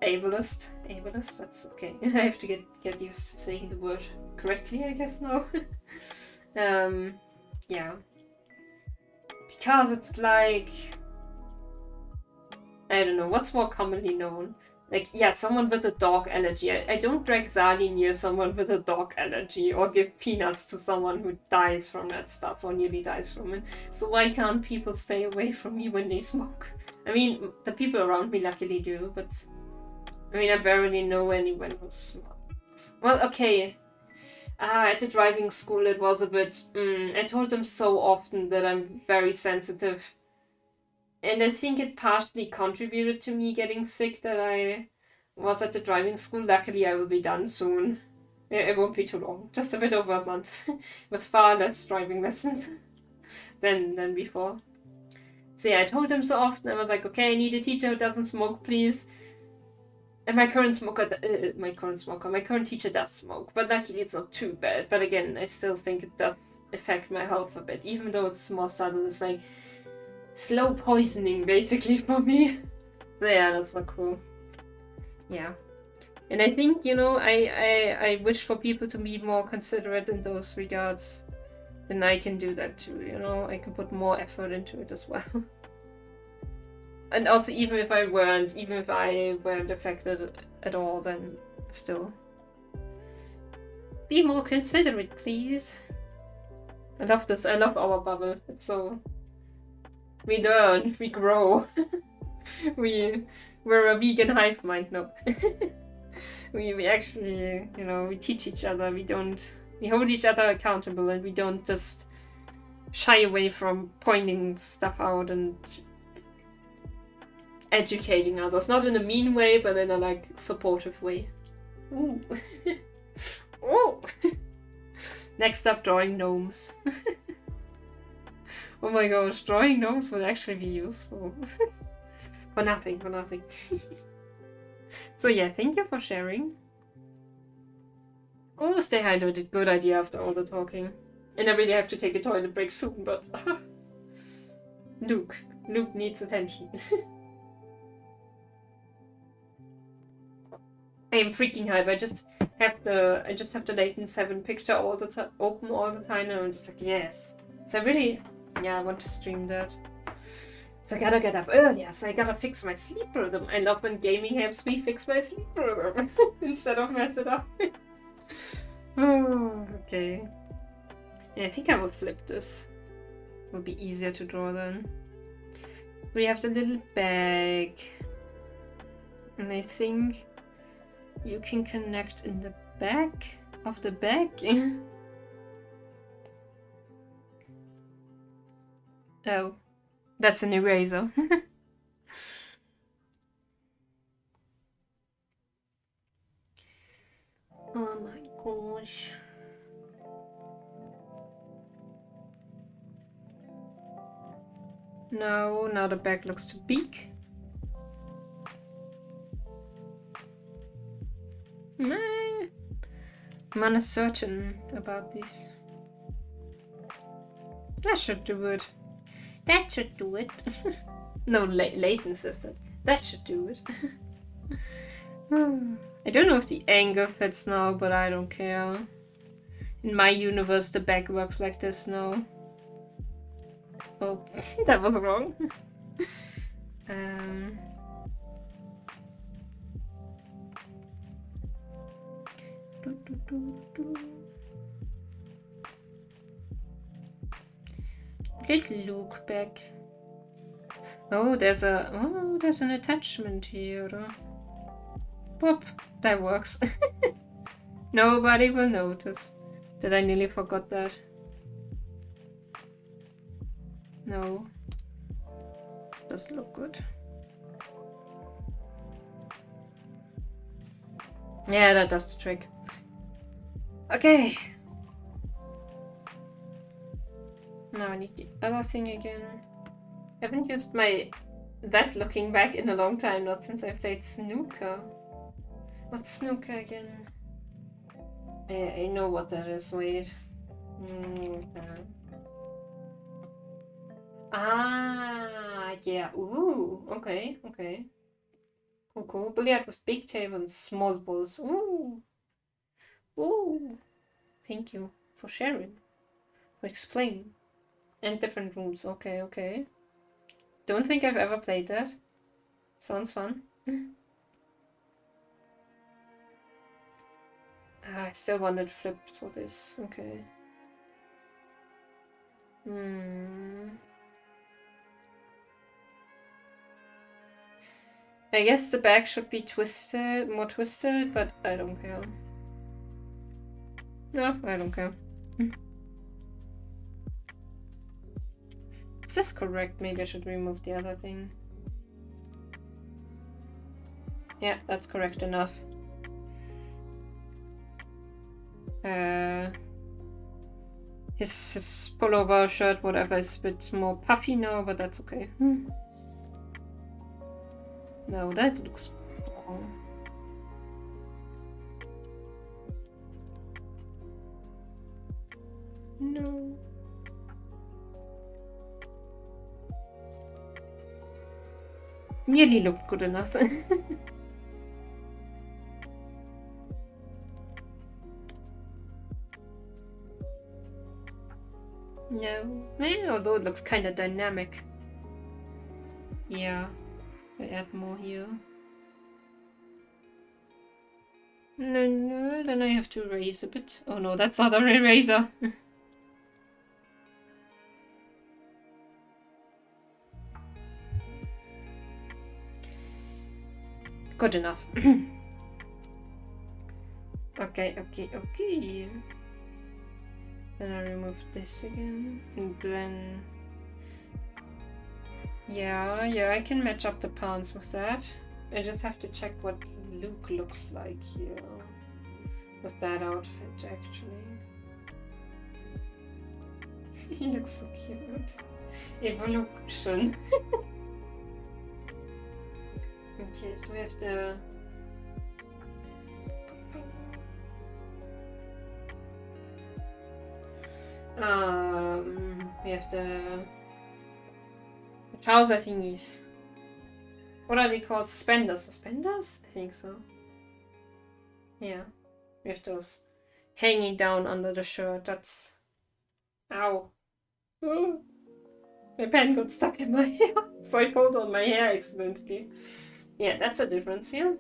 ableist. Ableist, that's okay. I have to get used to saying the word correctly, I guess now. Yeah. Because it's like, I don't know, what's more commonly known? Like, yeah, someone with a dog allergy. I don't drag Zali near someone with a dog allergy or give peanuts to someone who dies from that stuff or nearly dies from it. So why can't people stay away from me when they smoke? I mean, the people around me luckily do, but I mean, I barely know anyone who smokes. Well, okay. At the driving school it was a bit, I told them so often that I'm very sensitive. And I think it partially contributed to me getting sick that I was at the driving school. Luckily, I will be done soon. It won't be too long. Just a bit over a month. With far less driving lessons than before. So yeah, I told them so often. I was like, okay, I need a teacher who doesn't smoke, please. And my current teacher does smoke. But luckily, it's not too bad. But again, I still think it does affect my health a bit. Even though it's more subtle, it's like slow poisoning basically for me. So yeah, that's not cool. Yeah. And I think, you know, I wish for people to be more considerate in those regards. Then I can do that too, you know? I can put more effort into it as well. And also, even if I weren't affected at all, then still. Be more considerate, please. I love this. I love our bubble. It's so... We learn, we grow. We're a vegan hive mind, no. we actually, you know, we teach each other, we hold each other accountable, and we don't just shy away from pointing stuff out and educating others. Not in a mean way, but in a, like, supportive way. Ooh. Oh! Next up, drawing gnomes. Oh my gosh, drawing gnomes would actually be useful. For nothing. So yeah, thank you for sharing. Oh, stay hydrated. Good idea after all the talking. And I really have to take a toilet break soon, but... Luke needs attention. I am freaking hype. I just have the Layton 7 picture all the time open all the time, and I'm just like, yes. So I really, yeah, I want to stream that. So I gotta get up earlier, so I gotta fix my sleep rhythm. I love when gaming helps me fix my sleep rhythm instead of mess it up. Oh, okay. Yeah, I think I will flip this. It'll be easier to draw then. So we have the little bag. And I think you can connect in the back of the bag. Oh, that's an eraser. Oh my gosh. No, now the bag looks too big. I'm uncertain about this. That should do it. That should do it. No, Layton says that. That should do it. I don't know if the angle fits now, but I don't care. In my universe, the bag works like this now. Oh, that was wrong. Little Luke bag. Oh, there's an attachment here. Pop, that works. Nobody will notice that I nearly forgot that. No, doesn't look good. Yeah, that does the trick. Okay. Now I need the other thing again. I haven't used that looking back in a long time, not since I played snooker. What's snooker again? I know what that is, wait. Ah, yeah, ooh, okay. Cool. Billiard with big table and small balls. Ooh. Thank you for sharing, for explaining. And different rooms, okay. Don't think I've ever played that. Sounds fun. I still wanted flipped for this, okay. I guess the bag should be more twisted, but I don't care. No, I don't care. Is this correct? Maybe I should remove the other thing. Yeah, that's correct enough. His pullover shirt, whatever, is a bit more puffy now, but that's okay. No, that looks wrong. No. Nearly looked good enough. No. Although it looks kind of dynamic. Yeah. I add more here. No, then I have to erase a bit. Oh no, that's not an eraser. Good enough. Okay. Then I remove this again. And then... Yeah, I can match up the pants with that. I just have to check what Luke looks like here. With that outfit, actually. He looks so cute. Evolution. Okay, so we have the... We have the trouser thingies. What are they called? Suspenders? Suspenders? I think so. Yeah. We have those hanging down under the shirt. That's... Ow. Oh. My pen got stuck in my hair. So I pulled on my hair accidentally. Yeah, that's a difference here.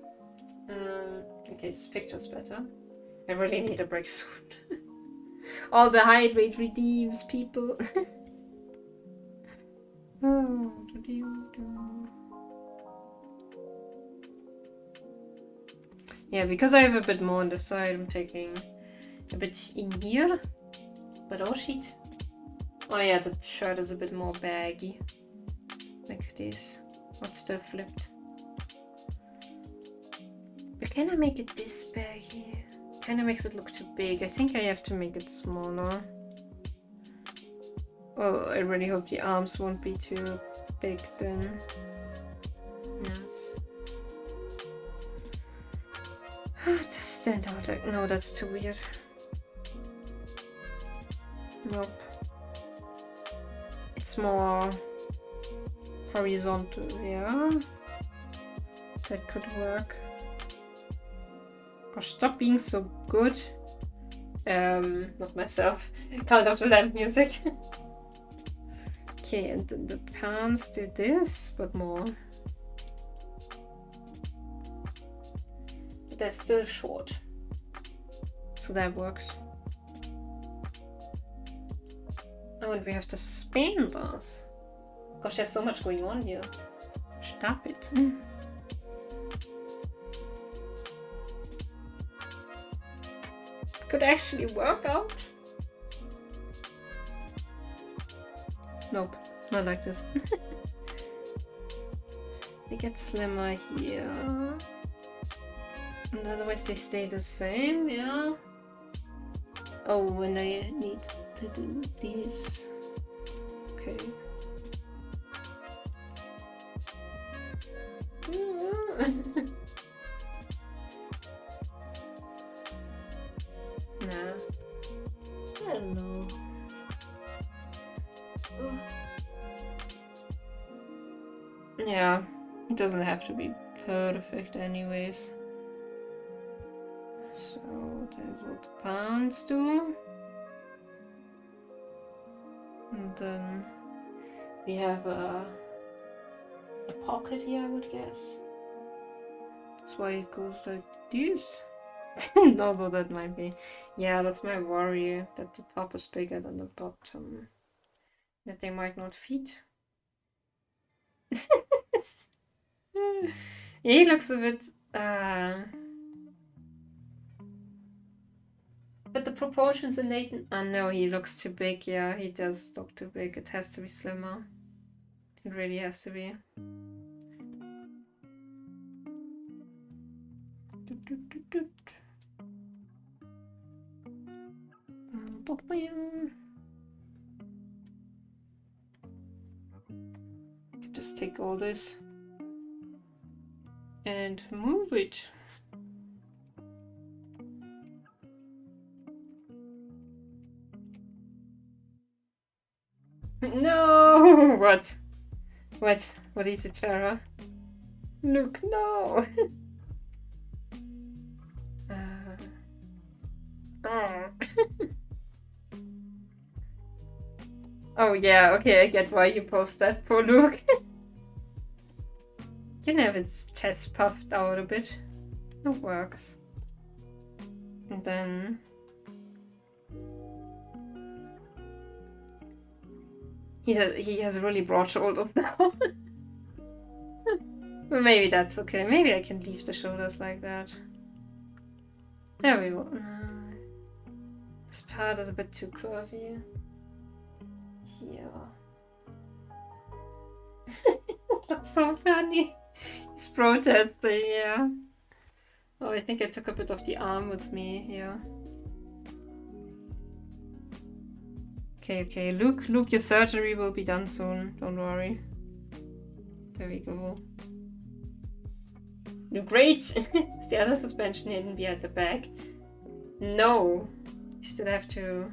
Okay, this picture's better. I really need a break soon. All the hydrate redeems, people. Yeah, because I have a bit more on the side, I'm taking a bit in here. But oh shit. Oh yeah, the shirt is a bit more baggy. Like this. What's still flipped? But can I make it this baggy? Kinda makes it look too big. I think I have to make it smaller. Oh, I really hope the arms won't be too big, then yes. To stand out like, no, that's too weird. Nope. It's more horizontal, yeah. That could work. Gosh, stop being so good. Not myself. Cult of the Lamp music. Okay, and the pants do this, but more. But they're still short. So that works. Oh, and we have the suspenders. Gosh, there's so much going on here. Stop it. Could actually work out. Nope, not like this. They get slimmer here. And otherwise they stay the same, yeah. Oh, and I need to do these. Okay. Nah. I don't know. Yeah, it doesn't have to be perfect anyways. So that's what the pants do. And then we have a pocket here, I would guess. That's why it goes like this. Although that might be. Yeah, that's my worry, that the top is bigger than the bottom. That they might not fit. He looks a bit... But the proportions in Layton... Oh no, he looks too big. Yeah, he does look too big. It has to be slimmer. It really has to be. Just take all this and move it. No! What? What is it, Farah? Look, no! Oh yeah, okay, I get why you post that, poor Luke. You can have its chest puffed out a bit. It works. And then... He has really broad shoulders now. But maybe that's okay. Maybe I can leave the shoulders like that. There we go. This part is a bit too curvy. Here. That's so funny. He's protesting, yeah. Oh, I think I took a bit of the arm with me here. Okay, Luke, your surgery will be done soon. Don't worry. There we go. No, great! Is the other suspension hidden behind the back? No. You still have to...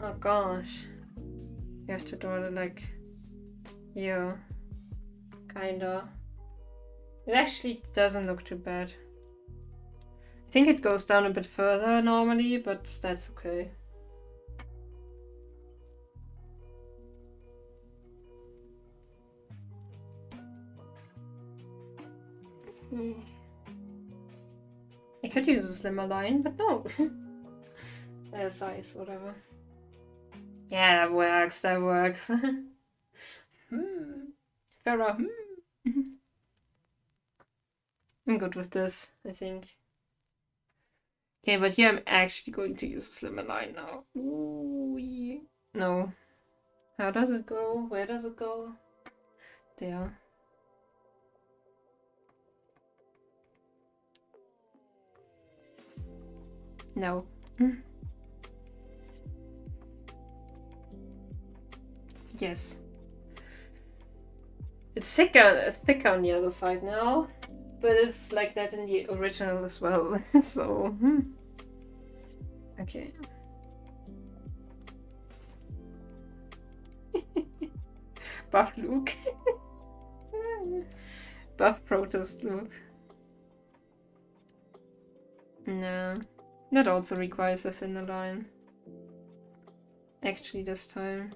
Oh gosh. You have to draw it like... Yeah. Kinda. It actually doesn't look too bad. I think it goes down a bit further normally, but that's okay. I could use a slimmer line, but no. Size, whatever. Yeah, that works, that works. Farah, I'm good with this, I think. Okay, but here I'm actually going to use a slimmer line now. Ooh, yeah. No. How does it go? Where does it go? There. No. Yes. It's thicker on the other side now, but it's like that in the original as well. So, okay. Buff Luke. Buff Protest Luke. No, that also requires a thinner line. Actually, this time.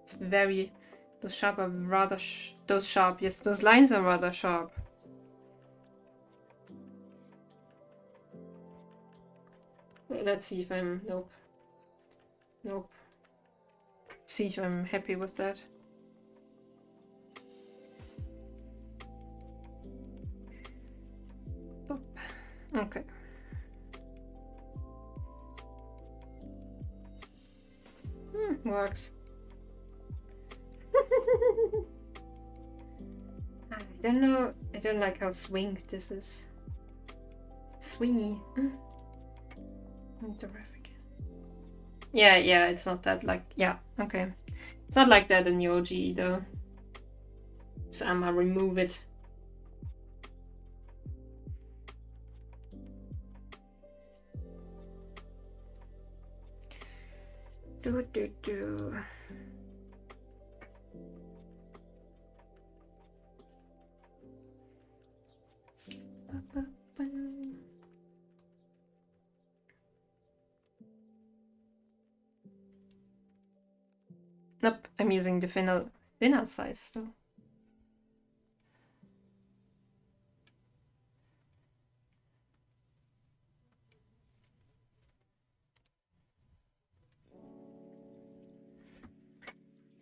It's very... Those sharp are rather... those sharp, yes, those lines are rather sharp. Let's see if I'm... Nope. Nope. See if I'm happy with that. Okay. Works. I don't know. I don't like how swinged this is. Swingy. Terrific. Yeah, it's not that like... Yeah, okay. It's not like that in the OG either. So I'm gonna remove it. Do. Nope, I'm using the thinner size still.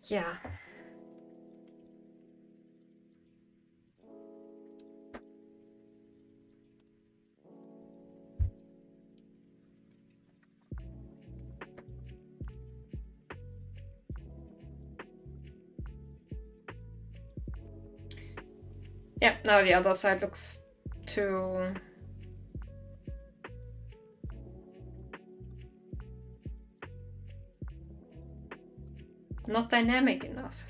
Yeah. Yeah, now the other side looks too... not dynamic enough.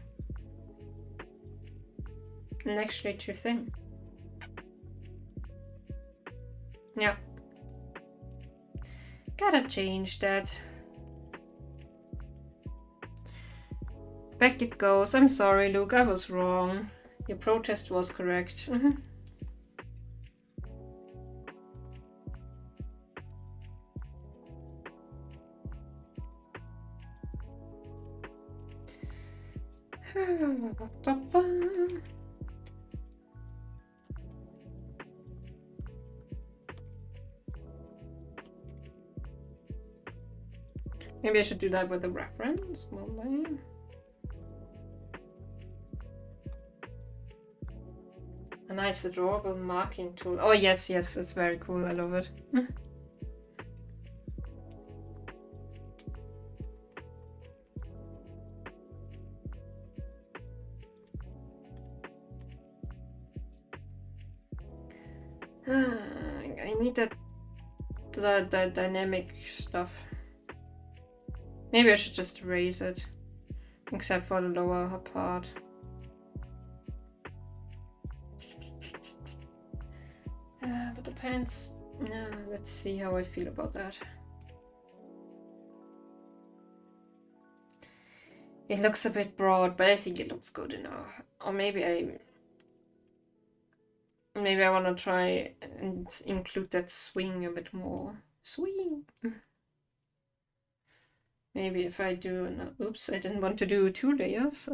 And actually too thin. Yeah. Gotta change that. Back it goes. I'm sorry, Luke, I was wrong. Your protest was correct. Maybe I should do that with a reference. Well, then. A nice adorable marking tool. Oh yes, it's very cool. I love it. I need the dynamic stuff. Maybe I should just erase it, except for the lower part. But the pants, no, let's see how I feel about that. It looks a bit broad, but I think it looks good enough. Or maybe I want to try and include that swing a bit more. Swing! Maybe if I do... No, oops, I didn't want to do 2 layers.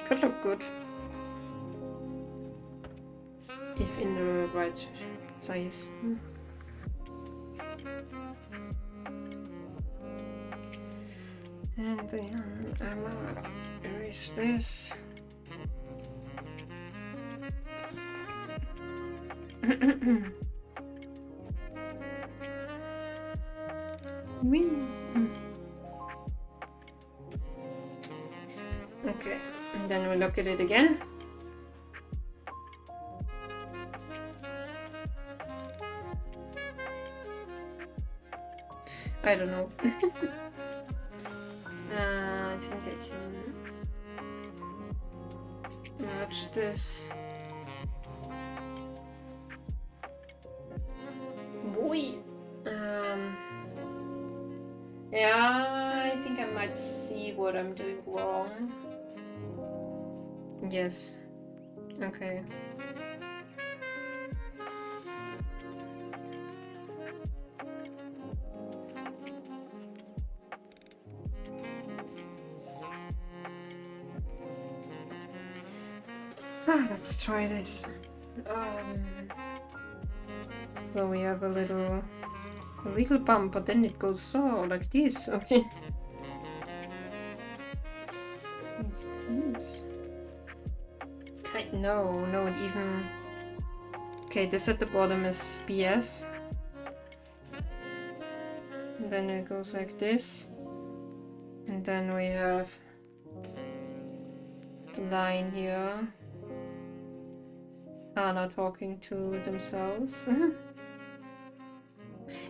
Could look good. If in the right size. And then I'm gonna erase this. Okay, And then we look at it again. I don't know. I think I can merge this. Boy. Yeah, I think I might see what I'm doing wrong. Yes. Okay. Let's try this. So we have a little bump, but then it goes so like this. Okay. Yes. Okay, no, it even. Okay, this at the bottom is BS. And then it goes like this. And then we have the line here. Kana talking to themselves.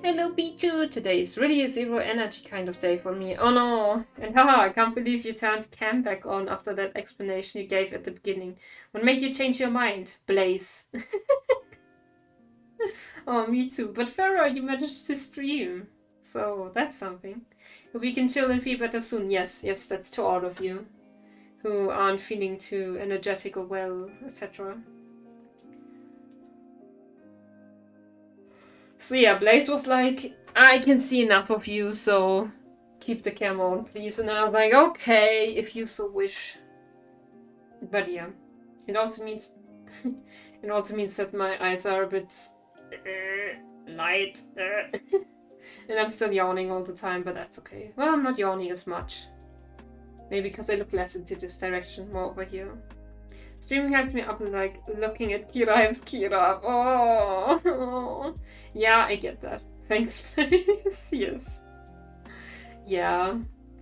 Hello Pichu! Today is really a zero energy kind of day for me. Oh no! And haha, I can't believe you turned cam back on after that explanation you gave at the beginning. What made you change your mind? Blaze. Oh, me too. But Farah, you managed to stream. So, that's something. We can chill and feel better soon. Yes, that's to all of you. Who aren't feeling too energetic or well, etc. So yeah, Blaze was like, I can see enough of you, so keep the camera on, please. And I was like, okay, if you so wish. But yeah, it also means that my eyes are a bit light, and I'm still yawning all the time. But that's okay. Well, I'm not yawning as much. Maybe because I look less into this direction, more over here. Streaming helps me up like looking at Kira hypes Kira. Oh, yeah, I get that. Thanks, please. Yes. Yeah.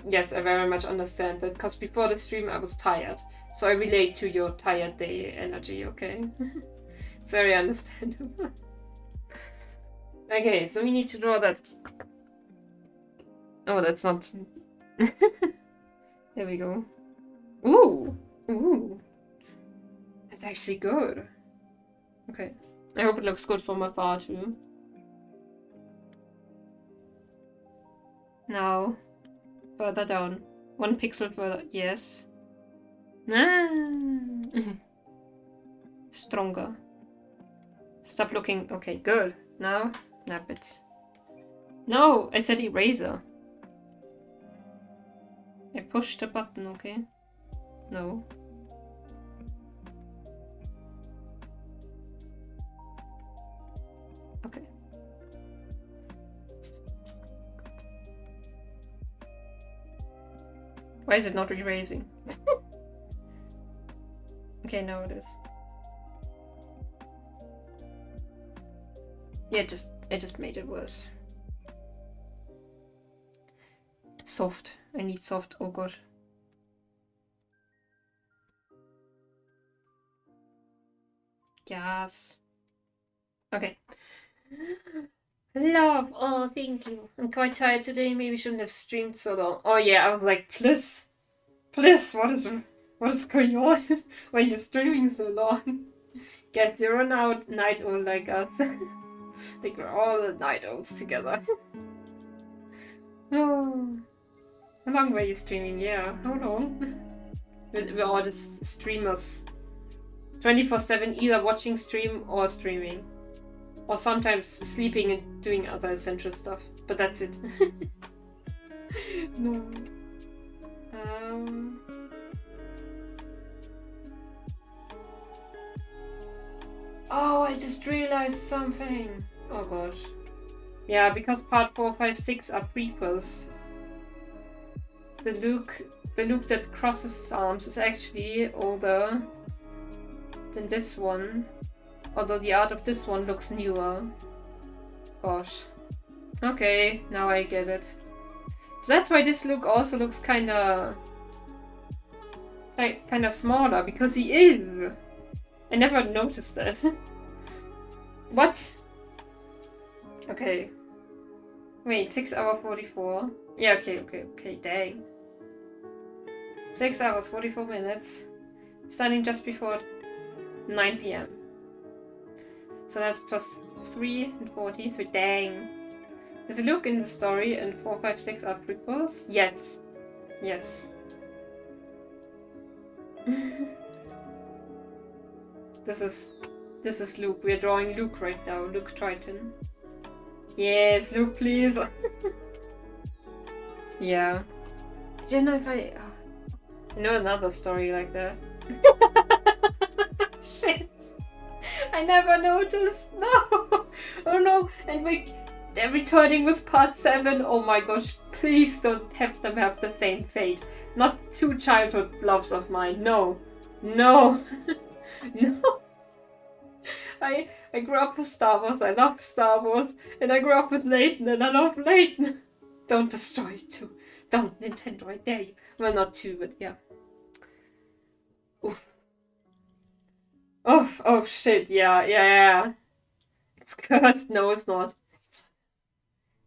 Yes, I very much understand that. Because before the stream I was tired. So I relate to your tired day energy, okay? It's very understandable. Okay, so we need to draw that. Oh, that's not. There we go. Ooh. That's actually good. Okay. I hope it looks good from afar too. Now, further down. 1 pixel further. Yes. Stronger. Stop looking. Okay, good. Now, nap it. No, I said eraser. I pushed the button, okay? No. Okay. Why is it not erasing? Okay, now it is. Yeah, I just made it worse. Soft. I need soft. Oh god. Yes. Okay. Love. Oh, thank you. I'm quite tired today. Maybe shouldn't have streamed so long. Oh yeah, I was like, please, what is going on? Why are you streaming so long? Guess you're an night owl like us. I think we're all night owls together. Oh. How long were you streaming? Yeah, how long? We're all just streamers. 24/7, either watching stream or streaming. Or sometimes sleeping and doing other essential stuff. But that's it. No. Oh, I just realized something. Oh gosh. Yeah, because part 4, 5, 6 are prequels. The Luke that crosses his arms is actually older than this one. Although the art of this one looks newer. Gosh. Okay, now I get it. So that's why this Luke also looks kinda like kind of smaller because he is. I never noticed that. What? Okay. Wait, 6 hours 44. Yeah, okay, dang. 6 hours 44 minutes. Starting just before 9 p.m. So that's plus 3 and 43. Dang. Is Luke in the story and 4, 5, 6 are prequels? Yes. Yes. This is Luke. We're drawing Luke right now. Luke Triton. Yes, Luke, please. Yeah. I don't know if I know another story like that. Shit. I never noticed. No. Oh no. And they're returning with part 7. Oh my gosh. Please don't have them have the same fate. Not 2 childhood loves of mine. No. No. No. I grew up with Star Wars. I love Star Wars. And I grew up with Layton and I love Layton. Don't destroy it too. Don't, Nintendo, I dare you. Well, not 2, but yeah. Oof. Oh shit, yeah. It's cursed. No, it's not.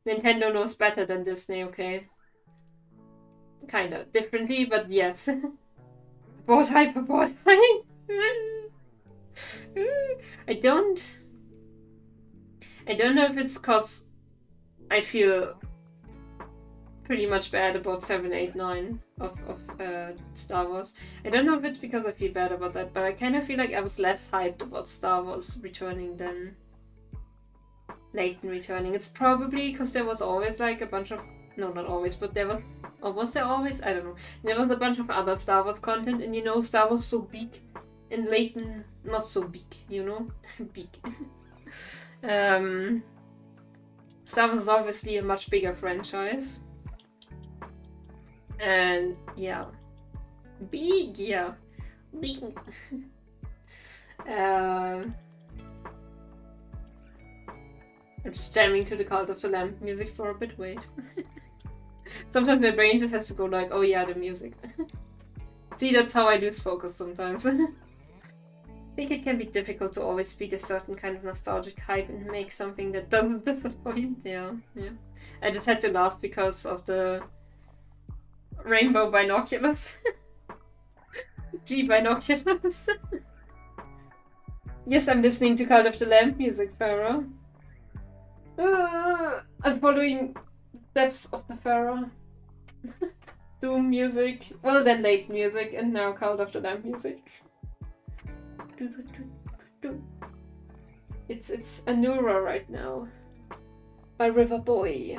Nintendo knows better than Disney, okay? Kinda differently, but yes. Abort hype. I don't know if it's cause I feel pretty much bad about 7, 8, 9 of Star Wars. I don't know if it's because I feel bad about that, but I kind of feel like I was less hyped about Star Wars returning than Layton returning. It's probably because there was always like a bunch of... No, not always, but there was... Or was there always? I don't know. There was a bunch of other Star Wars content, and you know, Star Wars so big, and Layton not so big, you know? Big. Star Wars is obviously a much bigger franchise. And yeah. Big, yeah. Big. I'm just jamming to the Cult of the Lamb music for a bit, wait. Sometimes my brain just has to go like, oh yeah, the music. See, that's how I lose focus sometimes. I think it can be difficult to always beat a certain kind of nostalgic hype and make something that doesn't disappoint. Yeah. I just had to laugh because of the rainbow binoculars. G binoculars. Yes, I'm listening to Cult of the Lamb music, Pharaoh. I'm following the steps of the Pharaoh. Doom music, well then late music, and now Cult of the Lamb music. It's Anura right now. By River Boy.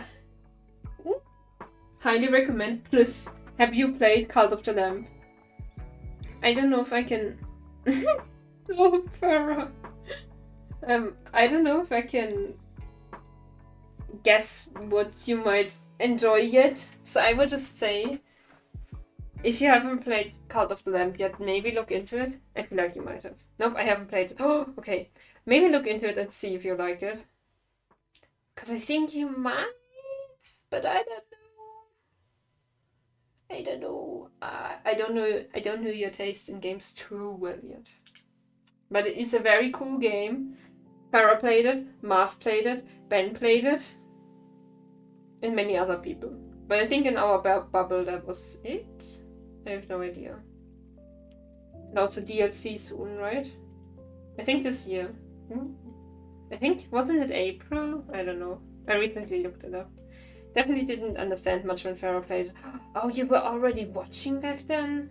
Highly recommend. Plus, have you played Cult of the Lamb? I don't know if I can... Oh, Pharaoh. I don't know if I can guess what you might enjoy yet. So I would just say, if you haven't played Cult of the Lamb yet, maybe look into it. I feel like you might have. Nope, I haven't played it. Oh, okay. Maybe look into it and see if you like it. Because I think you might, but I don't know. I don't know your taste in games too well yet. But it is a very cool game. Farah played it, Marv played it, Ben played it, and many other people. But I think in our bubble that was it. I have no idea. And also DLC soon, right? I think this year. I think, wasn't it April? I don't know. I recently looked it up. Definitely didn't understand much when Farah played it. Oh, you were already watching back then?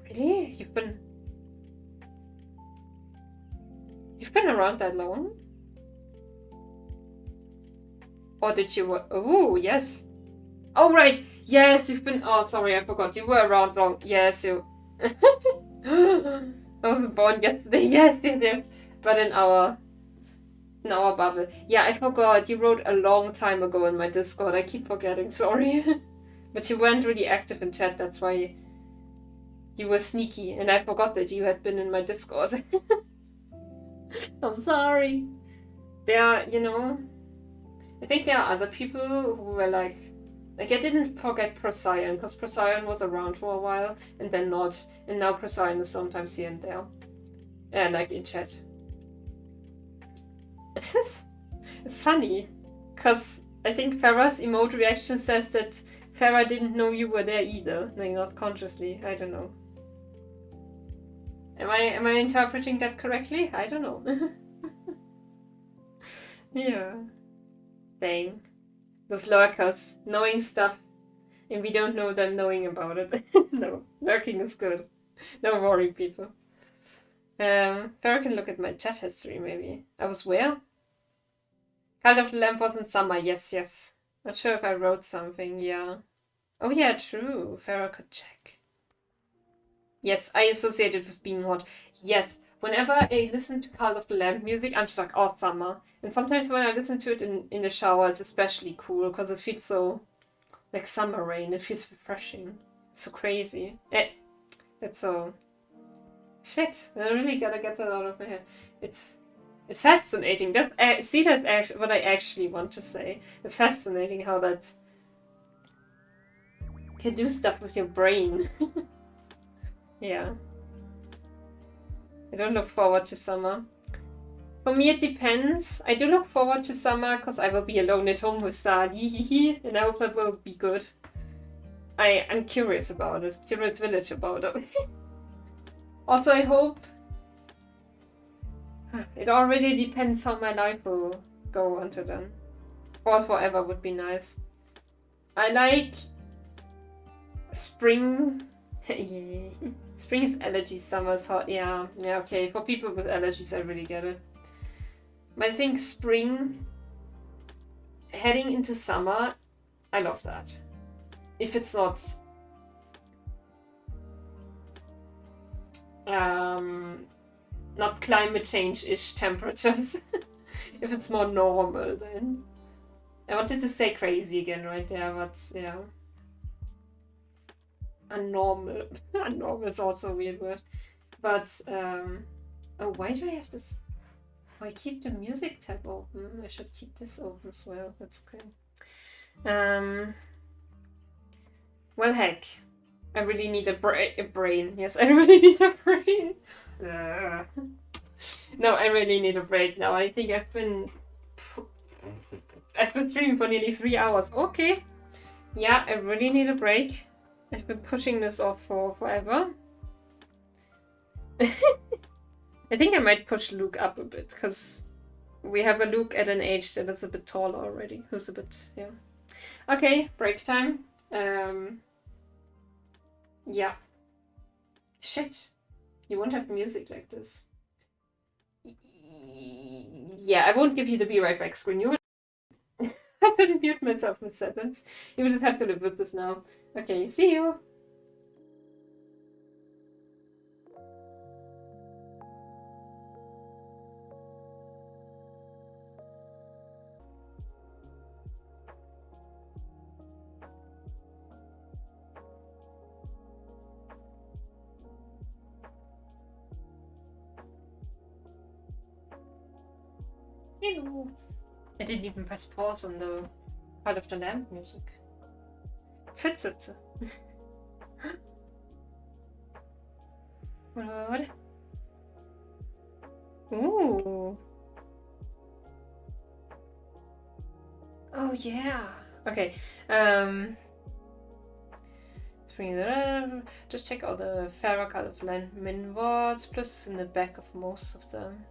Really? You've been around that long? Or did you... Oh, yes. Oh, right. Yes, you've been... Oh, sorry, I forgot. You were around long. Yes, you... I wasn't born yesterday. Yes. But in our bubble. Yeah, I forgot. You wrote a long time ago in my Discord. I keep forgetting. Sorry. But you weren't really active in chat. That's why you were sneaky. And I forgot that you had been in my Discord. I'm sorry. There are, I think there are other people who were like Like, I didn't forget Procyon, because Procyon was around for a while, and then not. And now Procyon is sometimes here and there. And like in chat. It's funny, because I think Farah's emote reaction says that Farah didn't know you were there either. Like, not consciously. I don't know. Am I interpreting that correctly? I don't know. Yeah. Dang. Those lurkers, knowing stuff, and we don't know them knowing about it. No, lurking is good. Don't worry, people. Farah can look at my chat history, maybe. I was where? Cult of the Lamp was in summer, yes. Not sure if I wrote something, yeah. Oh yeah, true. Farah could check. Yes, I associate it with being hot. Yes, whenever I listen to Cult of the Lamp music, I'm just like, oh, summer. And sometimes when I listen to it in the shower, it's especially cool, because it feels so, like summer rain. It feels refreshing. It's so crazy. It's so... Shit, I really gotta get that out of my head. It's fascinating. That's what I actually want to say. It's fascinating how that can do stuff with your brain. Yeah. I don't look forward to summer. For me, it depends. I do look forward to summer because I will be alone at home with Sadi, and I hope that will be good. I'm curious about it. Curious Village about it. Also, I hope... It already depends how my life will go until then. Or forever would be nice. I like... Spring... Yeah. Spring is allergies, summer is hot. Yeah, okay. For people with allergies, I really get it. But I think spring, heading into summer, I love that. If it's not... not climate change-ish temperatures. If it's more normal, then... I wanted to say crazy again right there, but yeah. Unnormal. Unnormal is also a weird word. But, oh, why do I have this? Oh, I keep the music tab open. I should keep this open as well. That's great. Well, heck. I really need a brain. Yes, I really need a brain. No, I really need a break now. I think I've been streaming for nearly 3 hours. Okay. Yeah, I really need a break. I've been pushing this off for forever. I think I might push Luke up a bit, because we have a Luke at an age that is a bit taller already. Who's a bit, yeah. Okay, break time. Yeah. Shit. You won't have music like this. Yeah, I won't give you the be right back screen. You will... I couldn't mute myself mid-sentence. You will just have to live with this now. Okay, see you! Hello! I didn't even press pause on the Cult of the Lamp music. Sitze. What? Ooh. Oh yeah. Okay. Just check all the Farah Cult of the Lamp min wards. Plus in the back of most of them.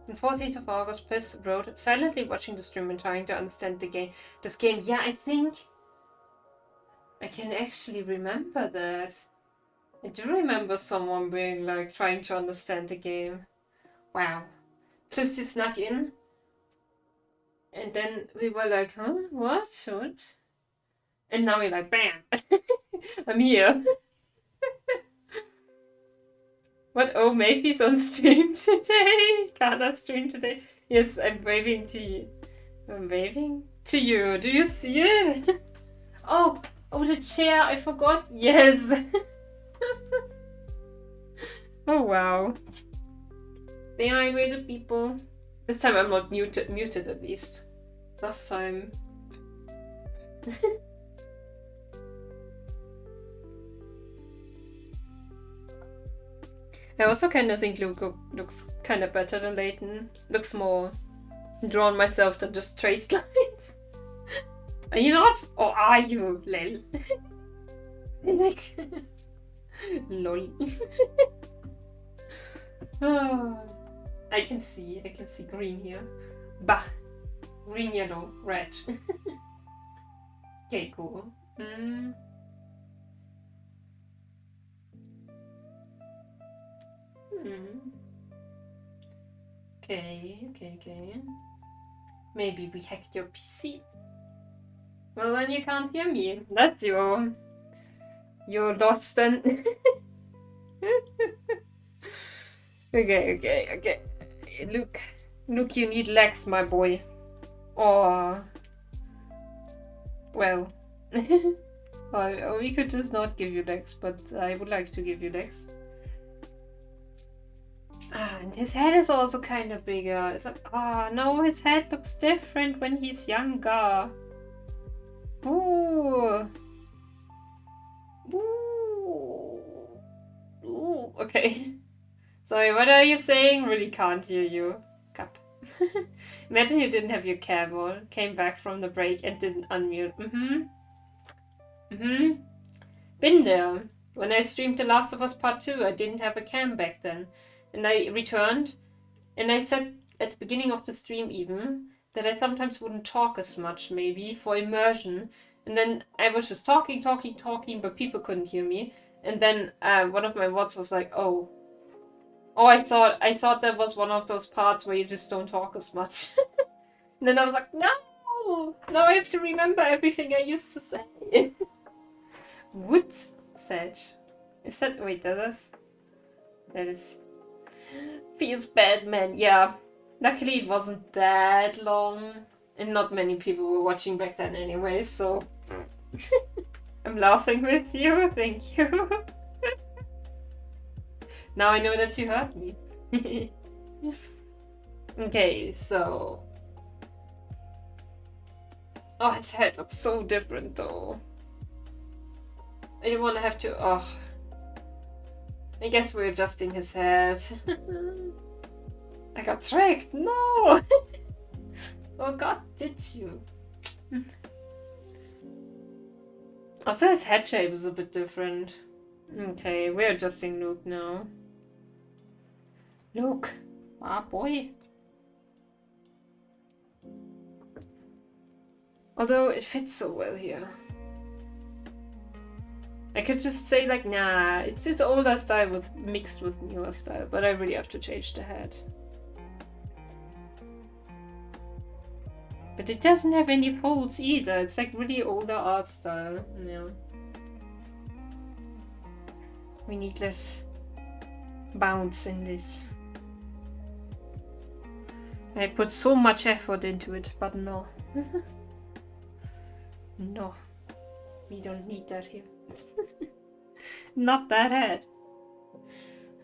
On 14th of August, Pliss wrote, silently watching the stream and trying to understand this game. Yeah, I think I can actually remember that. I do remember someone being like trying to understand the game. Wow. Pliss just snuck in. And then we were like, huh? What? What? And now we're like, bam! I'm here. What? Oh, Mayfi's on stream today? Kana stream today? Yes, I'm waving to you. I'm waving to you. Do you see it? Oh, the chair. I forgot. Yes. Oh, wow. They hydrated people. This time I'm not muted at least. Last time I also kind of think Luke looks kind of better than Layton. Looks more drawn myself than just traced lines. Are you not? Or are you, Lel? Like, lol. Oh, I can see green here. Bah, green, yellow, red. Okay, cool. Okay. Maybe we hacked your PC. Well, then you can't hear me. That's your loss then. Okay. Luke, you need legs, my boy. Or, well, or we could just not give you legs, but I would like to give you legs. And his head is also kind of bigger. It's like, oh no, his head looks different when he's younger. Ooh. Okay. Sorry, what are you saying? Really can't hear you. Cup. Imagine you didn't have your cam on, came back from the break and didn't unmute. Been there. When I streamed The Last of Us Part 2, I didn't have a cam back then. And I returned, and I said at the beginning of the stream even, that I sometimes wouldn't talk as much, maybe, for immersion. And then I was just talking, but people couldn't hear me. And then one of my mods was like, oh, I thought that was one of those parts where you just don't talk as much. And then I was like, no, I have to remember everything I used to say. Wood Sedge. Is that, wait, that is... Feels bad, man. Yeah. Luckily it wasn't that long. And not many people were watching back then anyway, so... I'm laughing with you. Thank you. Now I know that you heard me. Okay, so... Oh, his head looks so different though. I don't want to have to... Oh... I guess we're adjusting his head. I got tricked. No! Oh god, did you? Also, his head shape is a bit different. Okay, we're adjusting Luke now. Luke! Ah, boy. Although it fits so well here. I could just say like, nah, it's older style mixed with newer style, but I really have to change the head. But it doesn't have any folds either. It's like really older art style. Yeah. We need less bounce in this. I put so much effort into it, but no. No. We don't need that here. Not that head.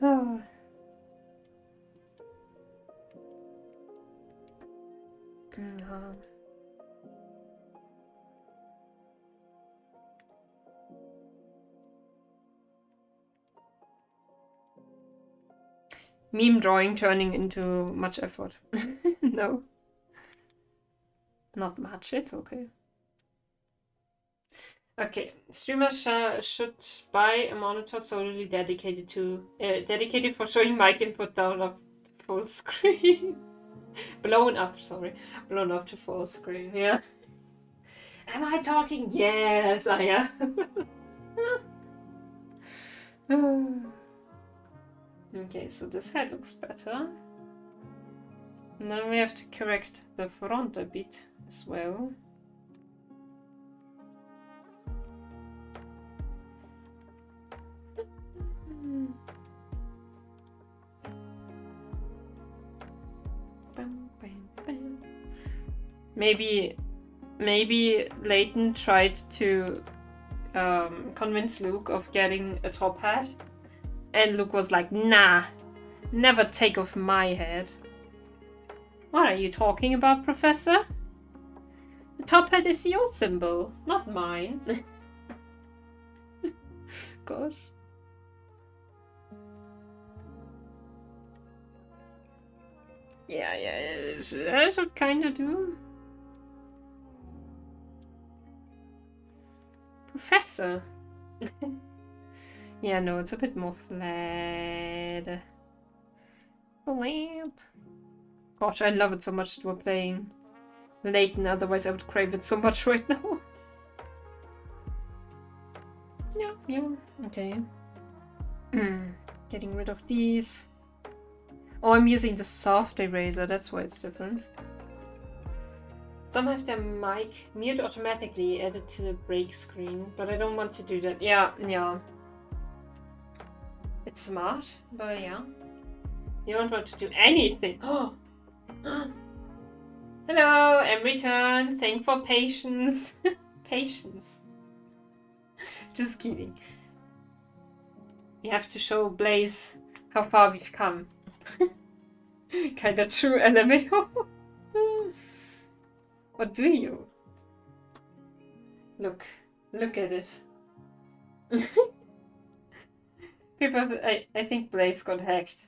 Oh. Meme drawing turning into much effort. No. Not much, it's okay. Okay, streamers should buy a monitor solely dedicated for showing mic input down up to full screen. Blown up to full screen, yeah. Am I talking? Yes, I am. Okay, so this head looks better. And then we have to correct the front a bit as well. Maybe Layton tried to convince Luke of getting a top hat, and Luke was like, nah, never take off my head. What are you talking about, Professor? The top hat is your symbol, not mine. Gosh. Yeah, I should kind of do. Professor. Yeah, no, it's a bit more flat. Flat. Gosh, I love it so much that we're playing Layton, otherwise I would crave it so much right now. Yeah, okay. Getting rid of these. Oh, I'm using the soft eraser, that's why it's different. Some have their mic mute automatically added to the break screen, but I don't want to do that. Yeah. It's smart, but yeah. You don't want to do anything. Oh! Hello, I'm returned. Thank for patience. Patience. Just kidding. We have to show Blaze how far we've come. Kinda true, LMAO. What do you? Look at it. People, I think Blaze got hacked.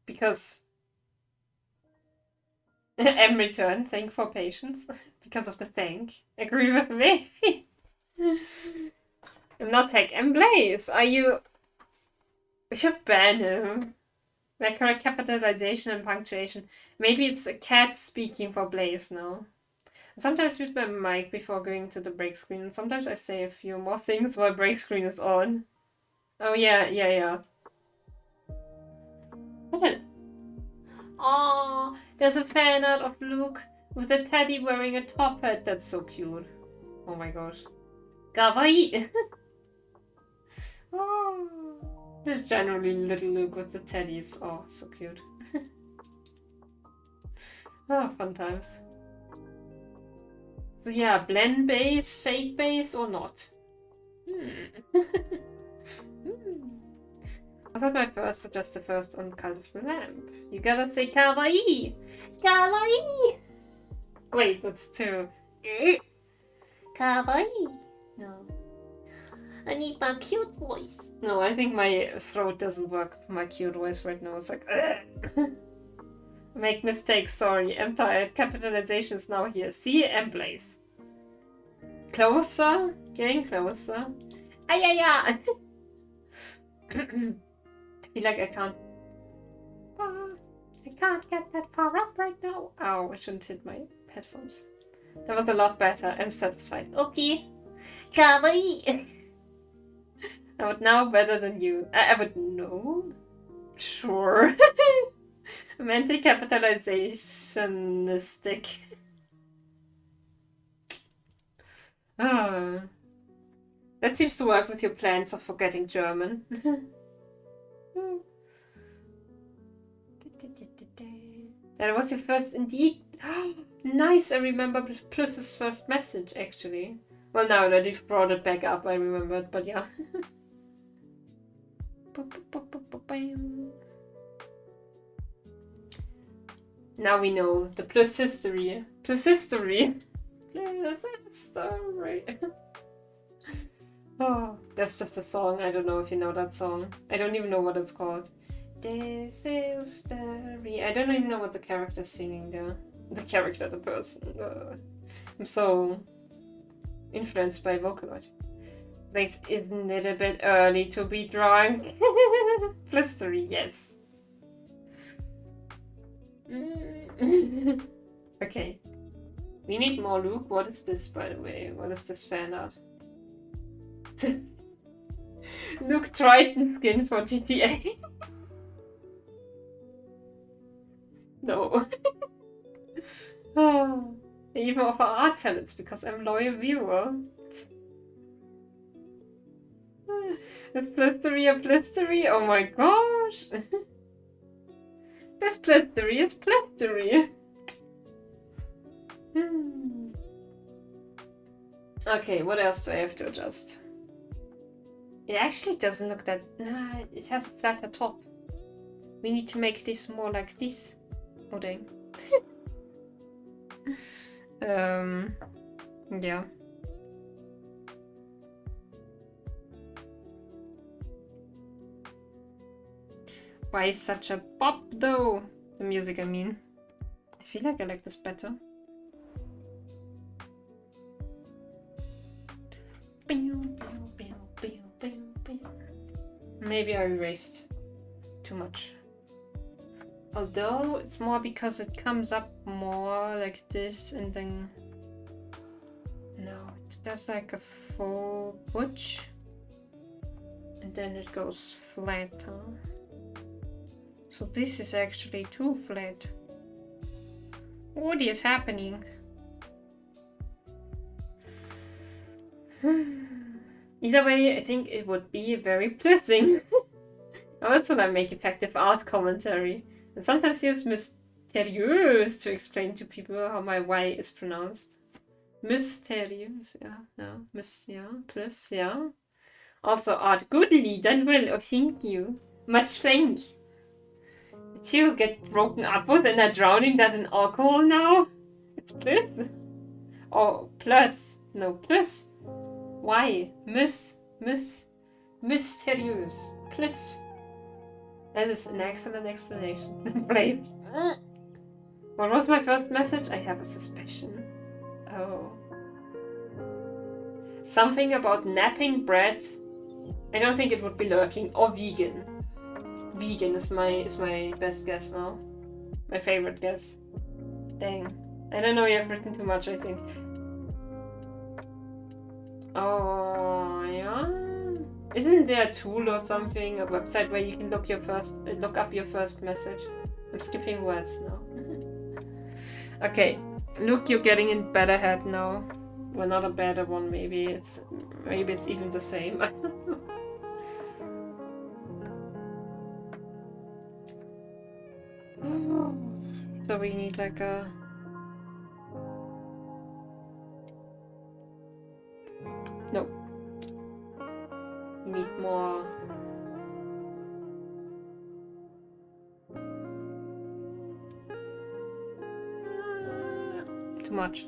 Because M returned, thank for patience. Because of the thank. Agree with me? I'm not hack M Blaze. Are you? We should ban him. Where correct capitalization and punctuation. Maybe it's a cat speaking for Blaze now. Sometimes I mute my mic before going to the break screen, and sometimes I say a few more things while break screen is on. Oh yeah. Oh, there's a fan art of Luke with a teddy wearing a top hat. That's so cute. Oh my gosh. Kawaii! Oh. Just generally little Luke with the teddies. Oh, so cute. Oh, fun times. So yeah, blend base, fake base, or not? I thought my first or just the first on Cult of the Lamp. You gotta say kawaii! Kawaii! Wait, that's two. Kawaii! No. I need my cute voice. No, I think my throat doesn't work for my cute voice right now. It's like, make mistakes, sorry. I'm tired. Capitalization is now here. See? M Blaze. Closer? Getting closer. Yeah. I feel like I can't get that far up right now. Ow, I shouldn't hit my headphones. That was a lot better. I'm satisfied. Okay. Kawaii! I would know better than you. I would know? Sure. I'm anti-capitalizationistic. That seems to work with your plans of forgetting German. That was your first indeed. Nice, I remember Plus's first message, actually. Well, now that you've brought it back up, I remembered, but yeah. Now we know the Plus history. Plus history. Plus history. Oh, that's just a song. I don't know if you know that song. I don't even know what it's called. This is the... I don't even know what the character's singing there. The character, the person. I'm so influenced by Vocaloid. This isn't it a bit early to be drunk? Flustery, yes. Okay. We need more Luke. What is this, by the way? What is this fan art? Luke Triton skin for GTA. No. Oh, they even offer art talents because I'm a loyal viewer. Is Blistery a Blistery? Oh my gosh! This Blistery is Blistery! Okay, what else do I have to adjust? It actually doesn't look that... Nah, it has a flatter top. We need to make this more like this. Oh dang. Yeah. Why is such a pop though? The music, I mean. I feel like I like this better. Maybe I erased too much. Although it's more because it comes up more like this and then... No, it does like a full butch. And then it goes flatter. So this is actually too flat. What is happening? Either way, I think it would be very pleasing. That's when I make effective art commentary. And sometimes use mysterious to explain to people how my Y is pronounced. Mysterious, yeah, no, yeah, plus, yeah. Also, art goodly, done well, oh thank you. Much thank. Did you get broken up with and are drowning that in alcohol now? It's plus. Oh, plus. No, plus. Why? Mysterious. Plus. That is an excellent explanation. Placed. What was my first message? I have a suspicion. Oh. Something about napping bread. I don't think it would be lurking. Or vegan. Vegan is my best guess now. My favorite guess. Dang. I don't know, you have written too much, I think. Oh, yeah. Isn't there a tool or something, a website where you can look up your first message? I'm skipping words now. Okay, Luke, you're getting in better head now. Well, not a better one, maybe it's even the same. I don't know. So we need like a... No. We need more... Too much.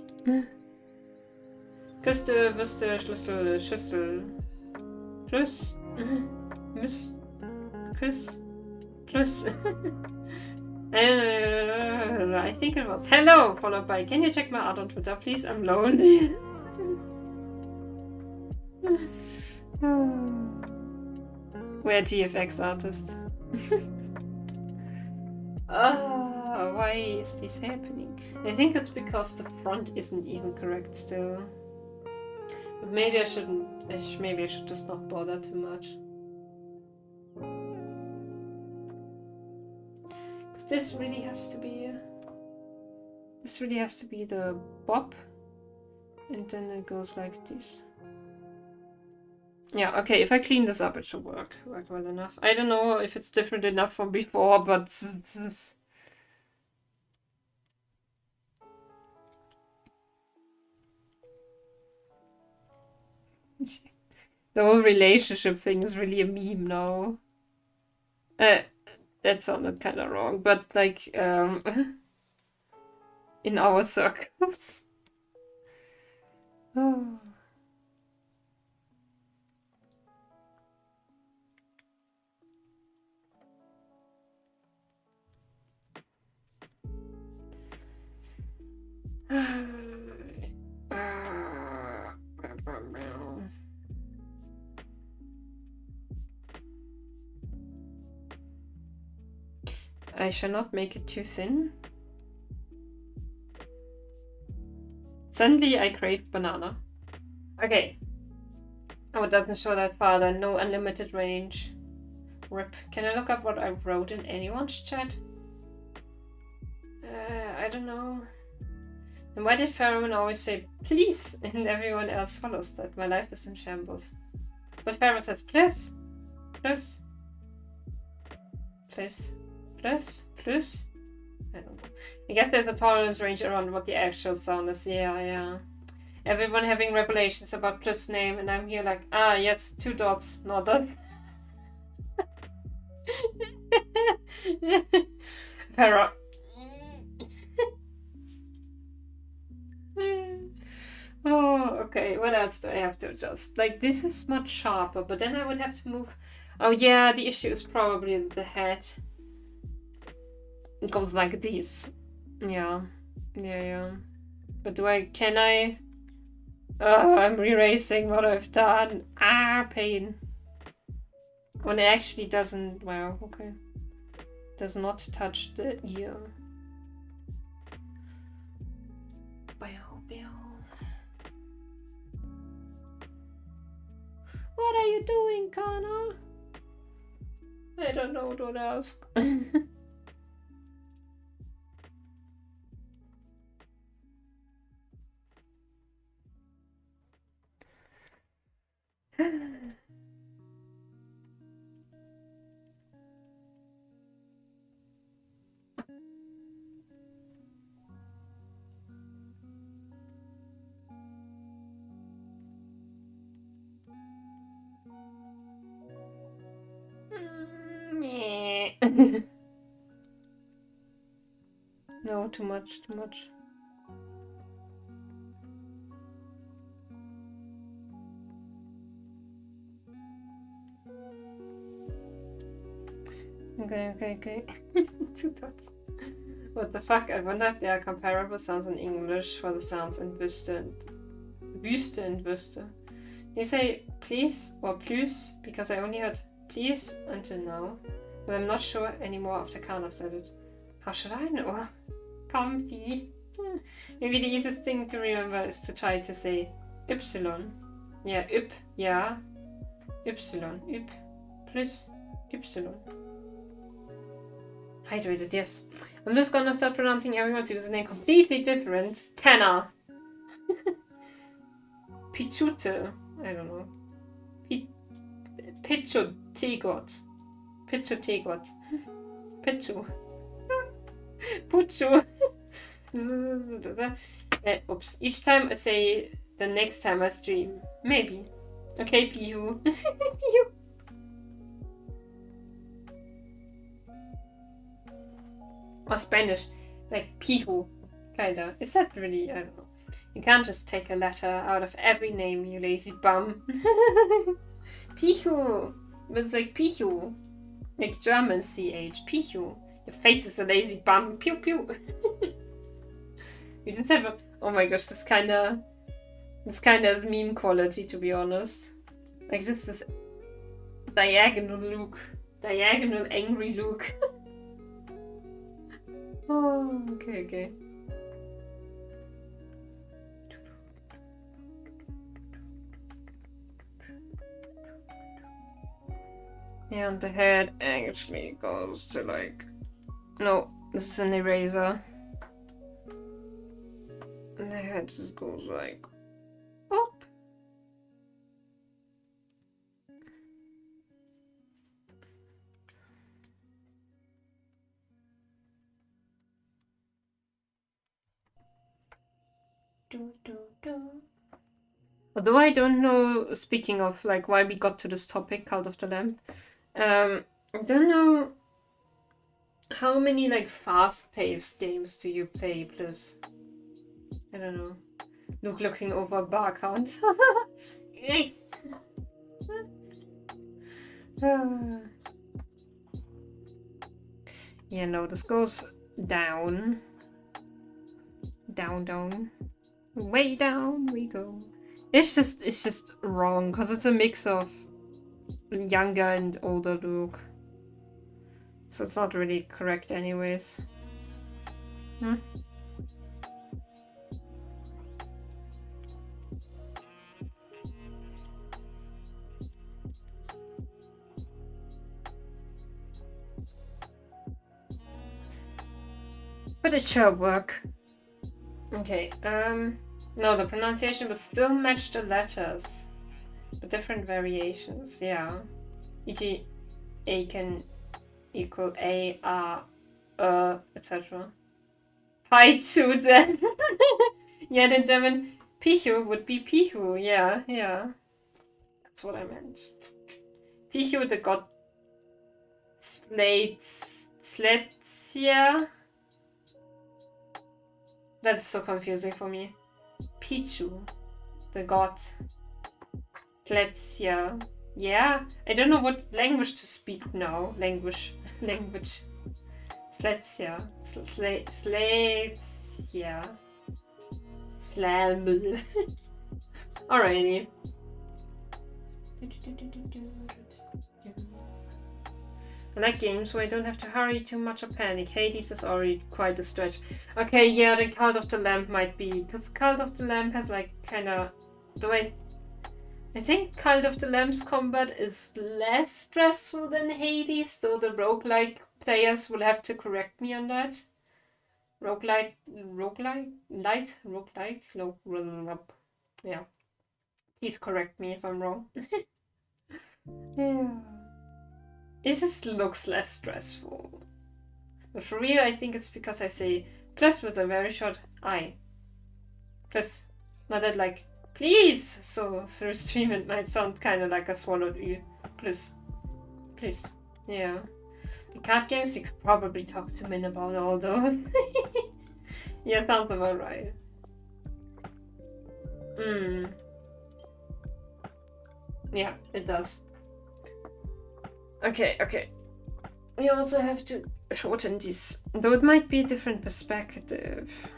Küste, Wüste, Schlüssel, Schüssel. Plus. Küss. Plus. I think it was hello, followed by can you check my art on Twitter, please? I'm lonely. We're a TFX artist. Why is this happening? I think it's because the front isn't even correct still. But maybe I shouldn't. Maybe I should just not bother too much. Because this really has to be. This really has to be the bob, and then it goes like this. Yeah, okay, if I clean this up, it should work well enough. I don't know if it's different enough from before, but... The whole relationship thing is really a meme now. That sounded kind of wrong, but like, in our circles. Oh. I shall not make it too thin. Suddenly I crave banana. Okay. Oh, it doesn't show that far then. No unlimited range. RIP. Can I look up what I wrote in anyone's chat? I don't know. And why did Pheromone always say please and everyone else follows that? My life is in shambles. But Pharaoh says plus. Plus. Plus. Plus. Plus. I don't know. I guess there's a tolerance range around what the actual sound is. Yeah. Everyone having revelations about plus name, and I'm here like, ah, yes, 2 dots, not that. Pharaoh. Okay, what else do I have to adjust? Like, this is much sharper, but then I would have to move... Oh yeah, the issue is probably the head. It goes like this. Yeah. Yeah. But can I... I'm erasing what I've done. Ah, pain. When it actually doesn't... Wow, okay. Does not touch the ear. What are you doing, Kana? I don't know, don't ask. No, too much. Okay. 2 dots. What the fuck? I wonder if there are comparable sounds in English for the sounds in Wüste and Wüste. They say please or plus because I only heard please until now, but I'm not sure anymore after Kana said it. How should I know? Comfy. Maybe the easiest thing to remember is to try to say Y. Yeah, yeah. Y. Plus Y. Hydrated, yes. I'm just gonna start pronouncing everyone's username completely different. Kana. Pichute. I don't know. Pichutegot. Pichu. Puchu. Oops. Each time I say the next time I stream. Maybe. Okay, Pihu. Or Spanish. Like Pihu. Kinda. Is that really? I don't know. You can't just take a letter out of every name, you lazy bum. Pihu. But it's like Pihu. Like German CH. Pihu. Your face is a lazy bum. Pew pew. We didn't have a... Oh my gosh, this kinda has meme quality, to be honest. Like this is diagonal Luke. Diagonal angry Luke. Oh, okay. Yeah, and the head actually goes to like... No, this is an eraser. And the head just goes like... up. Although I don't know, speaking of like why we got to this topic, Cult of the Lamp, I don't know how many like fast-paced games do you play, plus I don't know. Luke looking over a bar count. Yeah, no, this goes down. Down. Way down we go. It's just wrong, because it's a mix of younger and older Luke. So it's not really correct anyways. But it shall work. Okay, no, the pronunciation will still match the letters. But different variations, yeah. E.g. A can equal A, etc. Hi to then. Yeah, the German Pichu would be Pihu, yeah. That's what I meant. Pichu the god Slatia. That's so confusing for me. Pichu. the god. Kletzia. Yeah, I don't know what language to speak now. Language. Sletzia. Sletzia. Slam. Alrighty. I like games where I don't have to hurry too much or panic. Hades is already quite a stretch. Okay, yeah, the Cult of the Lamp might be. Because Cult of the Lamp has like kind of... I think Cult of the Lamp's combat is less stressful than Hades, so the roguelike players will have to correct me on that. Roguelike? Yeah. Please correct me if I'm wrong. Yeah. It just looks less stressful. But for real, I think it's because I say plus with a very short I. Plus, not that like, please! So through stream it might sound kind of like a swallowed U. Plus. Please. Yeah. The card games, you could probably talk to Min about all those. Yeah, sounds about right. Yeah, it does. Okay. We also have to shorten this, though it might be a different perspective.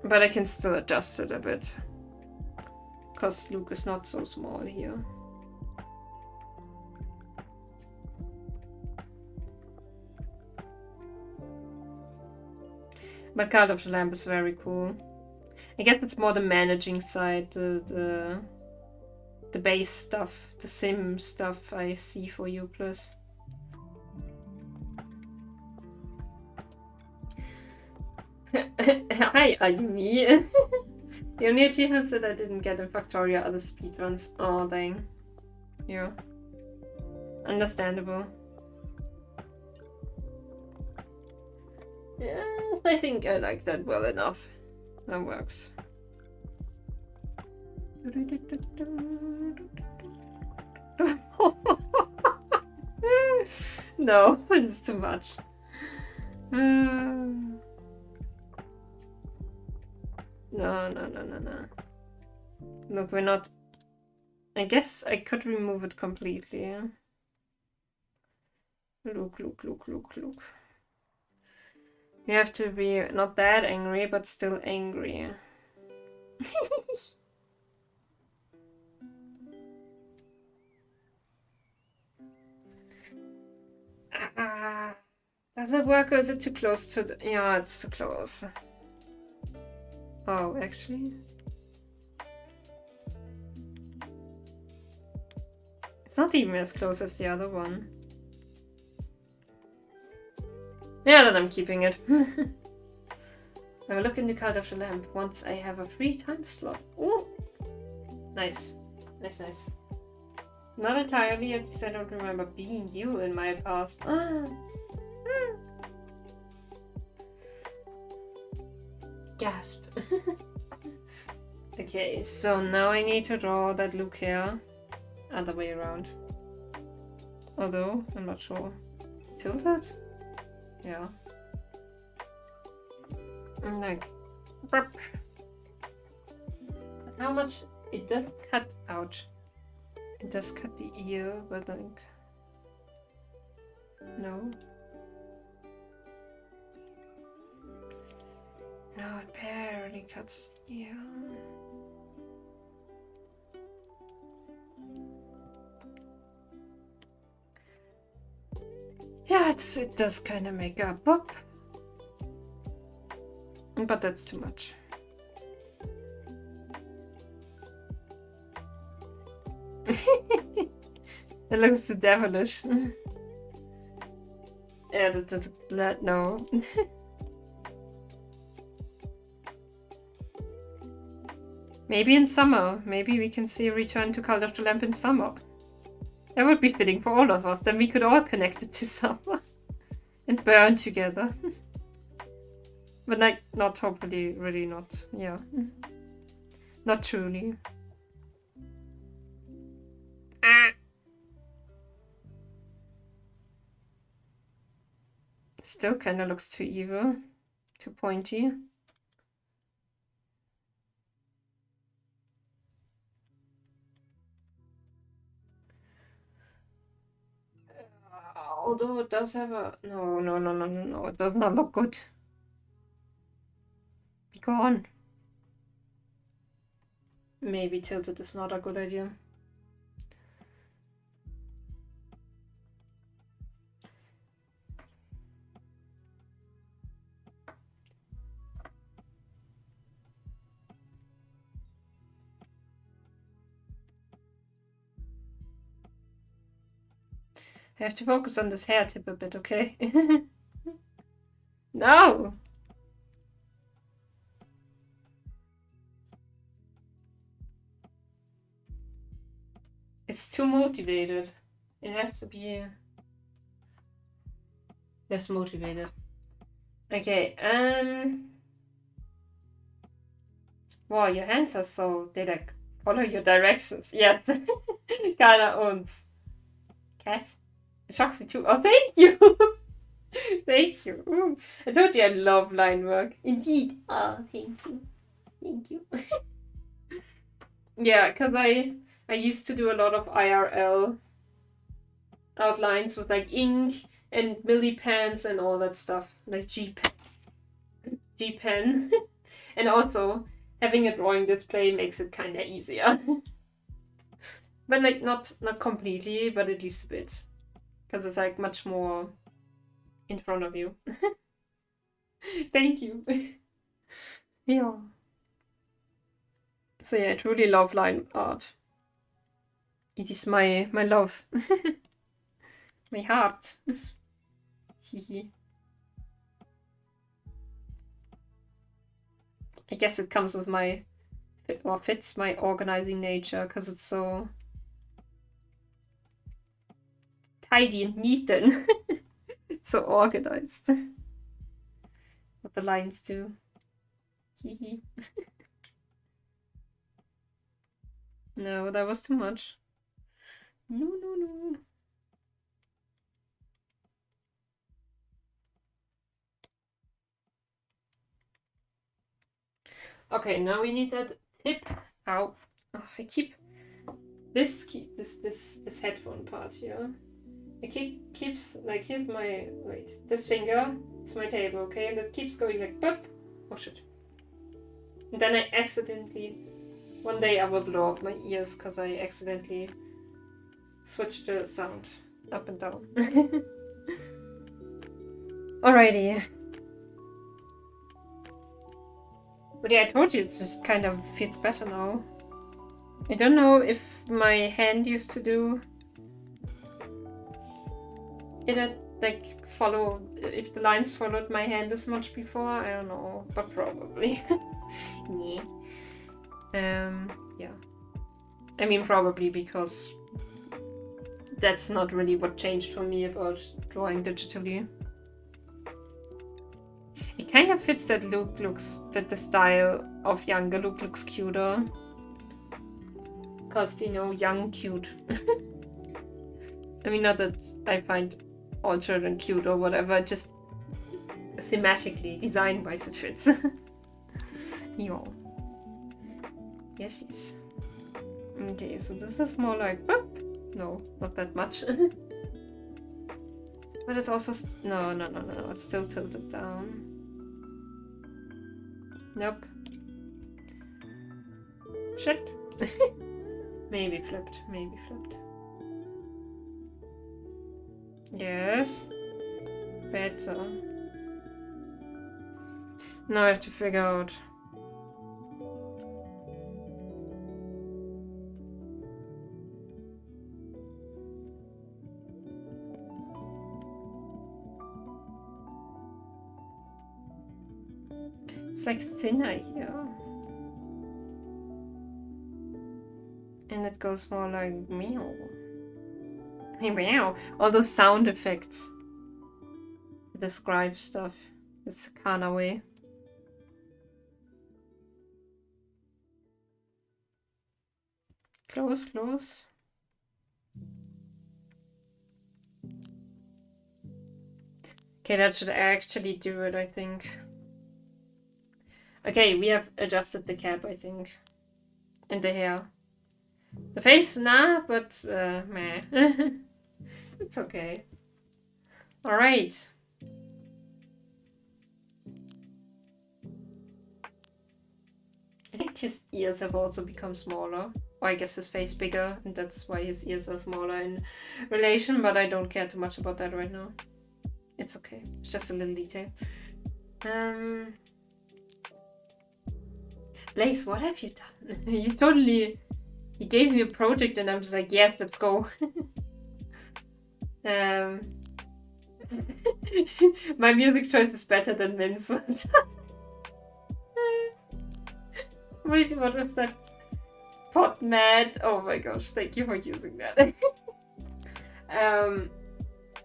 But I can still adjust it a bit. Because Luke is not so small here. But Cult of the Lamp is very cool. I guess it's more the managing side, the base stuff, the sim stuff I see for U+. Hi, Ayumi. The only achievements that I didn't get in Factoria are the speedruns. Oh, dang. Yeah. Understandable. Yes, I think I like that well enough. That works. No, it's too much. No. Look, we're not... I guess I could remove it completely. Yeah? Look. You have to be not that angry, but still angry. Does it work or is it too close to the... Yeah, it's too close. Oh, actually... It's not even as close as the other one. Yeah, then I'm keeping it. I will look in the Cult of the Lamp once I have a free time slot. Ooh! Nice. Nice. Not entirely, at least I don't remember being you in my past. Gasp. Okay, so now I need to draw that Luke here. Other way around. Although, I'm not sure. Tilted? Yeah. And like... Burp. How much... It does cut out. It does cut the ear, but like... No. No, it barely cuts the ear. Yeah, it does kind of make a pop. But that's too much. It looks too devilish. Yeah, that no. Maybe in summer. Maybe we can see a return to Cult of the Lamp in summer. That would be fitting for all of us. Then we could all connect it to summer. And burn together. But like, not hopefully, really not. Yeah. Not truly. Still kind of looks too evil. Too pointy. Although it does have a... No. It does not look good. Be gone. Maybe tilted is not a good idea. I have to focus on this hair tip a bit, okay? No! It's too motivated. It has to be less motivated. Okay, wow, your hands are so... They like follow your directions. Yes. Kana owns. Cat. It shocks me too. Oh, thank you! Thank you. Ooh. I told you I love line work. Indeed. Oh, thank you. Thank you. Yeah, because I used to do a lot of IRL outlines with like ink and millipens and all that stuff. Like G-Pen. And also, having a drawing display makes it kind of easier. But like not completely, but at least a bit. Because it's like much more in front of you. Thank you. Yeah. So yeah, I truly love line art. It is my love. My heart. I guess it comes with my... or fits my organizing nature, because it's so... tidy and neat and so organized. What the lines do. No, that was too much. No. Okay, now we need that tip. Ow. Oh, I keep this headphone part here. It keeps like, here's my, wait, this finger, it's my table, okay, and it keeps going like bop. Oh shit. And then I accidentally, one day I will blow up my ears because I accidentally switched the sound up and down. Alrighty. But yeah, I told you, it just kind of fits better now. I don't know if my hand used to do it like follow, if the lines followed my hand as much before, I don't know, but probably. Yeah. Yeah. I mean, probably because that's not really what changed for me about drawing digitally. It kind of fits that Luke looks, that the style of younger Luke looks cuter. Because, you know, young cute. I mean, not that I find all children cute or whatever, just thematically, design-wise it fits. Yo. Yes. Okay, so this is more like, boop. No, not that much. But it's also, no, it's still tilted down. Nope. Shit. Maybe flipped. Yes. Better. Now I have to figure out. It's like thinner here. And it goes more like meow. Meow. All those sound effects to describe stuff. It's the Kana way. Close. Okay, that should actually do it, I think. Okay, we have adjusted the cap, I think. And the hair. The face, nah, but meh. It's okay. Alright. I think his ears have also become smaller. Or I guess his face bigger, and that's why his ears are smaller in relation, but I don't care too much about that right now. It's okay. It's just a little detail. Blaze, what have you done? You gave me a project and I'm just like, yes, let's go. My music choice is better than Min's one. Wait, what was that? Pot mad. Oh my gosh, thank you for using that.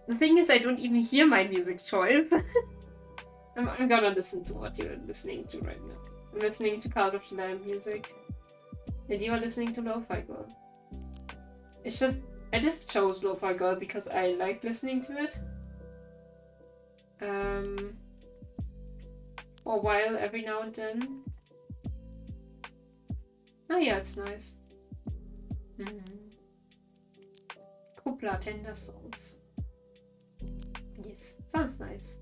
The thing is, I don't even hear my music choice. I'm gonna listen to what you're listening to right now. I'm listening to Cult of the Lamb music. And you are listening to Lo-Fi Girl. It's just, I just chose Lo-Fi Girl because I like listening to it. For a while, every now and then. Oh yeah, it's nice. Kupla tender songs. Yes, sounds nice.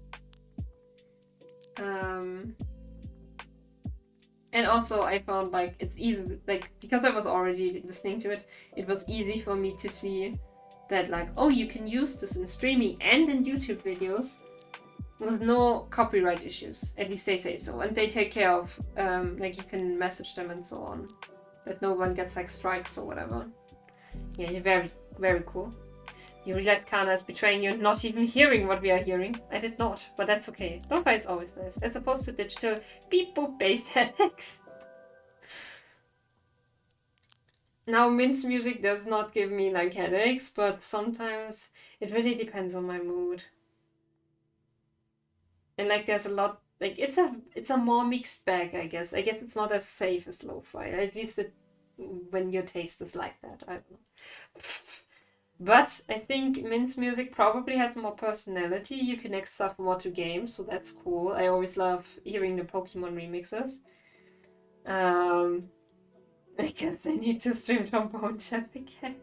And also I found like it's easy, like because I was already listening to it, it was easy for me to see that like, oh, you can use this in streaming and in YouTube videos with no copyright issues. At least they say so, and they take care of like you can message them and so on, that no one gets like strikes or whatever. Yeah, you're very, very cool. You realize Kana is betraying you and not even hearing what we are hearing. I did not, but that's okay. Lo-fi is always nice, as opposed to digital beep-boop-based headaches. Now, Min's music does not give me like headaches, but sometimes it really depends on my mood. And like there's a lot, like it's a more mixed bag, I guess. I guess it's not as safe as lo-fi. At least when your taste is like that, I don't know. But I think Min's music probably has more personality. You connect stuff more to games, so that's cool. I always love hearing the Pokemon remixes. I guess I need to stream Trombone Champ again.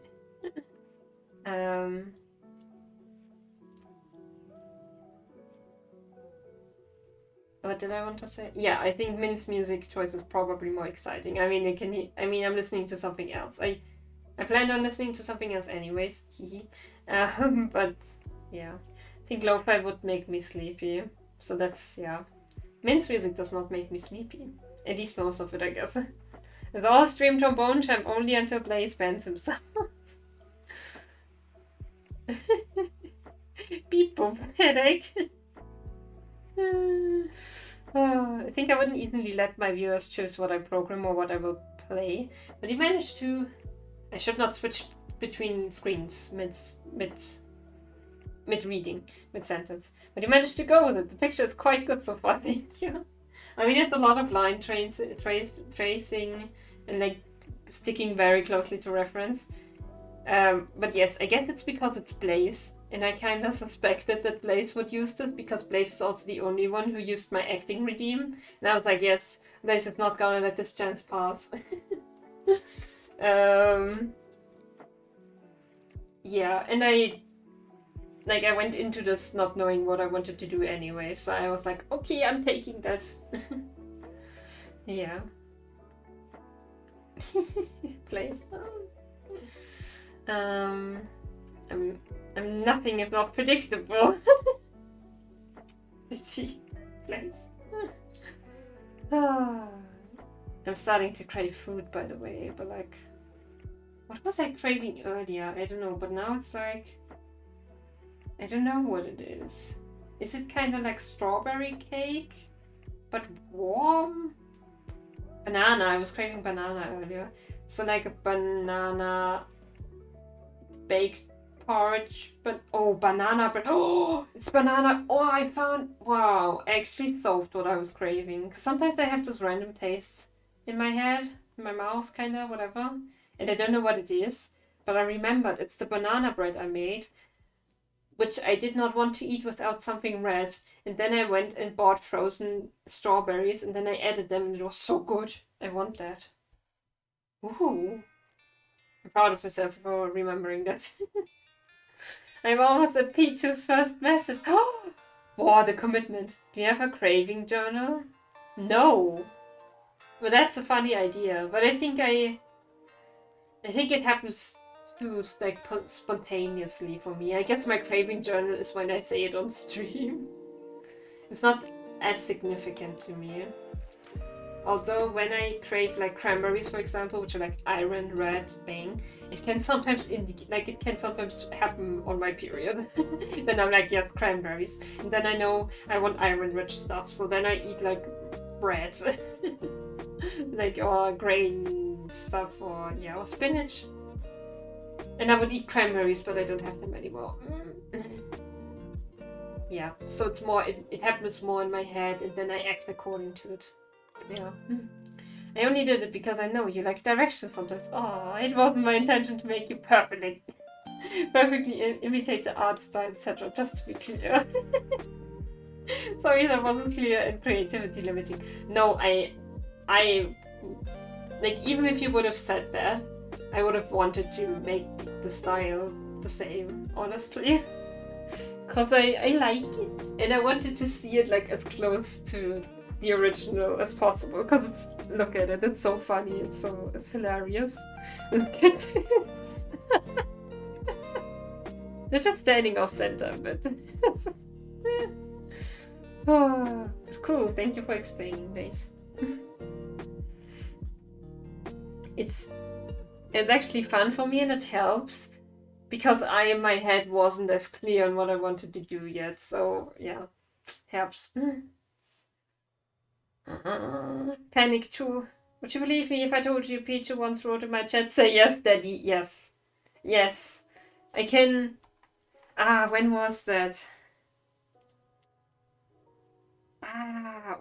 What did I want to say? Yeah, I think Min's music choice is probably more exciting. I mean, I'm listening to something else. I planned on listening to something else anyways, but yeah, I think lo-fi would make me sleepy, so that's, yeah. Min's music does not make me sleepy, at least most of it, I guess. It's all stream Trombone Champ only until Blaze bans himself. Beep boop, headache. I think I wouldn't easily let my viewers choose what I program or what I will play, but he managed to. I should not switch between screens mid-reading, mid-sentence. But you managed to go with it. The picture is quite good so far, thank you. I mean, it's a lot of line tracing and like sticking very closely to reference. But yes, I guess it's because it's Blaze. And I kind of suspected that Blaze would use this because Blaze is also the only one who used my acting redeem. And I was like, yes, Blaze is not gonna let this chance pass. Yeah, and I went into this not knowing what I wanted to do anyway, so I was like, okay, I'm taking that. Yeah. Place. I'm nothing if not predictable. Did she? Place. I'm starting to crave food, by the way, but like, what was I craving earlier? I don't know, but now it's like, I don't know what it is. Is it kind of like strawberry cake, but warm? Banana, I was craving banana earlier. So like a banana baked porridge, but oh, banana bread. Oh, it's banana. Oh, I found, wow, I actually solved what I was craving. Because sometimes I have just random tastes in my head, in my mouth, kind of, whatever. And I don't know what it is, but I remembered it's the banana bread I made, which I did not want to eat without something red. And then I went and bought frozen strawberries, and then I added them, and it was so good. I want that. Ooh. I'm proud of myself for remembering that. I'm almost at Peach's first message. Oh, wow, the commitment. Do you have a craving journal? No. But that's a funny idea. But I think it happens too like spontaneously for me. I guess my craving journal is when I say it on stream. It's not as significant to me. Although when I crave like cranberries, for example, which are like iron red bang, it can sometimes happen on my period. Then I'm like, yes, cranberries. And then I know I want iron rich stuff, so then I eat like bread. Like or grain stuff or spinach. And I would eat cranberries, but I don't have them anymore. Yeah, so it's more, it happens more in my head, and then I act according to it. Yeah. I only did it because I know you like directions sometimes. Oh, it wasn't my intention to make you perfectly imitate the art style, etc. Just to be clear. Sorry, that wasn't clear and creativity limiting. No, I like, even if you would have said that, I would have wanted to make the style the same, honestly. Because I like it, and I wanted to see it like as close to the original as possible. Because it's, look at it, it's so funny, it's hilarious. Look at this. They're just standing off center, but oh, cool. Thank you for explaining, Base. It's actually fun for me, and it helps because I in my head wasn't as clear on what I wanted to do yet. So yeah, helps. Panic too. Would you believe me if I told you Peach once wrote in my chat, say yes, Daddy, yes. Yes. I can... when was that?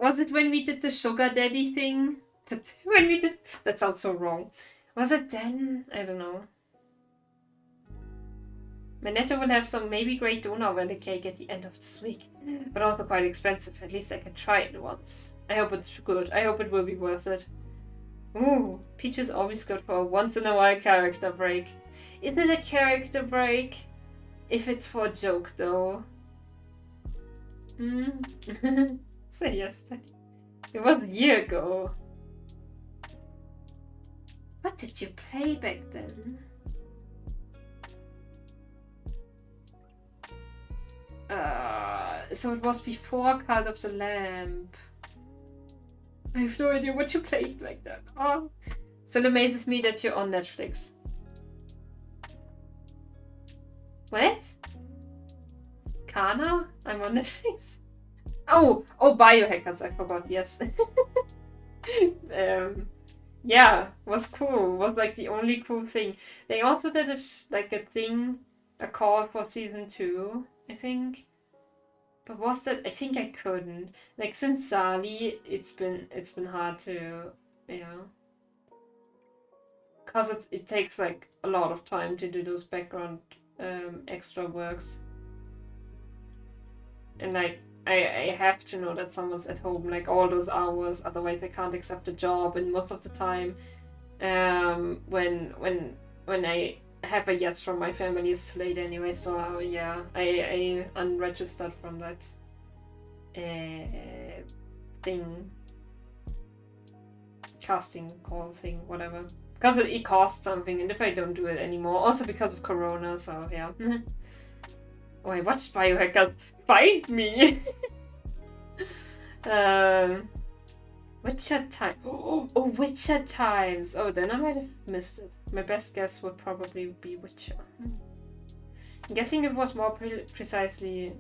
Was it when we did the sugar daddy thing? When we did... That sounds so wrong. Was it then? I don't know. My netto will have some maybe great donut when the cake at the end of this week. But also quite expensive. At least I can try it once. I hope it's good. I hope it will be worth it. Ooh, Peach is always good for a once-in-a-while character break. Isn't it a character break? If it's for a joke, though. Say yes, Daddy. It was a year ago. What did you play back then? So it was before Cult of the Lamp. I have no idea what you played like that. Oh, still amazes me that you're on Netflix. What? Kana? I'm on Netflix. Oh, Biohackers. I forgot. Yes. Yeah, was cool. Was like the only cool thing. They also did a call for season 2, I think. But was that? I think I couldn't. Like since Sali, it's been hard to, cause it takes like a lot of time to do those background extra works. And like I have to know that someone's at home like all those hours, otherwise I can't accept a job. And most of the time, when I have a yes from my family, it's late anyway. So yeah, I unregistered from that thing, casting call thing, whatever, because it costs something, and if I don't do it anymore, also because of Corona. So yeah. Oh, I watched Biohackers. Find me. Witcher time. Oh, Witcher times. Oh, then I might have missed it. My best guess would probably be Witcher. I'm guessing it was more precisely,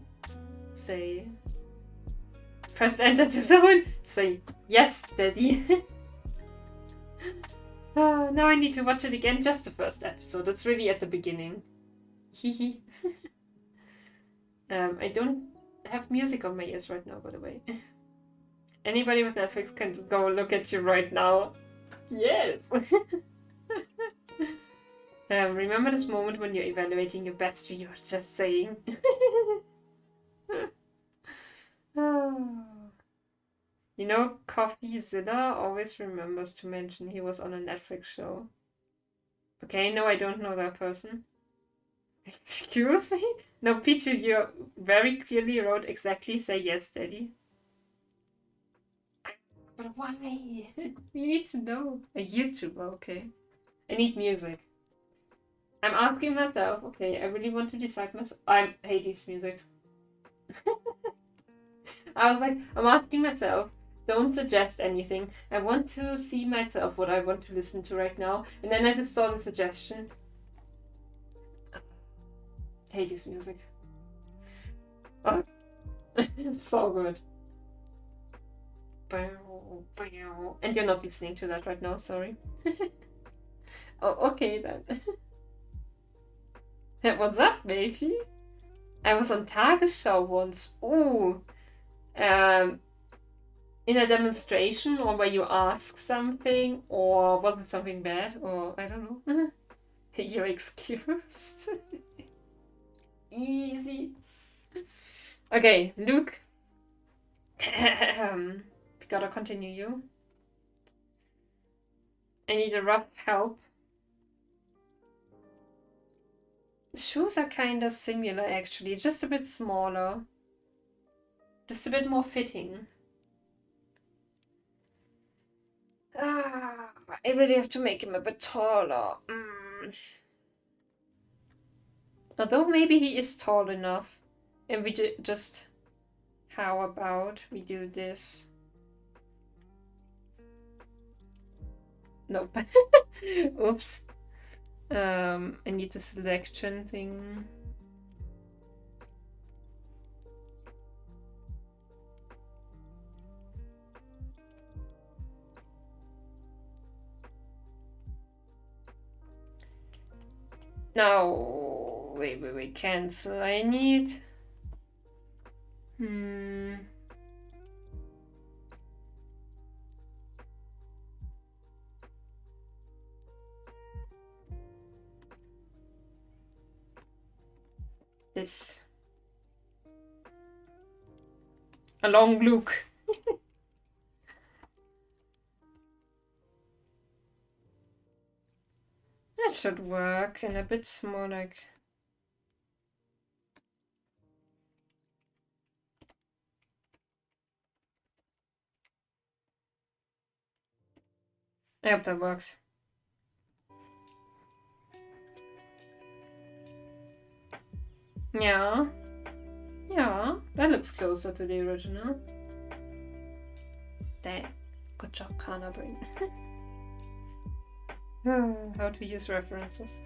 say, press enter to zone. Say yes, Daddy. Now I need to watch it again. Just the first episode. It's really at the beginning. Hehe. I don't have music on my ears right now, by the way. Anybody with Netflix can go look at you right now. Yes! Remember this moment when you're evaluating your best viewer, just saying. You know, CoffeeZilla always remembers to mention he was on a Netflix show. Okay, no, I don't know that person. Excuse me? No, Pichu, you very clearly wrote exactly say yes, Daddy. But why? You need to know. A YouTuber, okay. I need music. I'm asking myself, okay, I really want to decide myself. I hate this music. I was like, I'm asking myself, don't suggest anything. I want to see myself what I want to listen to right now. And then I just saw the suggestion. I hate this music. Oh. It's so good. And you're not listening to that right now, sorry. Oh, okay then. Hey, what's up, baby? I was on Tagesschau once. Ooh. In a demonstration, or where you ask something, or was it something bad, or I don't know. You're excused. Easy. Okay, Luke. Gotta continue you. I need a rough help. The shoes are kinda similar actually, just a bit smaller. Just a bit more fitting. I really have to make him a bit taller. Although maybe he is tall enough. And we just... How about we do this? Nope. Oops. I need the selection thing. No, wait, cancel. I need... This. A long Luke. That should work, and a bit more like... I hope that works. Yeah. Yeah, that looks closer to the original. Damn. Good job, Kana brain. How to use references.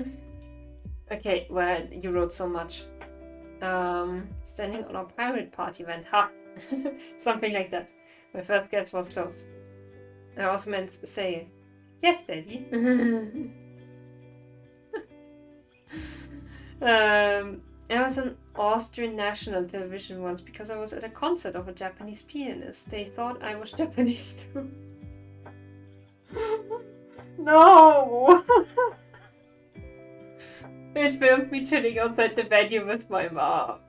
Okay, well, you wrote so much. Standing on a pirate party event. Ha! Something like that. My first guess was close. I also meant to say, yes, Daddy. I was on Austrian national television once because I was at a concert of a Japanese pianist. They thought I was Japanese too. No! It filmed me chilling outside the venue with my mom.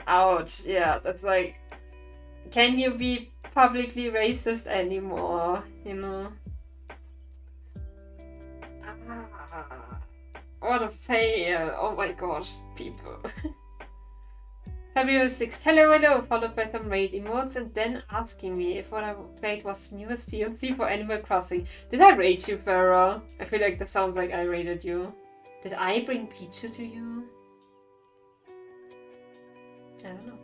Ouch. Yeah, that's like... Can you be publicly racist anymore? You know? What a fail. Oh my gosh, people. February 6th, hello, followed by some raid emotes and then asking me if what I played was the newest DLC for Animal Crossing. Did I raid you, Farah? I feel like that sounds like I raided you. Did I bring Pichu to you? I don't know.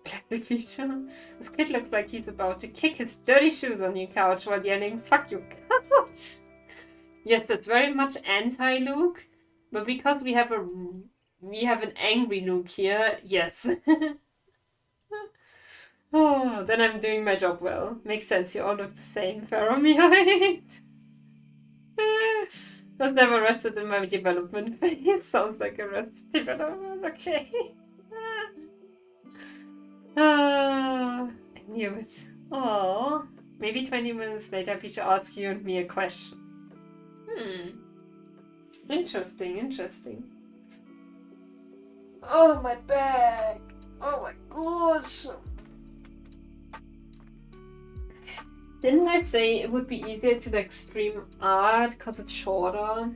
Classic Pichu. This kid looks like he's about to kick his dirty shoes on your couch while yelling, fuck your couch! Yes, that's very much anti-Luke, but because we have an angry Luke here, yes. Oh, then I'm doing my job well. Makes sense, you all look the same, Faramir. Was never rested in my development phase. Sounds like a rested development, okay. I knew it. Aww. Maybe 20 minutes later, Peter asks you and me a question. Interesting. Oh, my back. Oh my gosh. Didn't I say it would be easier to like stream art because it's shorter?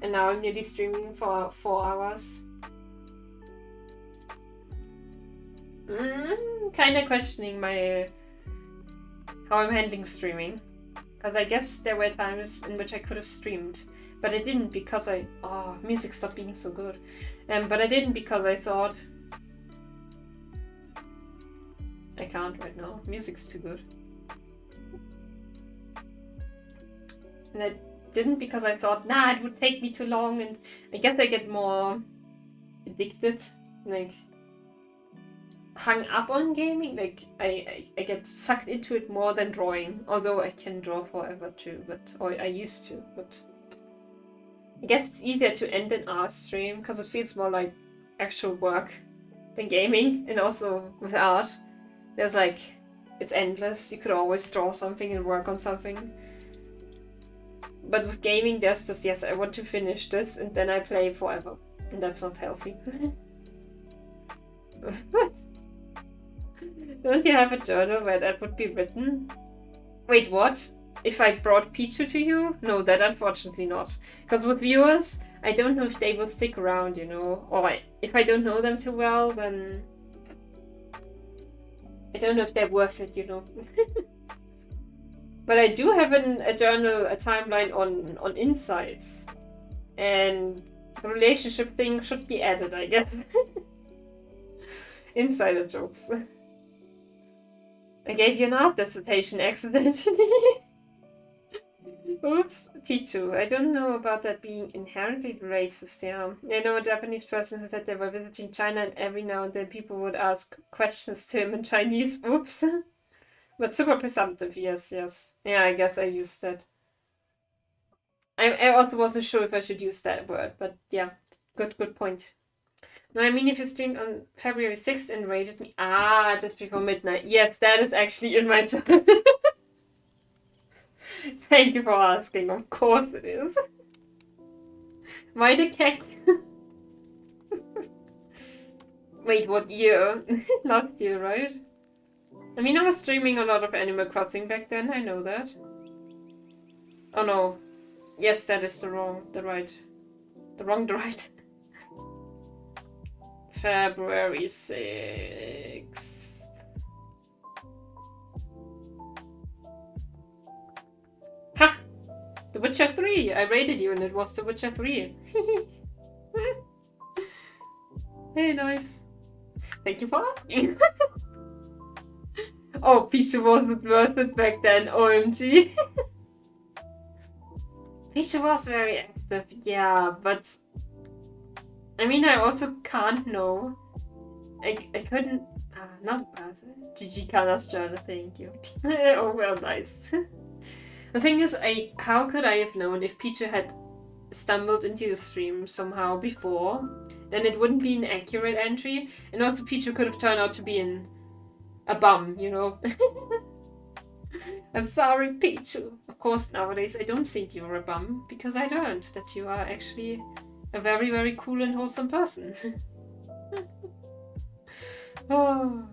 And now I'm nearly streaming for 4 hours. Kind of questioning my how I'm handling streaming, because I guess there were times in which I could have streamed, but I didn't because music stopped being so good. But I didn't because I thought I can't right now. Music's too good. And I didn't because I thought, nah, it would take me too long, and I guess I get more addicted, like hung up on gaming. Like I get sucked into it more than drawing, although I can draw forever too, or I used to, but I guess it's easier to end an art stream because it feels more like actual work than gaming. And also with art, there's like, it's endless. You could always draw something and work on something. But with gaming, there's just, yes, I want to finish this and then I play forever. And that's not healthy. Don't you have a journal where that would be written? Wait, what? If I brought Pichu to you? No, that unfortunately not. Because with viewers, I don't know if they will stick around, you know? Or if I don't know them too well, then I don't know if they're worth it, you know? But I do have a journal, a timeline on insights. And the relationship thing should be added, I guess. Insider jokes. I gave you an art dissertation accidentally. Oops, Pichu. I don't know about that being inherently racist, yeah. I know a Japanese person who said they were visiting China and every now and then people would ask questions to him in Chinese. Oops. But super presumptive, yes. Yeah, I guess I used that. I also wasn't sure if I should use that word, but yeah, good point. No, I mean if you streamed on February 6th and rated me, just before midnight. Yes, that is actually in my journal. Thank you for asking, of course it is. Why the keck? Wait, what year? Last year, right? I mean, I was streaming a lot of Animal Crossing back then, I know that. Oh no. Yes, that is the right. February 6th. Ha! The Witcher 3! I rated you and it was The Witcher 3. Hey, nice. Thank you for asking. Oh, Pichu wasn't worth it back then, OMG. Pichu was very active, yeah, but I mean, I also can't know. I couldn't. Not bad. GG Kana's journal, thank you. Oh, well, nice. The thing is, how could I have known if Pichu had stumbled into the stream somehow before? Then it wouldn't be an accurate entry, and also Pichu could have turned out to be a bum, you know? I'm sorry, Pichu. Of course, nowadays I don't think you're a bum, because I learned that you are actually a very, very cool and wholesome person. Oh.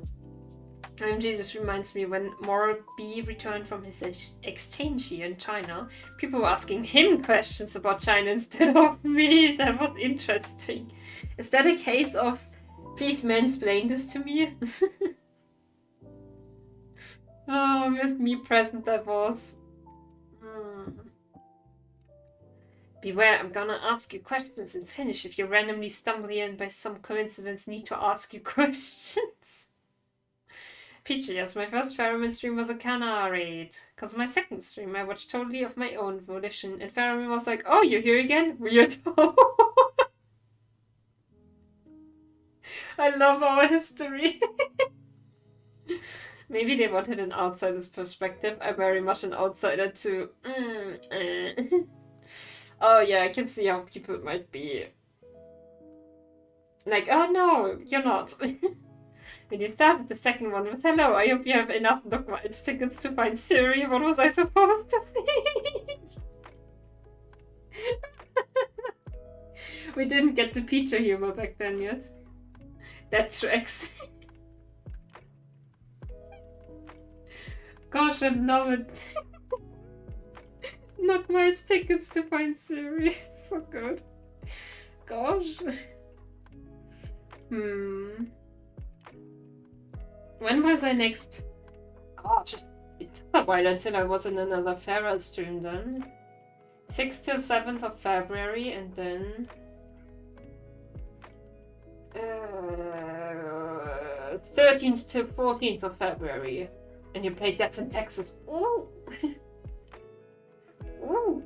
Jesus reminds me when Moral B returned from his exchange year in China, people were asking him questions about China instead of me. That was interesting. Is that a case of, please mansplain this to me? Oh, with me present that was. Beware, I'm gonna ask you questions and finish if you randomly stumble here and by some coincidence need to ask you questions. Peachy, yes, my first Pheromone stream was a Kana raid. Because my second stream I watched totally of my own volition. And Pheromone was like, oh, you're here again? Weirdo. I love our history. Maybe they wanted an outsider's perspective. I'm very much an outsider too. Oh yeah, I can see how people might be like, oh no, you're not. When you started the second one with hello, I hope you have enough Dogma-It's tickets to find Siri. What was I supposed to think? We didn't get the Pichu humor back then yet. That tracks. Gosh, I love it. Not my tickets to find series. So good. Gosh. When was I next? Gosh, it took a while until I was in another Feral stream then. 6th till 7th of February, and then 13th till 14th of February. And you played That's in Texas. Ooh! Ooh!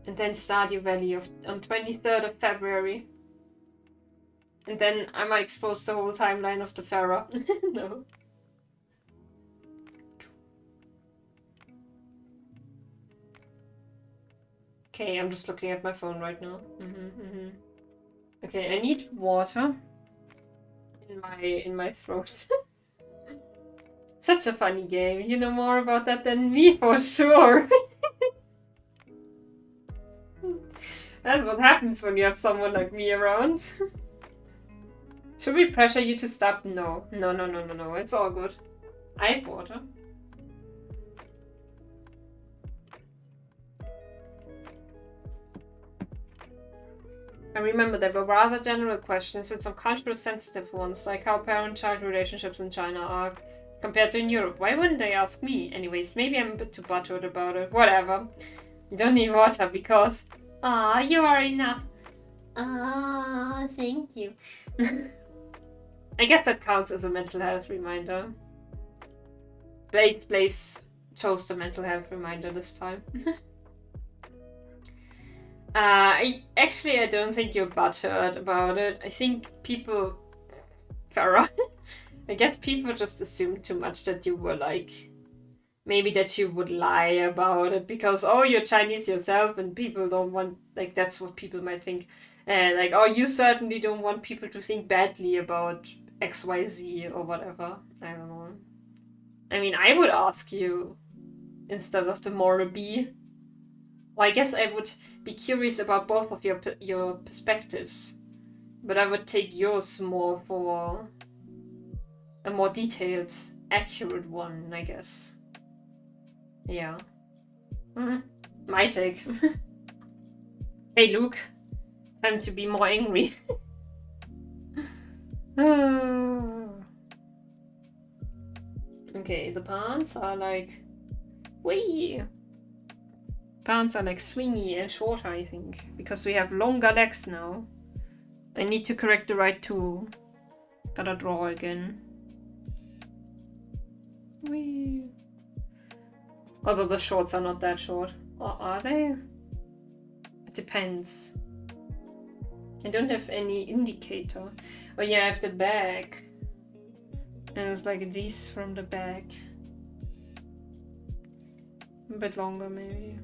And then Stardew Valley on 23rd of February. And then I might expose the whole timeline of the Pharaoh. No. Okay, I'm just looking at my phone right now. Okay, I need water in my throat. Such a funny game. You know more about that than me for sure. That's what happens when you have someone like me around. Should we pressure you to stop? No. No. It's all good. I have water. I remember there were rather general questions and some cultural sensitive ones, like how parent-child relationships in China are compared to in Europe. Why wouldn't they ask me? Anyways, maybe I'm a bit too butthurt about it. Whatever. You don't need water because... Ah, you are enough. Ah, thank you. I guess that counts as a mental health reminder. Blaze chose the mental health reminder this time. I don't think you're butthurt about it. I think people... Farah. I guess people just assumed too much that you were like... Maybe that you would lie about it because, oh, you're Chinese yourself and people don't want... Like, that's what people might think. Like, oh, you certainly don't want people to think badly about XYZ or whatever. I don't know. I mean, I would ask you instead of the moral B. Well, I guess I would be curious about both of your perspectives. But I would take yours more for a more detailed, accurate one, I guess. Yeah. My take. Hey, Luke. Time to be more angry. Okay, the pants are like... Whee! Pants are like swingy and shorter, I think. Because we have longer legs now. I need to correct the right tool. Gotta draw again. Whee! Although the shorts are not that short. Or are they? It depends. I don't have any indicator. Oh yeah, I have the back. And it's like these from the back. A bit longer maybe.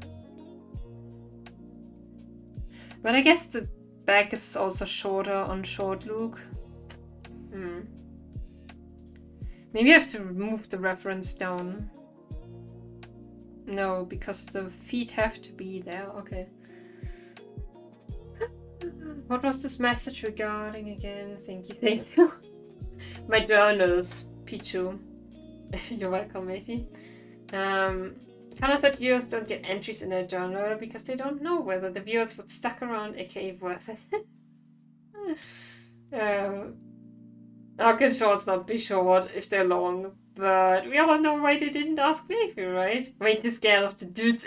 But I guess the back is also shorter on short Luke. Maybe I have to move the reference down. No, because the feet have to be there. Okay. What was this message regarding again? Thank you. My journals, Pichu. You're welcome, Macy. Kana said viewers don't get entries in their journal because they don't know whether the viewers would stuck around, aka worth it. How can shorts not be short if they're long? But we all know why they didn't ask Mayfi, right? Way too scared of the dudes.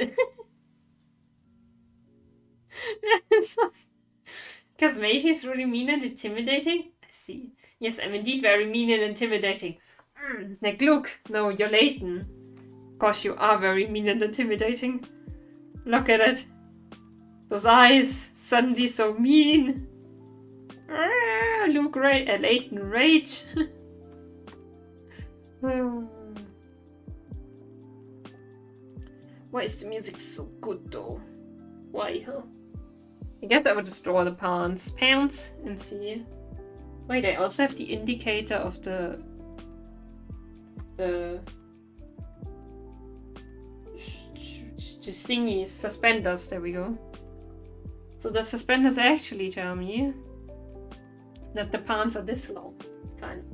Because Mayfi's really mean and intimidating? I see. Yes, I'm indeed very mean and intimidating. Like Luke. No, you're Layton. Gosh, you are very mean and intimidating. Look at it. Those eyes, suddenly so mean. Luke Layton rage. Why is the music so good though? Why, huh? I guess I would just draw the pants and see. Wait, I also have the indicator of the thingies, suspenders, there we go. So the suspenders actually tell me that the pants are this long, kind of.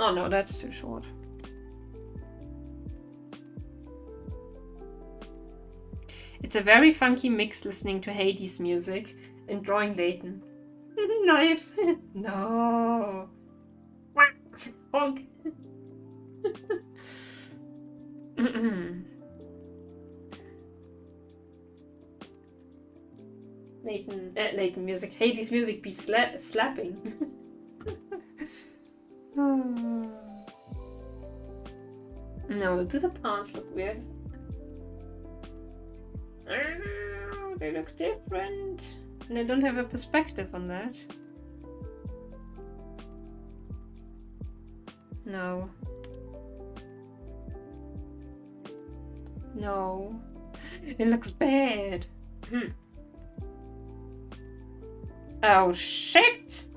Oh no, that's too short. It's a very funky mix listening to Hades music and drawing Layton. Knife! No! Honk! Layton music. Hades music be slapping. No, do the pants look weird? Oh, they look different. And I don't have a perspective on that. No. No. It looks bad. Oh, shit!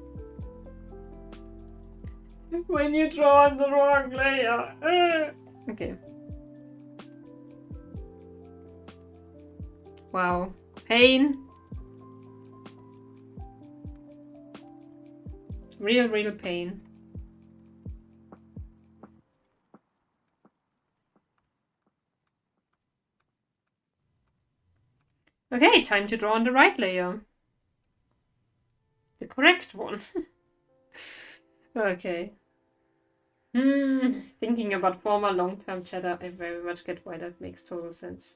When you draw on the wrong layer. Okay. Wow. Pain. Real pain. Okay, time to draw on the right layer. The correct one. Okay. Thinking about former long-term chatter, I very much get why that makes total sense.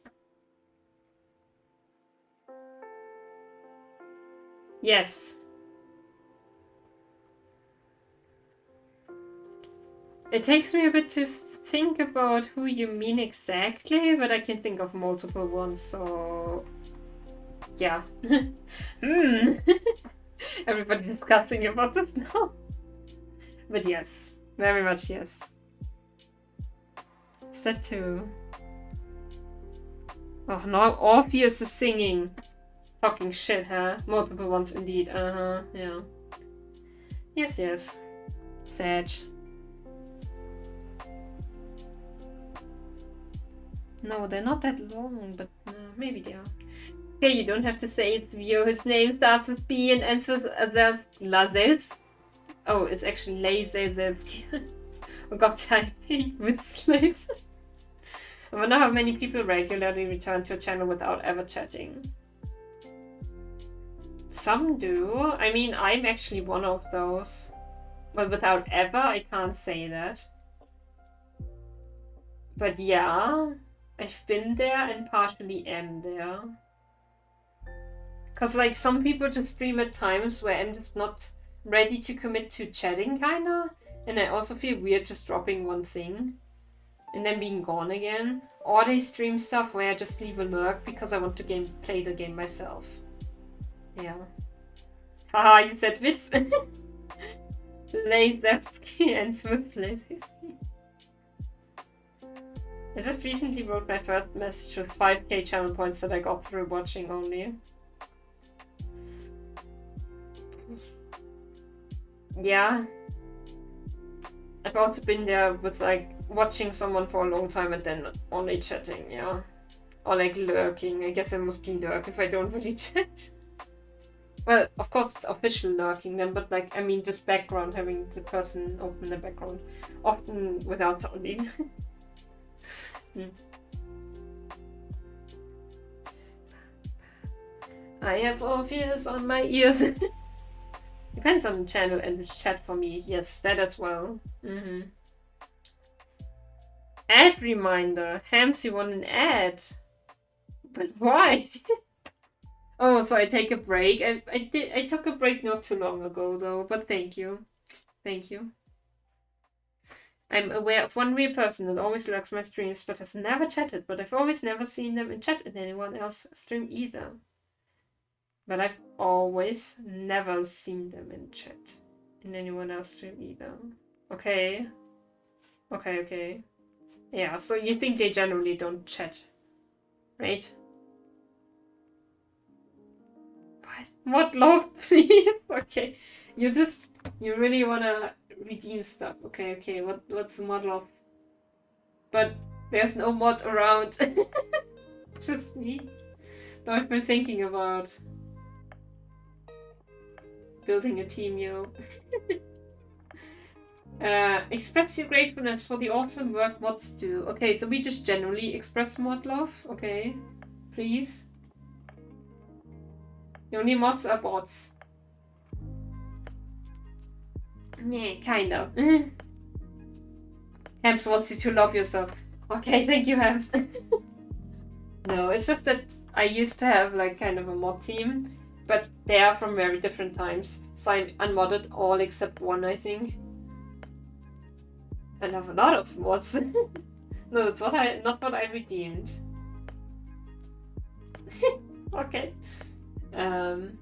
Yes. It takes me a bit to think about who you mean exactly, but I can think of multiple ones, so... Yeah. Everybody's discussing about this now. But yes. Very much yes. Set 2. Oh, now Orpheus is singing. Fucking shit, huh? Multiple ones indeed. Yeah. Yes. Sag. No, they're not that long, but maybe they are. Okay, you don't have to say it's Vio. His name starts with B and ends with Lazels. Oh, it's actually blazeazelski. Oh god, typing with slates. I wonder how many people regularly return to a channel without ever chatting. Some do. I mean, I'm actually one of those. But without ever, I can't say that. But yeah, I've been there and partially am there. Because like some people just stream at times where I'm just not ready to commit to chatting kinda. And I also feel weird just dropping one thing and then being gone again. Or they stream stuff where I just leave a lurk because I want to play the game myself. Yeah. Haha, you said Witz. Blazeazelski and Smith Blazeazelski. I just recently wrote my first message with 5k channel points that I got through watching only. Yeah. I've also been there with like watching someone for a long time and then only chatting, yeah. Or like lurking. I guess I mostly lurk if I don't really chat. Well, of course it's official lurking then, but like, I mean just background, having the person open the background. Often without sounding. I have Orpheus on my ears. Depends on the channel and this chat for me. Yes, that as well. Ad reminder. Hams, you want an ad? But why? Oh, so I take a break. I took a break not too long ago though, but thank you. Thank you. I'm aware of one real person that always lurks my streams but has never chatted, but I've always never seen them in chat in anyone else's stream either. But I've always never seen them in chat in anyone else's stream either. Okay. Okay. Yeah, so you think they generally don't chat, right? What love, please? Okay. You really wanna redeem stuff. Okay. What's the mod love? But there's no mod around. It's just me. So I've been thinking about building a team, Express your gratefulness for the awesome work mods do. Okay, so we just generally express mod love. Okay, please. The only mods are bots. Yeah, kind of. Hams wants you to love yourself. Okay, thank you, Hams. No, it's just that I used to have like kind of a mod team, but they are from very different times. So I unmodded all except one, I have a lot of mods. No, that's not what I redeemed. Okay. Anyone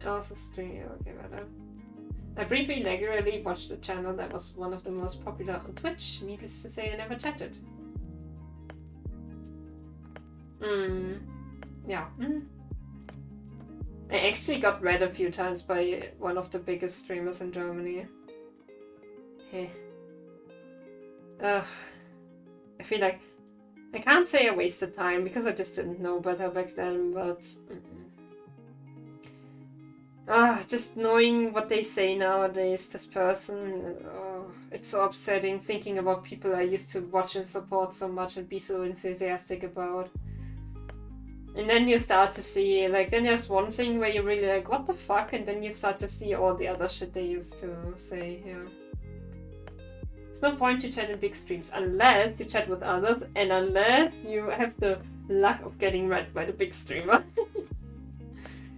else's stream? Okay, whatever. I briefly regularly watched the channel that was one of the most popular on Twitch. Needless to say, I never chatted. Yeah. I actually got read a few times by one of the biggest streamers in Germany. Hey. Ugh. I feel like I can't say I wasted time because I just didn't know better back then, but just knowing what they say nowadays, this person, it's so upsetting thinking about people I used to watch and support so much and be so enthusiastic about. And then you start to see, like, then there's one thing where you're really like, what the fuck? And then you start to see all the other shit they used to say, yeah. There's no point to chat in big streams unless you chat with others and unless you have the luck of getting read by the big streamer.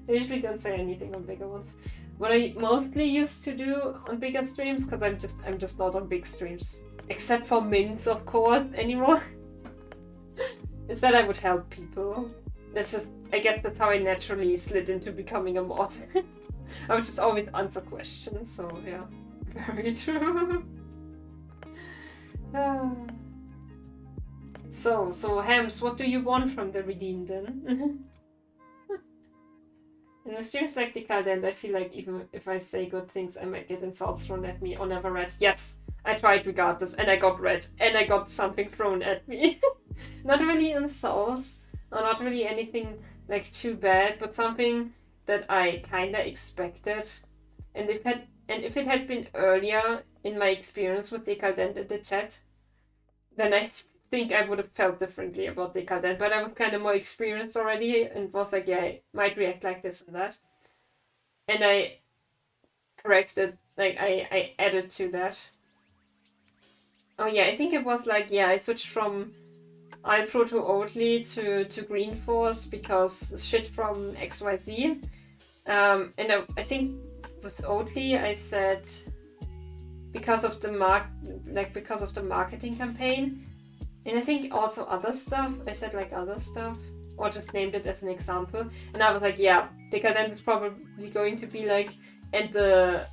I usually don't say anything on bigger ones. What I mostly used to do on bigger streams, because I'm just not on big streams, except for mints, of course, anymore, is that I would help people. That's just, I guess that's how I naturally slid into becoming a mod. I would just always answer questions, so yeah, very true. So Hams, what do you want from the redeem then? In the streams like the Caldent, I feel like even if I say good things, I might get insults thrown at me or never read. Yes, I tried regardless, and I got read, and I got something thrown at me. Not really insults, or not really anything like too bad, but something that I kinda expected. And if it had been earlier in my experience with Decadent in the chat, then I think I would have felt differently about Decadent, but I was kind of more experienced already and was like, yeah, I might react like this and that. And I corrected, like, I added to that. Oh yeah, I think it was like, yeah, I switched from iPro to Oatly to Green Force because shit from XYZ. And I think with Oatly I said because of the marketing campaign, and I think also other stuff. I said like other stuff, or just named it as an example. And I was like, yeah, Decadent is probably going to be like, and the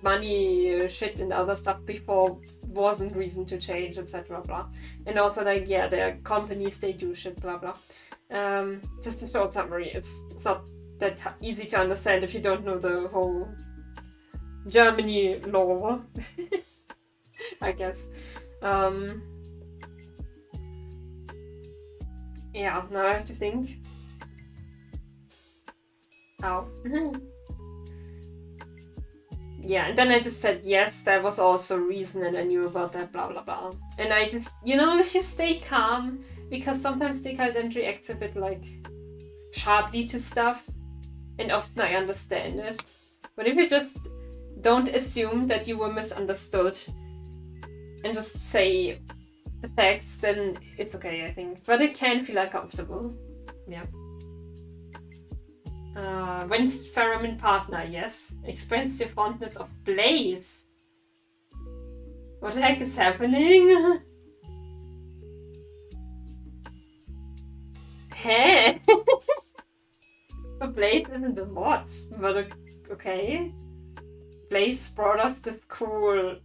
money shit and other stuff before wasn't reason to change, etc. Blah. And also like, yeah, there are companies, they do shit, blah blah. Just a short summary. It's not that easy to understand if you don't know the whole Germany law. I guess. Yeah, now I have to think. How? Yeah, and then I just said yes, there was also a reason and I knew about that, blah blah blah. And I just, if you stay calm, because sometimes Decadent reacts a bit like sharply to stuff, and often I understand it. But if you just don't assume that you were misunderstood and just say the facts, then it's okay, I think. But it can feel uncomfortable. Yeah. When's Pheromone partner? Yes. Express your fondness of Blaze. What the heck is happening? Hey! But Blaze isn't a mod. But okay. Blaze brought us this cool...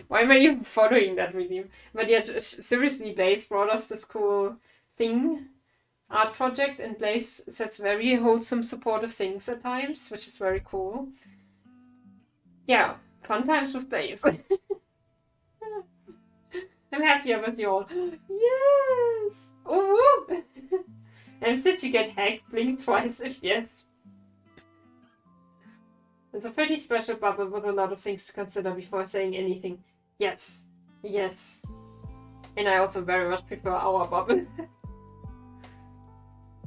Why am I even following that redeem? But yeah, seriously, Blaze brought us this cool thing, art project, and Blaze says very wholesome, supportive things at times, which is very cool. Yeah, fun times with Blaze. I'm happier with you all. Yes! Oh! And instead you get hacked, blink twice if yes. It's a pretty special bubble with a lot of things to consider before saying anything. Yes. Yes. And I also very much prefer our bubble.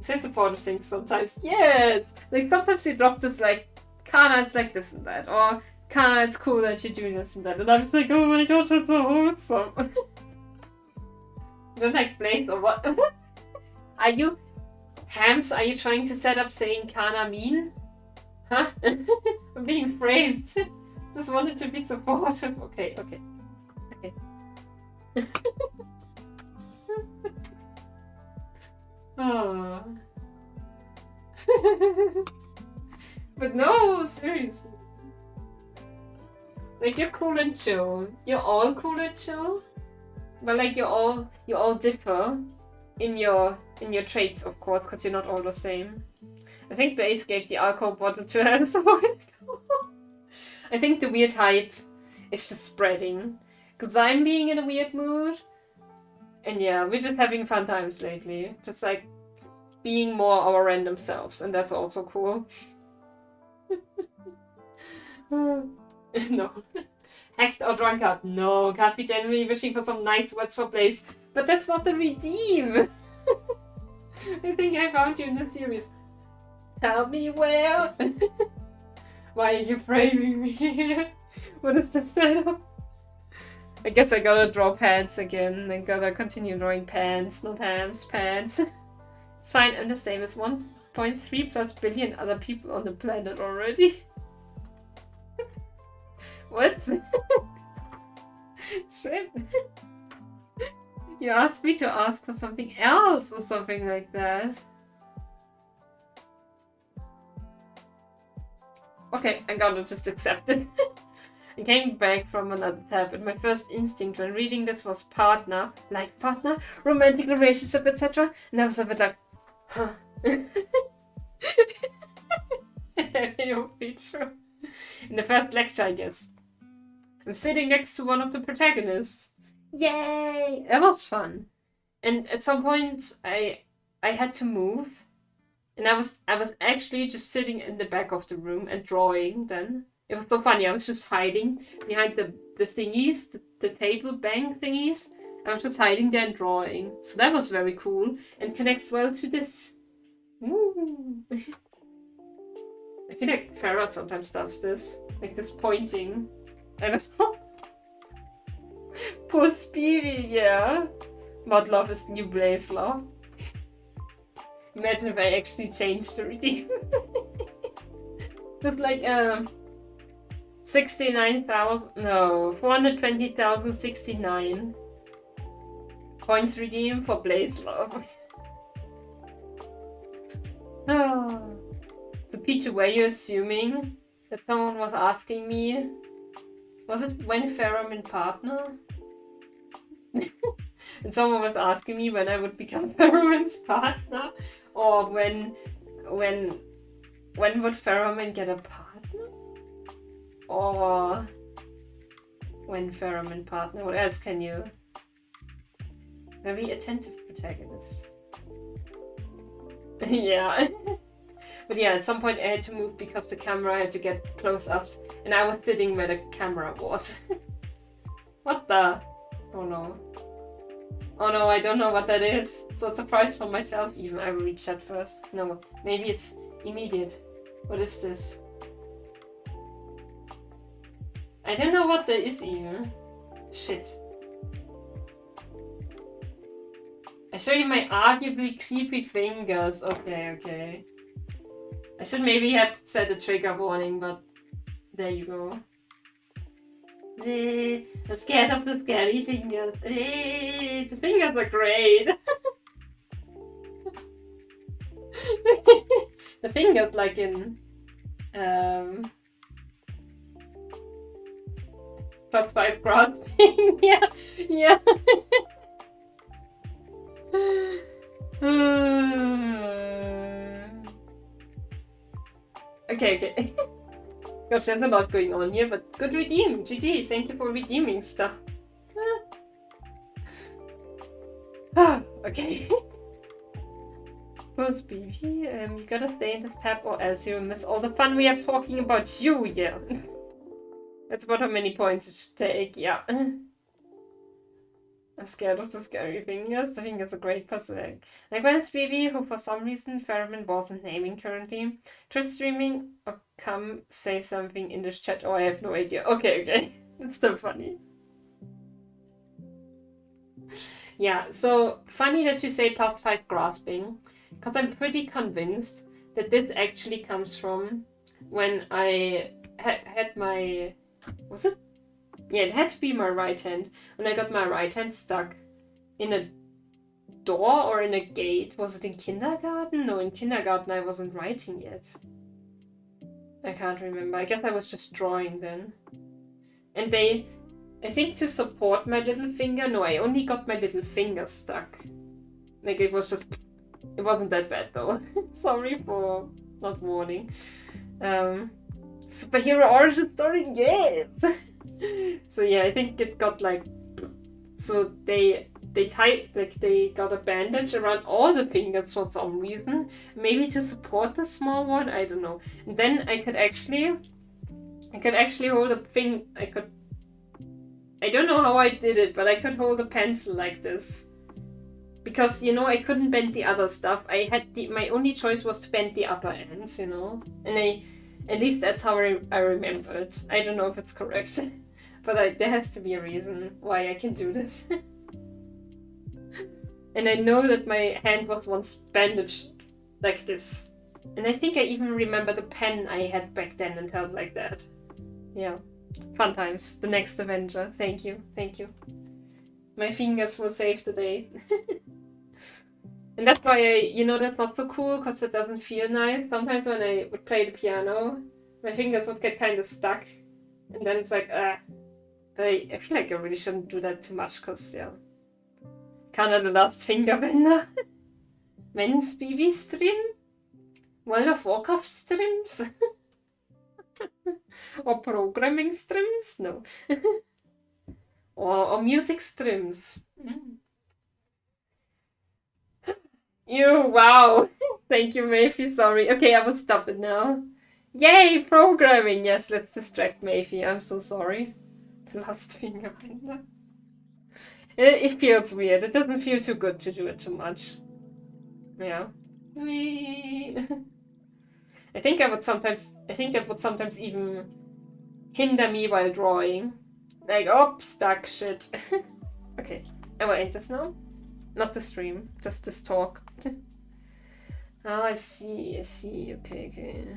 Say supportive things sometimes. Yes! Like sometimes you drop this like, Kana is like this and that. Or Kana, it's cool that you do this and that. And I'm just like, oh my gosh, that's so wholesome. You don't like Blaze or what? Are you... Hams, are you trying to set up saying Kana mean? Huh? I'm being framed. Just wanted to be supportive. Okay, okay. Okay. Oh. But no, seriously. Like, you're cool and chill. You're all cool and chill. But like, you all differ in your traits, of course, because you're not all the same. I think Blaze gave the alcohol bottle to her, so I think the weird hype is just spreading. Because I'm being in a weird mood. And yeah, we're just having fun times lately. Just like being more our random selves, and that's also cool. No. Hacked or drunkard? No, can't be genuinely wishing for some nice words for Blaze. But that's not the redeem! I think I found you in the series. Tell me where? Why are you framing me? What is the setup? I guess I gotta draw pants again. I gotta continue drawing pants, not hams, pants. It's fine, I'm the same as 1.3 plus billion other people on the planet already. What? Shit. You asked me to ask for something else or something like that. Okay, I gotta just accept it. I came back from another tab, and my first instinct when reading this was partner, life partner, romantic relationship, etc. And I was a bit like, huh. Feature. In the first lecture, I guess. I'm sitting next to one of the protagonists. Yay! It was fun. And at some point, I had to move. And I was actually just sitting in the back of the room and drawing then. It was so funny. I was just hiding behind the thingies, the table bank thingies. I was just hiding there and drawing. So that was very cool and connects well to this. Ooh. I feel like Farah sometimes does this. Like this pointing. I don't know. Poor Speedy, yeah. Mod love is new Blaze love. Imagine if I actually changed the redeem. Just like 69,000, no, 420,069 points redeem for Blaze love. Oh. So Peter, were you assuming that someone was asking me? Was it when Pheromone partner? And someone was asking me when I would become Pheromone's partner? Or when would Pheromone get a partner? Or when Pheromone partner? What else can you? Very attentive protagonist. Yeah. But yeah, at some point I had to move because the camera had to get close-ups, and I was sitting where the camera was. What the? Oh no. Oh no, I don't know what that is. So surprised for myself even. I will read chat first. No, maybe it's immediate. What is this? I don't know what that is even. Shit. I show you my arguably creepy fingers. Okay, okay. I should maybe have set a trigger warning, but there you go. I'm scared of the scary fingers. The fingers are great. The fingers like in +5 grasping. Yeah, yeah. Okay. Gosh, there's a lot going on here, but good redeem. GG, thank you for redeeming stuff. Okay. Boss BB, you gotta stay in this tab or else you'll miss all the fun we have talking about you, yeah. That's about how many points it should take, yeah. I'm scared of the scary fingers. The fingers are great for like when's BB, who for some reason Ferriman wasn't naming currently. Try streaming or come say something in this chat. Oh, I have no idea. Okay. It's still funny. Yeah, so funny that you say past 5 grasping, because I'm pretty convinced that this actually comes from when I had my... Was it? Yeah, it had to be my right hand. When I got my right hand stuck in a door or in a gate. Was it in kindergarten? No, in kindergarten I wasn't writing yet. I can't remember. I guess I was just drawing then. And I think to support my little finger, no, I only got my little finger stuck. Like it wasn't that bad though. Sorry for not warning. Superhero origin story, yes! So yeah, I think it got like, so they got a bandage around all the fingers for some reason, maybe to support the small one, I don't know. And then I could actually hold a thing. I don't know how I did it, but I could hold a pencil like this. Because, you know, I couldn't bend the other stuff. My only choice was to bend the upper ends, you know. And at least that's how I remember it. I don't know if it's correct. But there has to be a reason why I can do this. And I know that my hand was once bandaged like this. And I think I even remember the pen I had back then and held like that. Yeah. Fun times. The next Avenger. Thank you. My fingers will save the day. And that's why that's not so cool, because it doesn't feel nice. Sometimes when I would play the piano, my fingers would get kind of stuck. And then it's like, But I feel like I really shouldn't do that too much, because, yeah. Kana the last fingerbender. Men's BB stream? World of Warcraft streams? Or programming streams? No. or music streams. Wow. Thank you, Mayfi. Sorry. Okay, I will stop it now. Yay, programming. Yes, let's distract Mayfi. I'm so sorry. The last fingerbender. It feels weird. It doesn't feel too good to do it too much. Yeah. I think that would sometimes even hinder me while drawing. Like, oh, stuck, shit. Okay, I will end this now. Not the stream, just this talk. Oh, I see. Okay.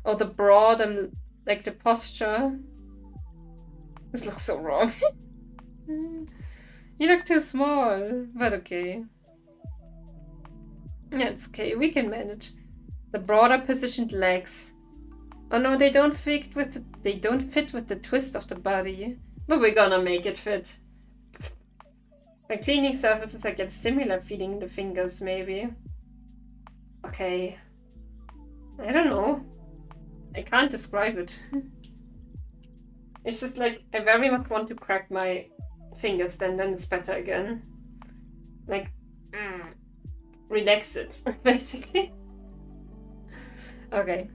Oh, the broad and, like, the posture. This looks so wrong. You look too small, but okay. Yeah, it's okay. We can manage. The broader positioned legs. Oh no, they don't fit with the twist of the body. But we're gonna make it fit. By cleaning surfaces, I get similar feeling in the fingers, maybe. Okay. I don't know. I can't describe it. It's just like, I very much want to crack my fingers, then it's better again. Like, relax it, basically. Okay.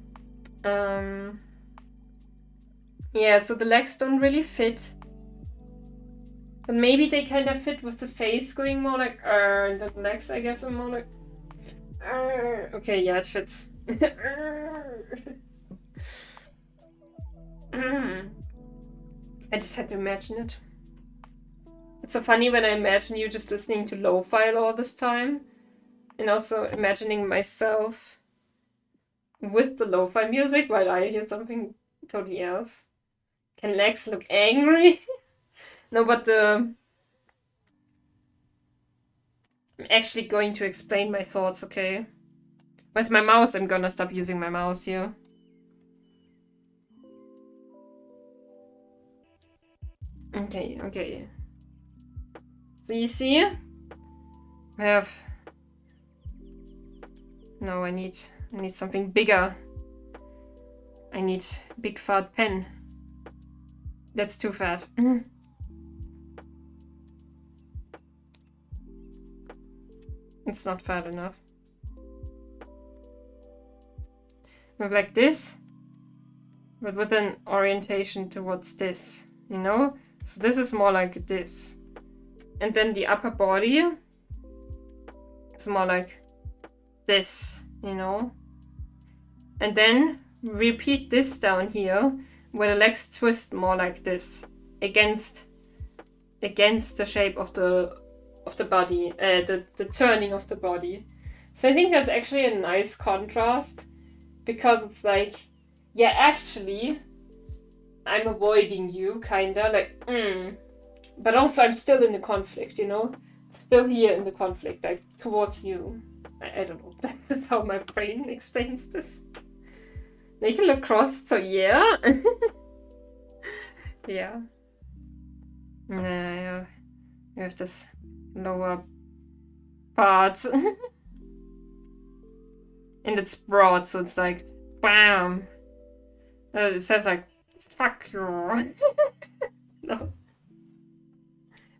Yeah, so the legs don't really fit. But maybe they kind of fit with the face going more like, and the legs, I guess, are more like, okay, yeah, it fits. I just had to imagine it. It's so funny when I imagine you just listening to lo-fi all this time. And also imagining myself with the lo-fi music while I hear something totally else. Can legs look angry? No, but I'm actually going to explain my thoughts, okay? Where's my mouse? I'm gonna stop using my mouse here. Okay. So you see? I have... No, I need something bigger. I need big fat pen. That's too fat. It's not fat enough. With like this, but with an orientation towards this, you know? So this is more like this. And then the upper body is more like this, you know? And then repeat this down here, where the legs twist more like this, against the shape of the body, the turning of the body. So I think that's actually a nice contrast, because it's like, yeah, actually, I'm avoiding you, kinda, like, but also I'm still in the conflict, you know? Still here in the conflict, like, towards you. I don't know, that's how my brain explains this. Make it look crossed, so yeah. Yeah. Yeah, you have this lower part. And it's broad, so it's like, bam. It says like, fuck you. No.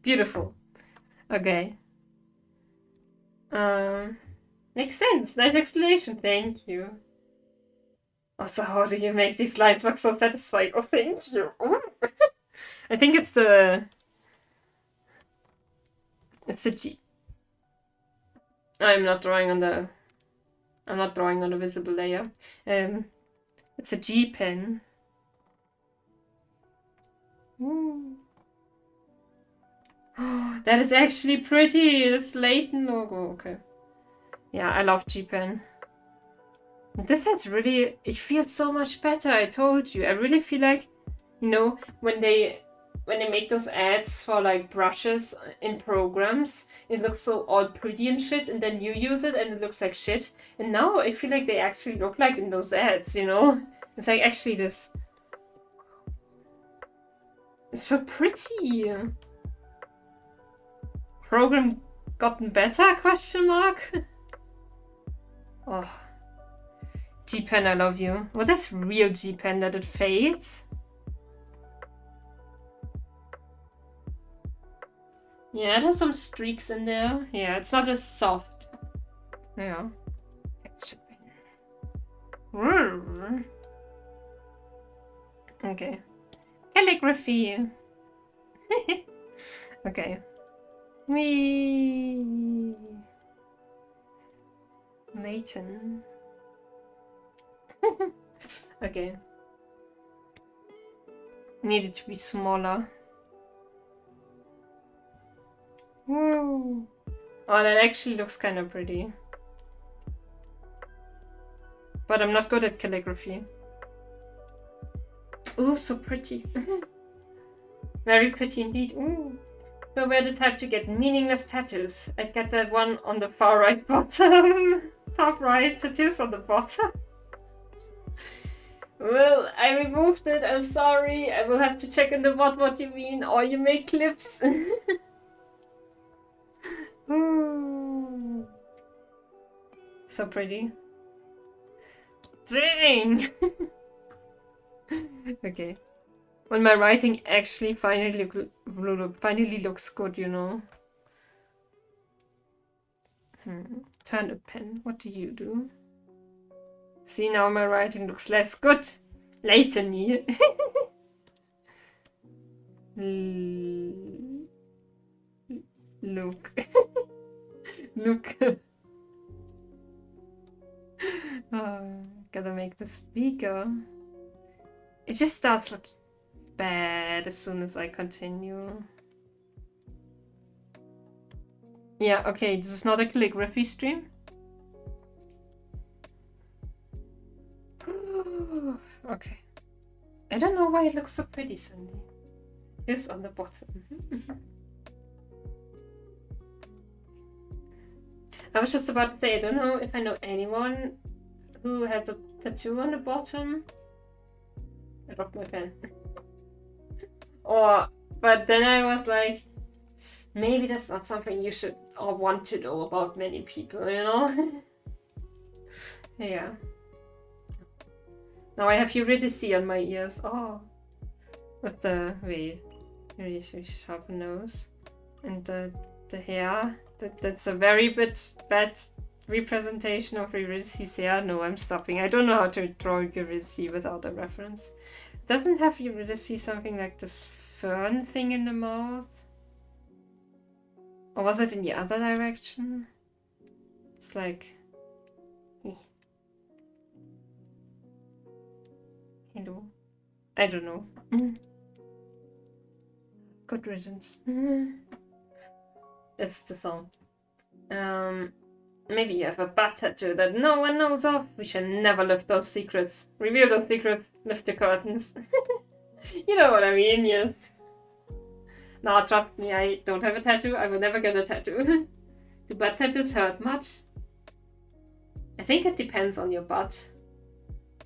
Beautiful. Okay. Makes sense. Nice explanation. Thank you. Also, how do you make these lines look so satisfying? Oh, thank you. I think it's the G. I'm not drawing on the visible layer. It's a G pen. Ooh. Oh, that is actually pretty. This Layton logo. Okay. Yeah, I love G pen. This has really, it feels so much better. I told you. I really feel like, you know, when they make those ads for like brushes in programs, it looks so all pretty and shit, and then you use it and it looks like shit. And now I feel like they actually look like in those ads, you know? It's like actually this. It's so pretty. Program gotten better? Question mark. Oh. G-Pen, I love you. What is real G-Pen that it fades? Yeah, it has some streaks in there. Yeah, it's not as soft. Yeah. Okay. Calligraphy. Okay. Me. Layton. Okay. Need it to be smaller. Woo. Oh, that actually looks kind of pretty. But I'm not good at calligraphy. Ooh, so pretty. Very pretty indeed. Ooh. So we're the type to get meaningless tattoos. I'd get that one on the far right bottom. Top right, tattoos on the bottom. Well, I removed it. I'm sorry. I will have to check in the bot what you mean. Or you make clips. Ooh. So pretty. Dang! Okay. When my writing actually finally looks good, you know. Turn a pen. What do you do? See, now my writing looks less good. Layton. Luke. Luke. Oh, gotta make this bigger. It just starts looking bad as soon as I continue. Yeah, okay, this is not a calligraphy stream. Okay. I don't know why it looks so pretty, Cindy. This on the bottom. I was just about to say, I don't know if I know anyone who has a tattoo on the bottom. I dropped my pen. But then I was like, maybe that's not something you should or want to know about many people, you know? Yeah. Now I have Eurydice on my ears. Oh. With the, wait, really sharp nose. And the hair That's a very bad representation of Eurydice. Yeah, no, I'm stopping. I don't know how to draw Eurydice without a reference. Doesn't have Eurydice something like this fern thing in the mouth? Or was it in the other direction? It's like... Hello. I don't know. Good riddance. It's the song. Maybe you have a butt tattoo that no one knows of. We shall never lift those secrets. Reveal those secrets. Lift the curtains. You know what I mean, yes. No, trust me, I don't have a tattoo. I will never get a tattoo. Do butt tattoos hurt much? I think it depends on your butt.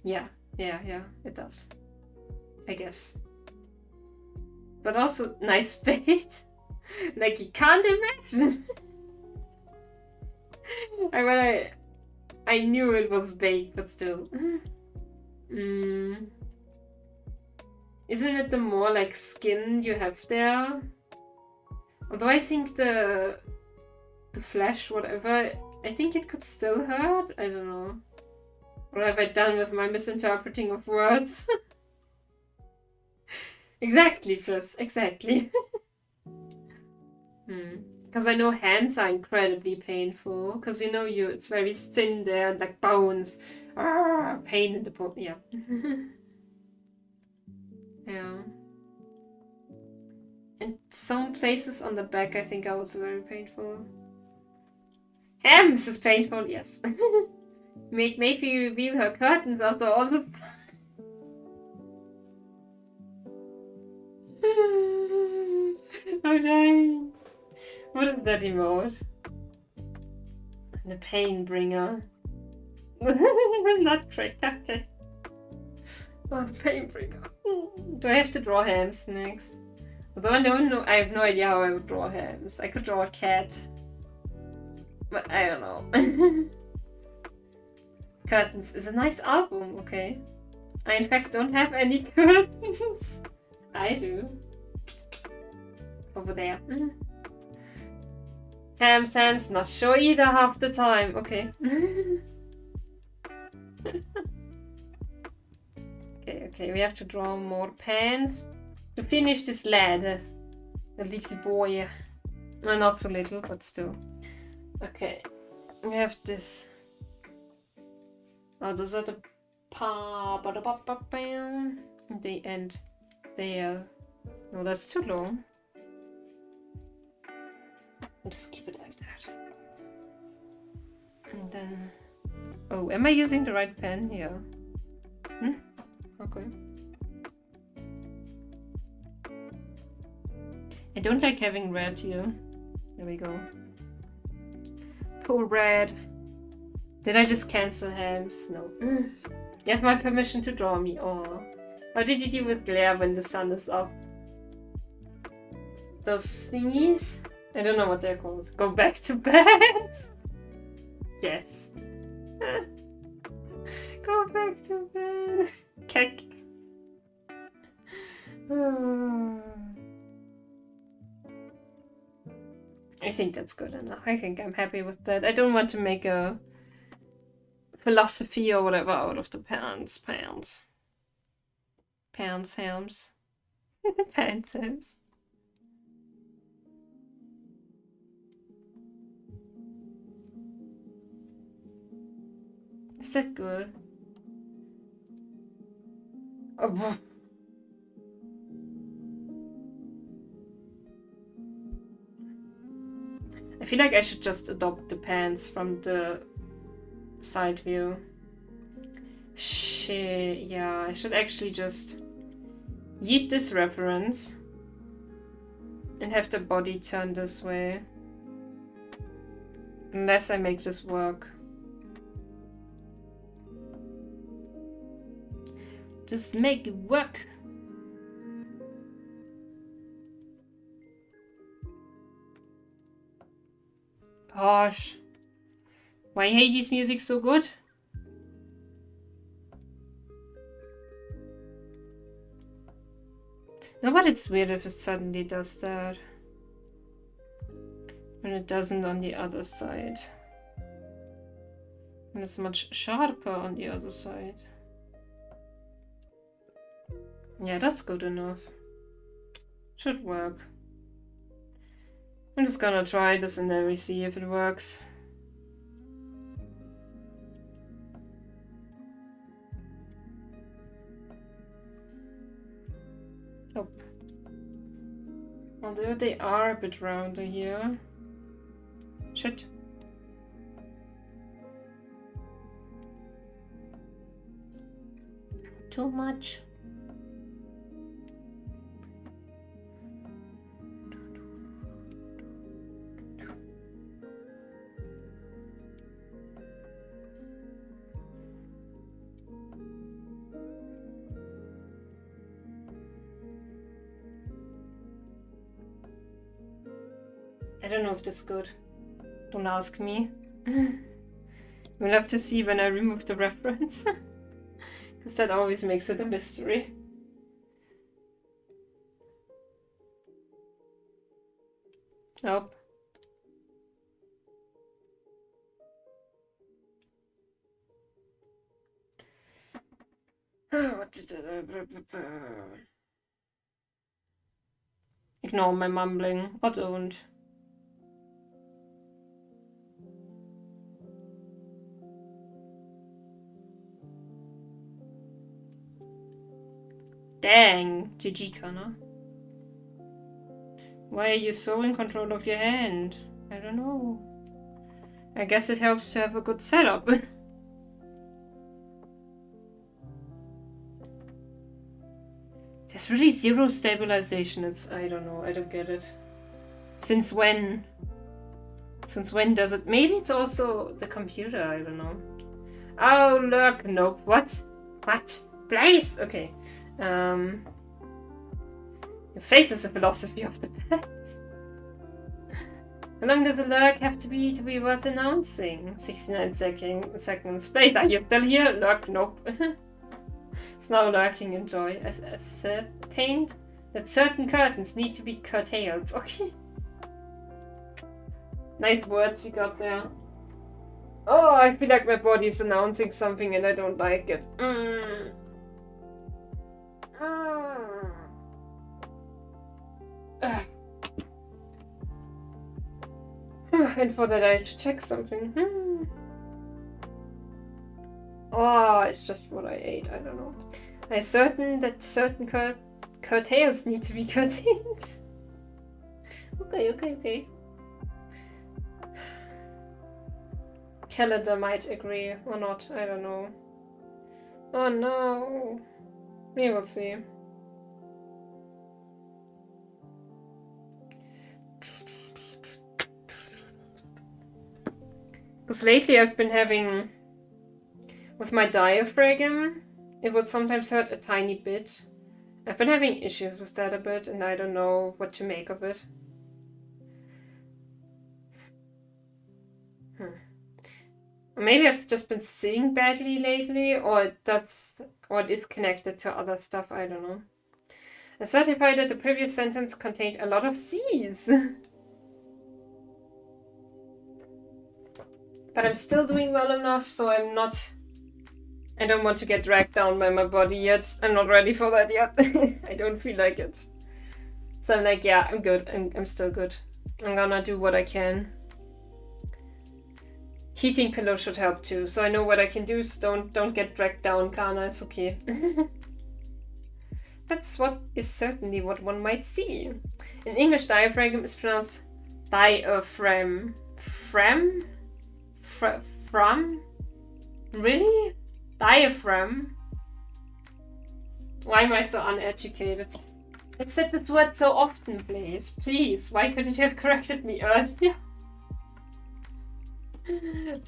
Yeah, it does. I guess. But also, nice bait. Like, you can't imagine. I knew it was bait, but still. Isn't it the more like skin you have there? Although I think the flesh, whatever, I think it could still hurt. I don't know. What have I done with my misinterpreting of words? Exactly, Frizz. Exactly. Because I know hands are incredibly painful. Because you know it's very thin there, and like bones. Pain in the bone. Yeah. Yeah. And some places on the back I think are also very painful. Hams is painful, yes. Make Maybe reveal her curtains after all the... Oh no. What is that emote? The pain bringer. Not great, okay. Oh, the pain bringer. Do I have to draw hams next? Although I have no idea how I would draw hams. I could draw a cat. But I don't know. Curtains is a nice album, okay. I in fact don't have any curtains. I do. Over there. Ham Sans not sure either half the time. Okay. Okay, we have to draw more pans to finish this lad. The little boy. Well, not so little, but still. Okay. We have this. Oh, those are the the end there. No, that's too long. I'll just keep it like that. And then... Oh, am I using the right pen? Yeah. Okay. I don't like having red here. There we go. Poor red. Did I just cancel hams? No. You have my permission to draw me. Oh. How did you deal with glare when the sun is up? Those thingies? I don't know what they're called. Go back to bed? Yes. Go back to bed. Keck. I think that's good enough. I think I'm happy with that. I don't want to make a philosophy or whatever out of the pants. Hams. Pants hams. Is that good? Oh. I feel like I should just adopt the pants from the side view. Shit, yeah, I should actually just yeet this reference and have the body turn this way. Unless I make this work. Just make it work. Gosh. Why Hades music so good? No, but it's weird if it suddenly does that. And it doesn't on the other side. And it's much sharper on the other side. Yeah, that's good enough. Should work. I'm just gonna try this and then we see if it works. Oh. Although they are a bit rounder here. Shit. Too much. I don't know if this is good. Don't ask me. We'll have to see when I remove the reference. Because that always makes it a mystery. Nope. What did I... Ignore my mumbling, or don't. Dang, GG Kana. Why are you so in control of your hand? I don't know. I guess it helps to have a good setup. There's really zero stabilization. I don't know, I don't get it. Since when? Since when does it? Maybe it's also the computer, I don't know. Oh, look, nope, what? What? Blaze! Okay. Your face is a philosophy of the past. How long does a lurk have to be worth announcing? 69 seconds. Blaze, are you still here? Lurk, nope. It's now lurking in joy. As ascertained that certain curtains need to be curtailed. Okay. Nice words you got there. Oh, I feel like my body is announcing something and I don't like it. And for that I had to check something. Oh, it's just what I ate, I don't know. I'm certain that certain curtails need to be curtained. Okay. Calendar might agree or not, I don't know. Oh no. We will see. Because lately I've been having, with my diaphragm, it would sometimes hurt a tiny bit. I've been having issues with that a bit and I don't know what to make of it. Maybe I've just been sitting badly lately, or it is connected to other stuff, I don't know. I certified that the previous sentence contained a lot of C's. But I'm still doing well enough, so I don't want to get dragged down by my body yet. I'm not ready for that yet. I don't feel like it. So I'm like, yeah, I'm good. I'm still good. I'm gonna do what I can. Heating pillow should help too, so I know what I can do, so don't get dragged down, Kana, it's okay. That's what is certainly what one might see. In English, diaphragm is pronounced diaphragm. From? Really? Diaphragm? Why am I so uneducated? I've said this word so often, please. Why couldn't you have corrected me earlier?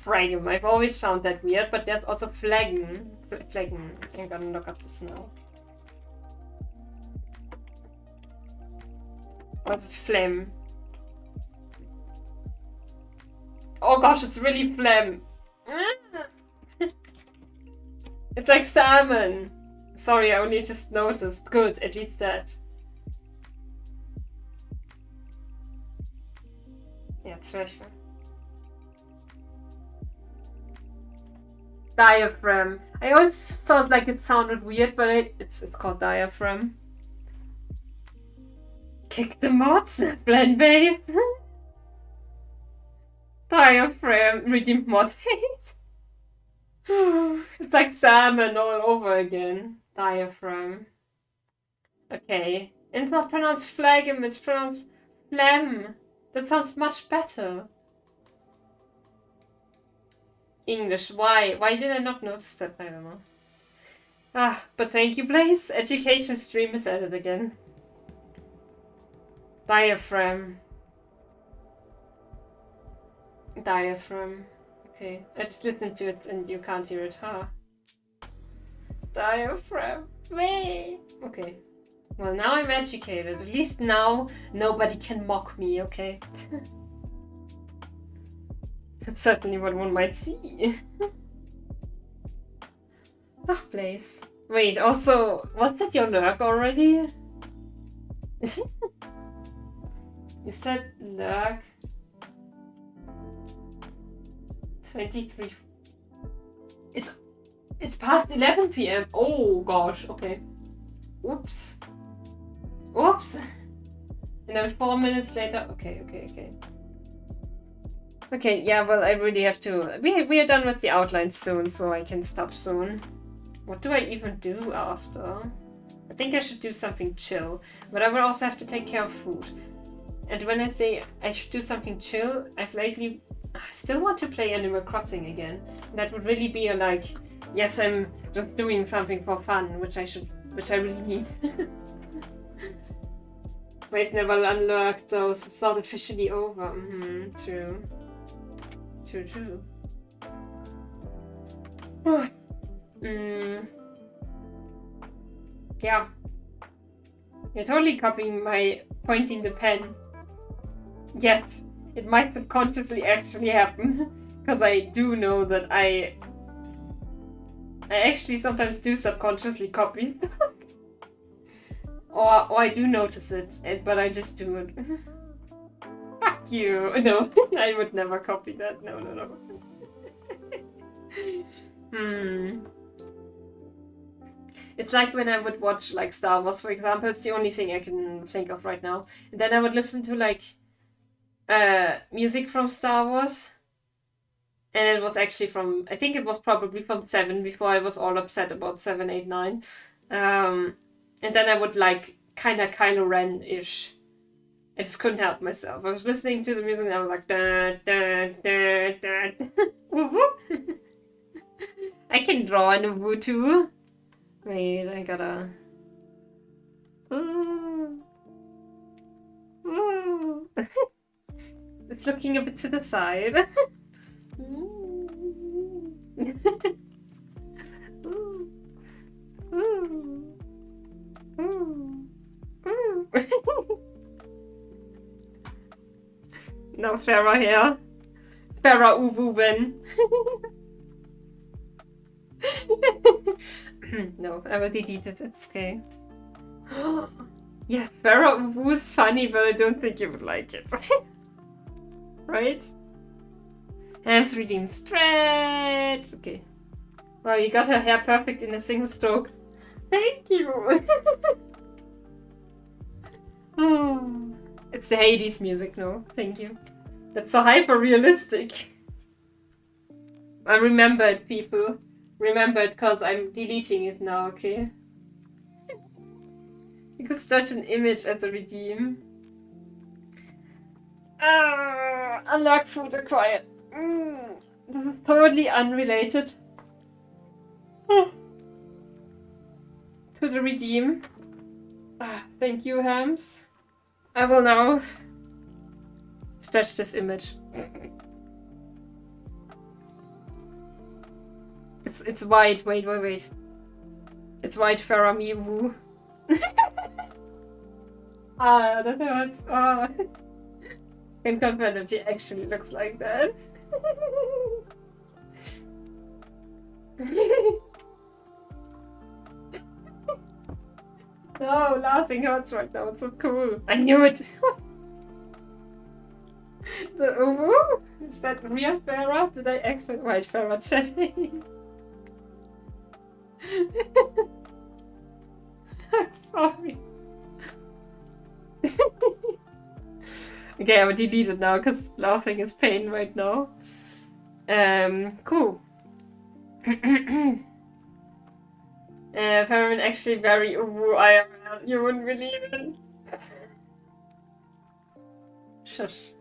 Fragum. I've always found that weird, but there's also phlegm. I'm gonna look up this now. What's phlegm? Oh gosh, it's really phlegm. It's like salmon. Sorry, I only just noticed. Good, at least that. Yeah, Trition. Diaphragm. I always felt like it sounded weird, but it's called diaphragm. Kick the mods. Blend base. Diaphragm. Redeemed mod hate. It's like salmon all over again. Diaphragm. Okay. And it's not pronounced phlegm, it's pronounced phlegm. That sounds much better. English. Why? Why did I not notice that? I don't know. Ah, but thank you, Blaze. Education stream is added again. Diaphragm. Diaphragm. Okay, I just listened to it and you can't hear it, huh? Diaphragm. Way. Okay. Well, now I'm educated. At least now nobody can mock me, okay? That's certainly what one might see. Ah, Blaze. Wait, also, was that your lurk already? You said lurk. 23. It's past 11 PM. Oh gosh, okay. Oops. Oops. And then 4 minutes later. Okay. Okay, yeah, well, I really have to. We are done with the outlines soon, so I can stop soon. What do I even do after? I think I should do something chill, but I will also have to take care of food. And when I say I should do something chill, I still want to play Animal Crossing again. That would really be a like, yes, I'm just doing something for fun, which I really need. Race never unlocked those. It's not officially over. True. Yeah. You're totally copying my pointing the pen. Yes, it might subconsciously actually happen. Because I do know that I actually sometimes do subconsciously copy stuff. Or I do notice it, but I just do it. Fuck you. No, I would never copy that. No. It's like when I would watch like Star Wars, for example. It's the only thing I can think of right now. And then I would listen to like music from Star Wars. And it was actually from, I think it was probably from 7 before I was all upset about 7, 8, 9. And then I would like kind of Kylo Ren-ish. I just couldn't help myself. I was listening to the music and I was like, da, da, da, da. Woo woo. I can draw in a woo too. Wait, I gotta. It's looking a bit to the side. No Farah here. Farah Ububen. No, I will delete it. It's okay. Yeah, Farah Ubu is funny, but I don't think you would like it. Right? Hams redeemed stretch. Okay. Wow, you got her hair perfect in a single stroke. Thank you. Oh, it's the Hades music, no? Thank you. That's so hyper realistic. I remember it, people. Remember it, because I'm deleting it now, okay? You could start an image as a redeem. Unlock food acquired. This is totally unrelated to the redeem. Thank you, Hams. I will now stretch this image. It's white. Wait. It's white Farah Miwu. That hurts. Can confirm that she actually looks like that. No, laughing hurts right now. It's so cool. I knew it. Is that real Farah? Did I accident write Farah chatting? I'm sorry. Okay, I will delete it now because laughing is pain right now. Cool. Farah actually very IRL. You wouldn't believe it. Shush.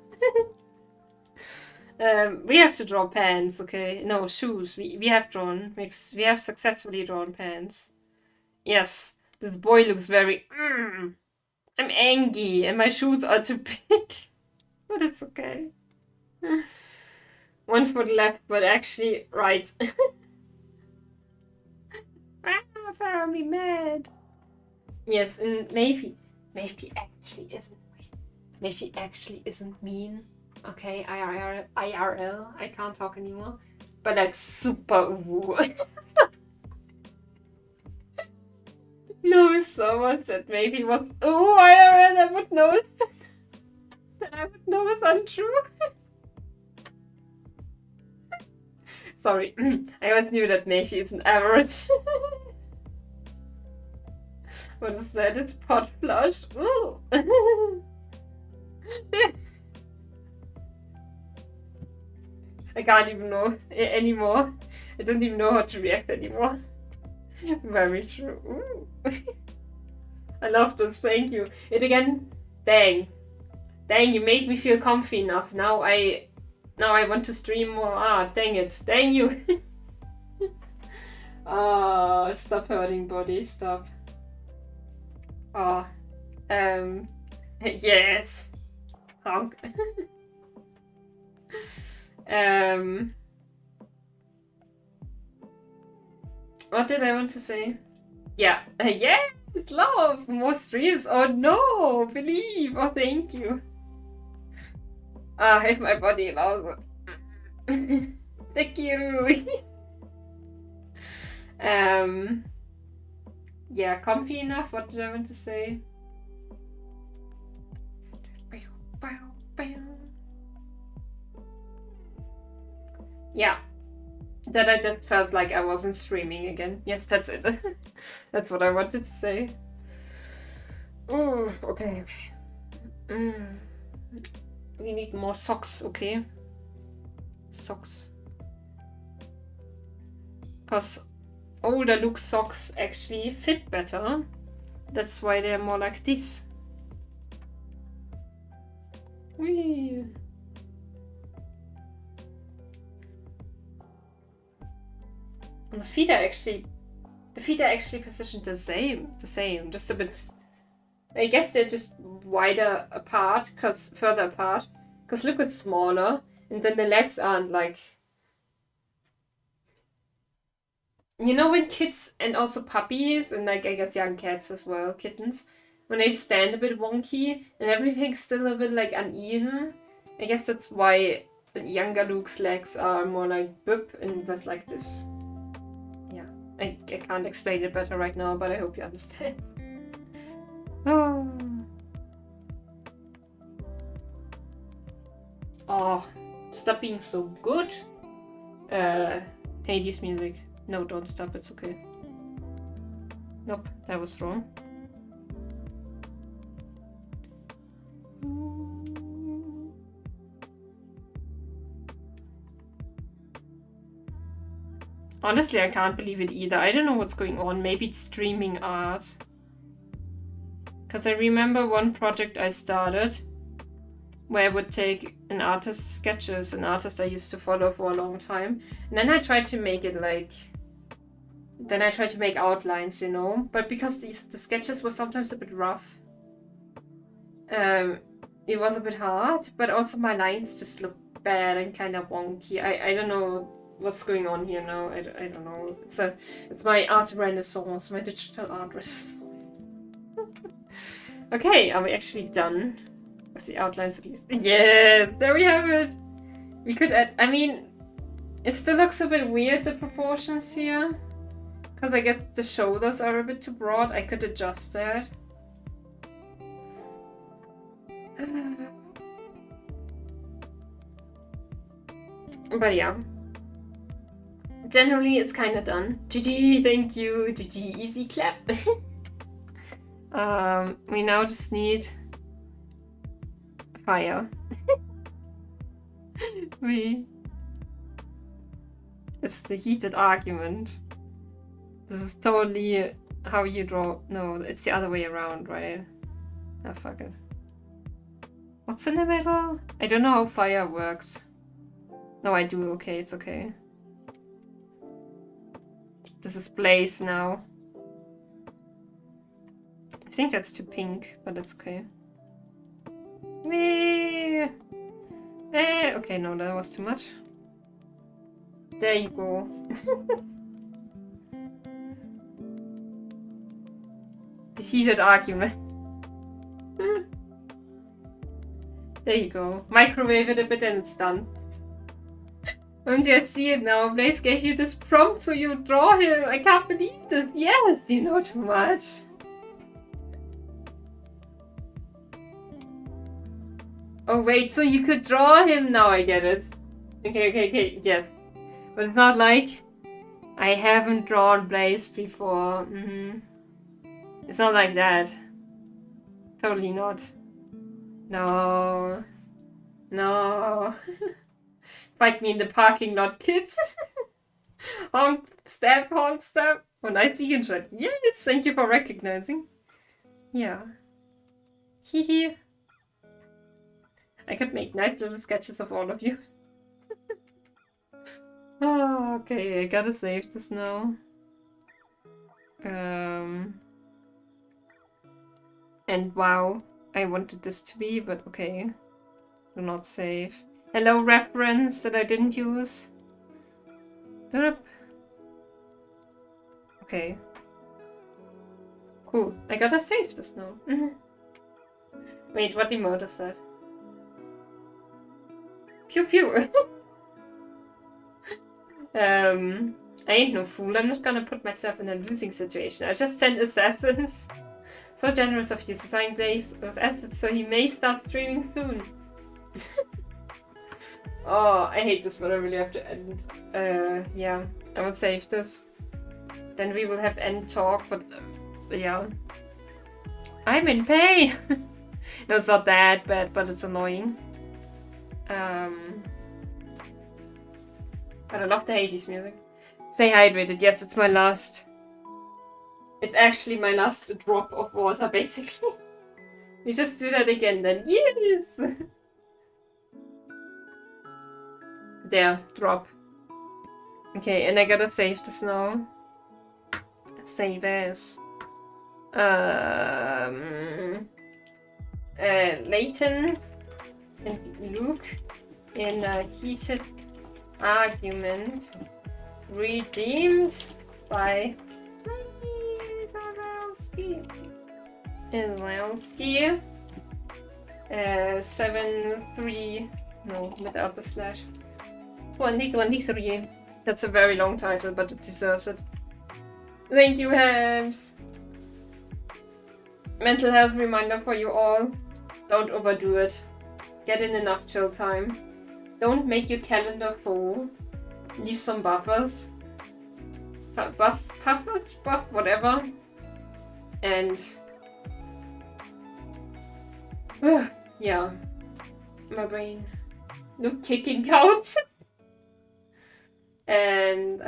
We have to draw pants, okay? No, shoes. We have drawn. We have successfully drawn pants. Yes, this boy looks very. I'm angry, and my shoes are too big. But it's okay. 1 foot left, but actually right. Farah, me mad. Yes, and Maybe actually isn't. Maybe actually isn't mean. Okay, IRL. I can't talk anymore. But like super woo. No, someone said maybe was IRL. I would know it. I would know it's untrue. Sorry, I always knew that maybe is an average. What is that? It's pot flush. Ooh. I can't even know anymore. I don't even know how to react anymore. Very true. Ooh. I love this. Thank you. It again. Dang, you made me feel comfy enough. Now I want to stream more. Dang it. Dang you. Stop hurting, body. Stop. Yes. Honk. What did I want to say? Yeah. Yes, love. More streams. Oh no. Believe. Oh, thank you. If my body allows it. Thank you. Yeah, comfy enough. What did I want to say? Yeah, that I just felt like I wasn't streaming again. Yes, that's it. That's what I wanted to say. Ooh, okay. We need more socks, okay? Socks. Because older Luke socks actually fit better. That's why they're more like this. Whee. And the feet are actually positioned the same, just a bit. I guess they're just further apart, because look, it's smaller, and then the legs aren't like. You know when kids and also puppies and like I guess young cats as well, kittens, when they stand a bit wonky and everything's still a bit like uneven. I guess that's why younger Luke's legs are more like boop and that's like this. Yeah, I can't explain it better right now, but I hope you understand. Oh, stop being so good. Hades music. No, don't stop, it's okay. Nope, that was wrong. Honestly, I can't believe it either. I don't know what's going on. Maybe it's streaming art. Because I remember one project I started where I would take an artist's sketches, an artist I used to follow for a long time, and then I tried to make it like... Then I tried to make outlines, you know? But because the sketches were sometimes a bit rough, it was a bit hard, but also my lines just look bad and kind of wonky. I don't know what's going on here now. I don't know. It's my art renaissance, my digital art renaissance. Okay, are we actually done with the outlines at least? Yes, there we have it. We could add, I mean, it still looks a bit weird, the proportions here. Because I guess the shoulders are a bit too broad. I could adjust that. But yeah. Generally, it's kind of done. GG, thank you. GG, easy clap. We now just need fire. It's the heated argument. This is totally how you draw. No, it's the other way around, right? Ah, fuck it. What's in the middle? I don't know how fire works. No, I do. Okay, it's okay. This is blaze now. I think that's too pink, but it's okay. Whee! Okay, no, that was too much. There you go. The heated argument. There you go. Microwave it a bit and it's done. Once I see it now, Blaze gave you this prompt so you draw him. I can't believe this. Yes, you know too much. Oh wait, so you could draw him now, I get it. Okay, yes. But it's not like I haven't drawn Blaze before. It's not like that. Totally not. No. No. Fight me in the parking lot, kids. Honk, stab, honk, stab. Oh, nice vegan chat. Yes, thank you for recognizing. Yeah. Hehe. I could make nice little sketches of all of you. Oh, okay, I gotta save this now. And wow, I wanted this to be, but okay. Do not save. Hello, reference that I didn't use. Okay. Cool. I gotta save this now. Wait, what emote is that? Pew pew. I ain't no fool. I'm not gonna put myself in a losing situation. I just sent assassins. So generous of you supplying Blaze with assets so he may start streaming soon. Oh, I hate this, but I really have to end. Yeah, I will save this. Then we will have end talk, but yeah. I'm in pain! No, it's not that bad, but it's annoying. But I love the 80s music. Stay hydrated. Yes, it's my last... It's actually my last drop of water, basically. We just do that again then. Yes! There, drop. Okay, and I gotta save this now. Save as. Layton and Luke in a heated argument redeemed by Blazeazelski. 7-3, no, without the slash. 2023. That's a very long title, but it deserves it. Thank you, Hams! Mental health reminder for you all. Don't overdo it. Get in enough chill time. Don't make your calendar full. Leave some buffers. Buffers? Whatever. And... yeah. My brain. No kicking couch. And,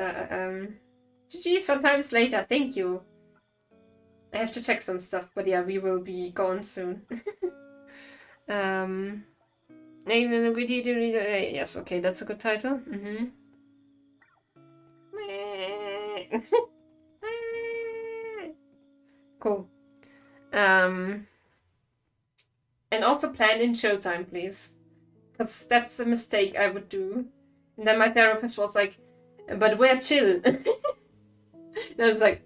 GG sometimes later, thank you. I have to check some stuff, but yeah, we will be gone soon. Yes, okay, that's a good title. Cool. And also plan in chill time, please. Because that's a mistake I would do. And then my therapist was like, but we're chill. And I was like,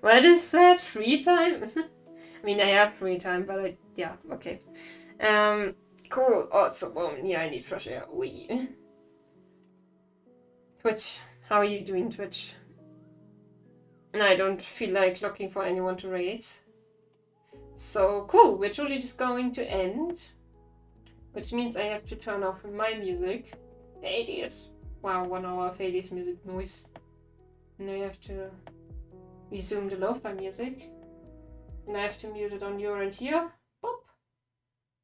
what is that? Free time? I mean, I have free time, but yeah, okay. Cool. Also, yeah, I need fresh air. Twitch. How are you doing, Twitch? And I don't feel like looking for anyone to raid. So, cool. We're truly just going to end. Which means I have to turn off my music. 80s. Wow, 1 hour of 80s music noise. And I have to resume the lo-fi music. And I have to mute it on your end here. Boop.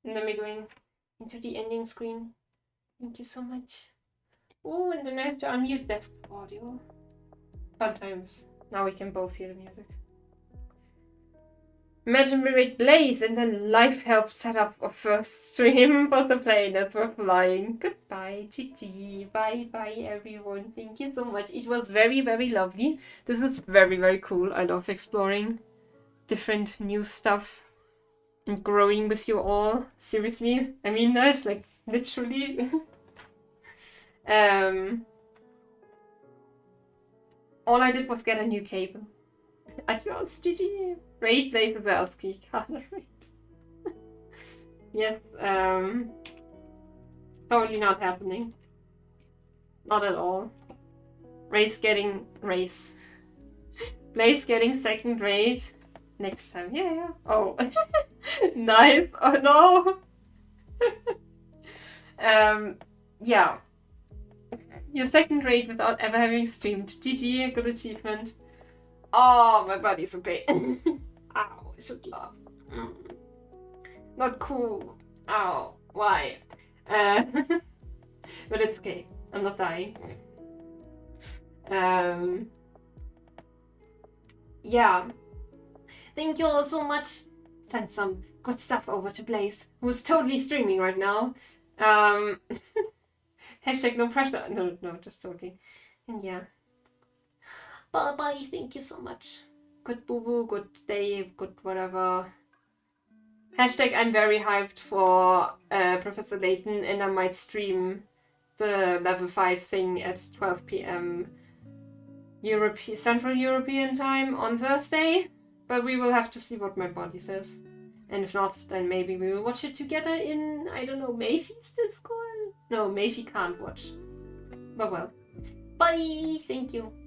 And then we're going into the ending screen. Thank you so much. Oh, and then I have to unmute desktop audio. Fun times. Now we can both hear the music. Imagine we read Blaze and then life help set up a first stream for the plane as we're flying. Goodbye, GG. Bye bye everyone. Thank you so much. It was very, very lovely. This is very, very cool. I love exploring different new stuff and growing with you all. Seriously. I mean that, like, literally. All I did was get a new cable. Adios, GG. Raid blazeazelski. Kana raid. Yes, totally not happening. Not at all. Blaze getting second raid next time. Yeah. Oh. Nice. Oh no. Yeah. Your second raid without ever having streamed. GG, good achievement. Oh, my body's okay. Ow, I should laugh. Not cool. Ow, why? But it's okay. I'm not dying. Yeah. Thank you all so much. Send some good stuff over to Blaze, who's totally streaming right now. Hashtag no pressure. No, just joking. And yeah. Bye, thank you so much. Good boo-boo, good day, good whatever. Hashtag I'm very hyped for Professor Layton, and I might stream the level 5 thing at 12 p.m. Central European time on Thursday. But we will have to see what my body says. And if not, then maybe we will watch it together in, I don't know, Mayfi's Discord? No, Mayfi can't watch. But well. Bye! Thank you.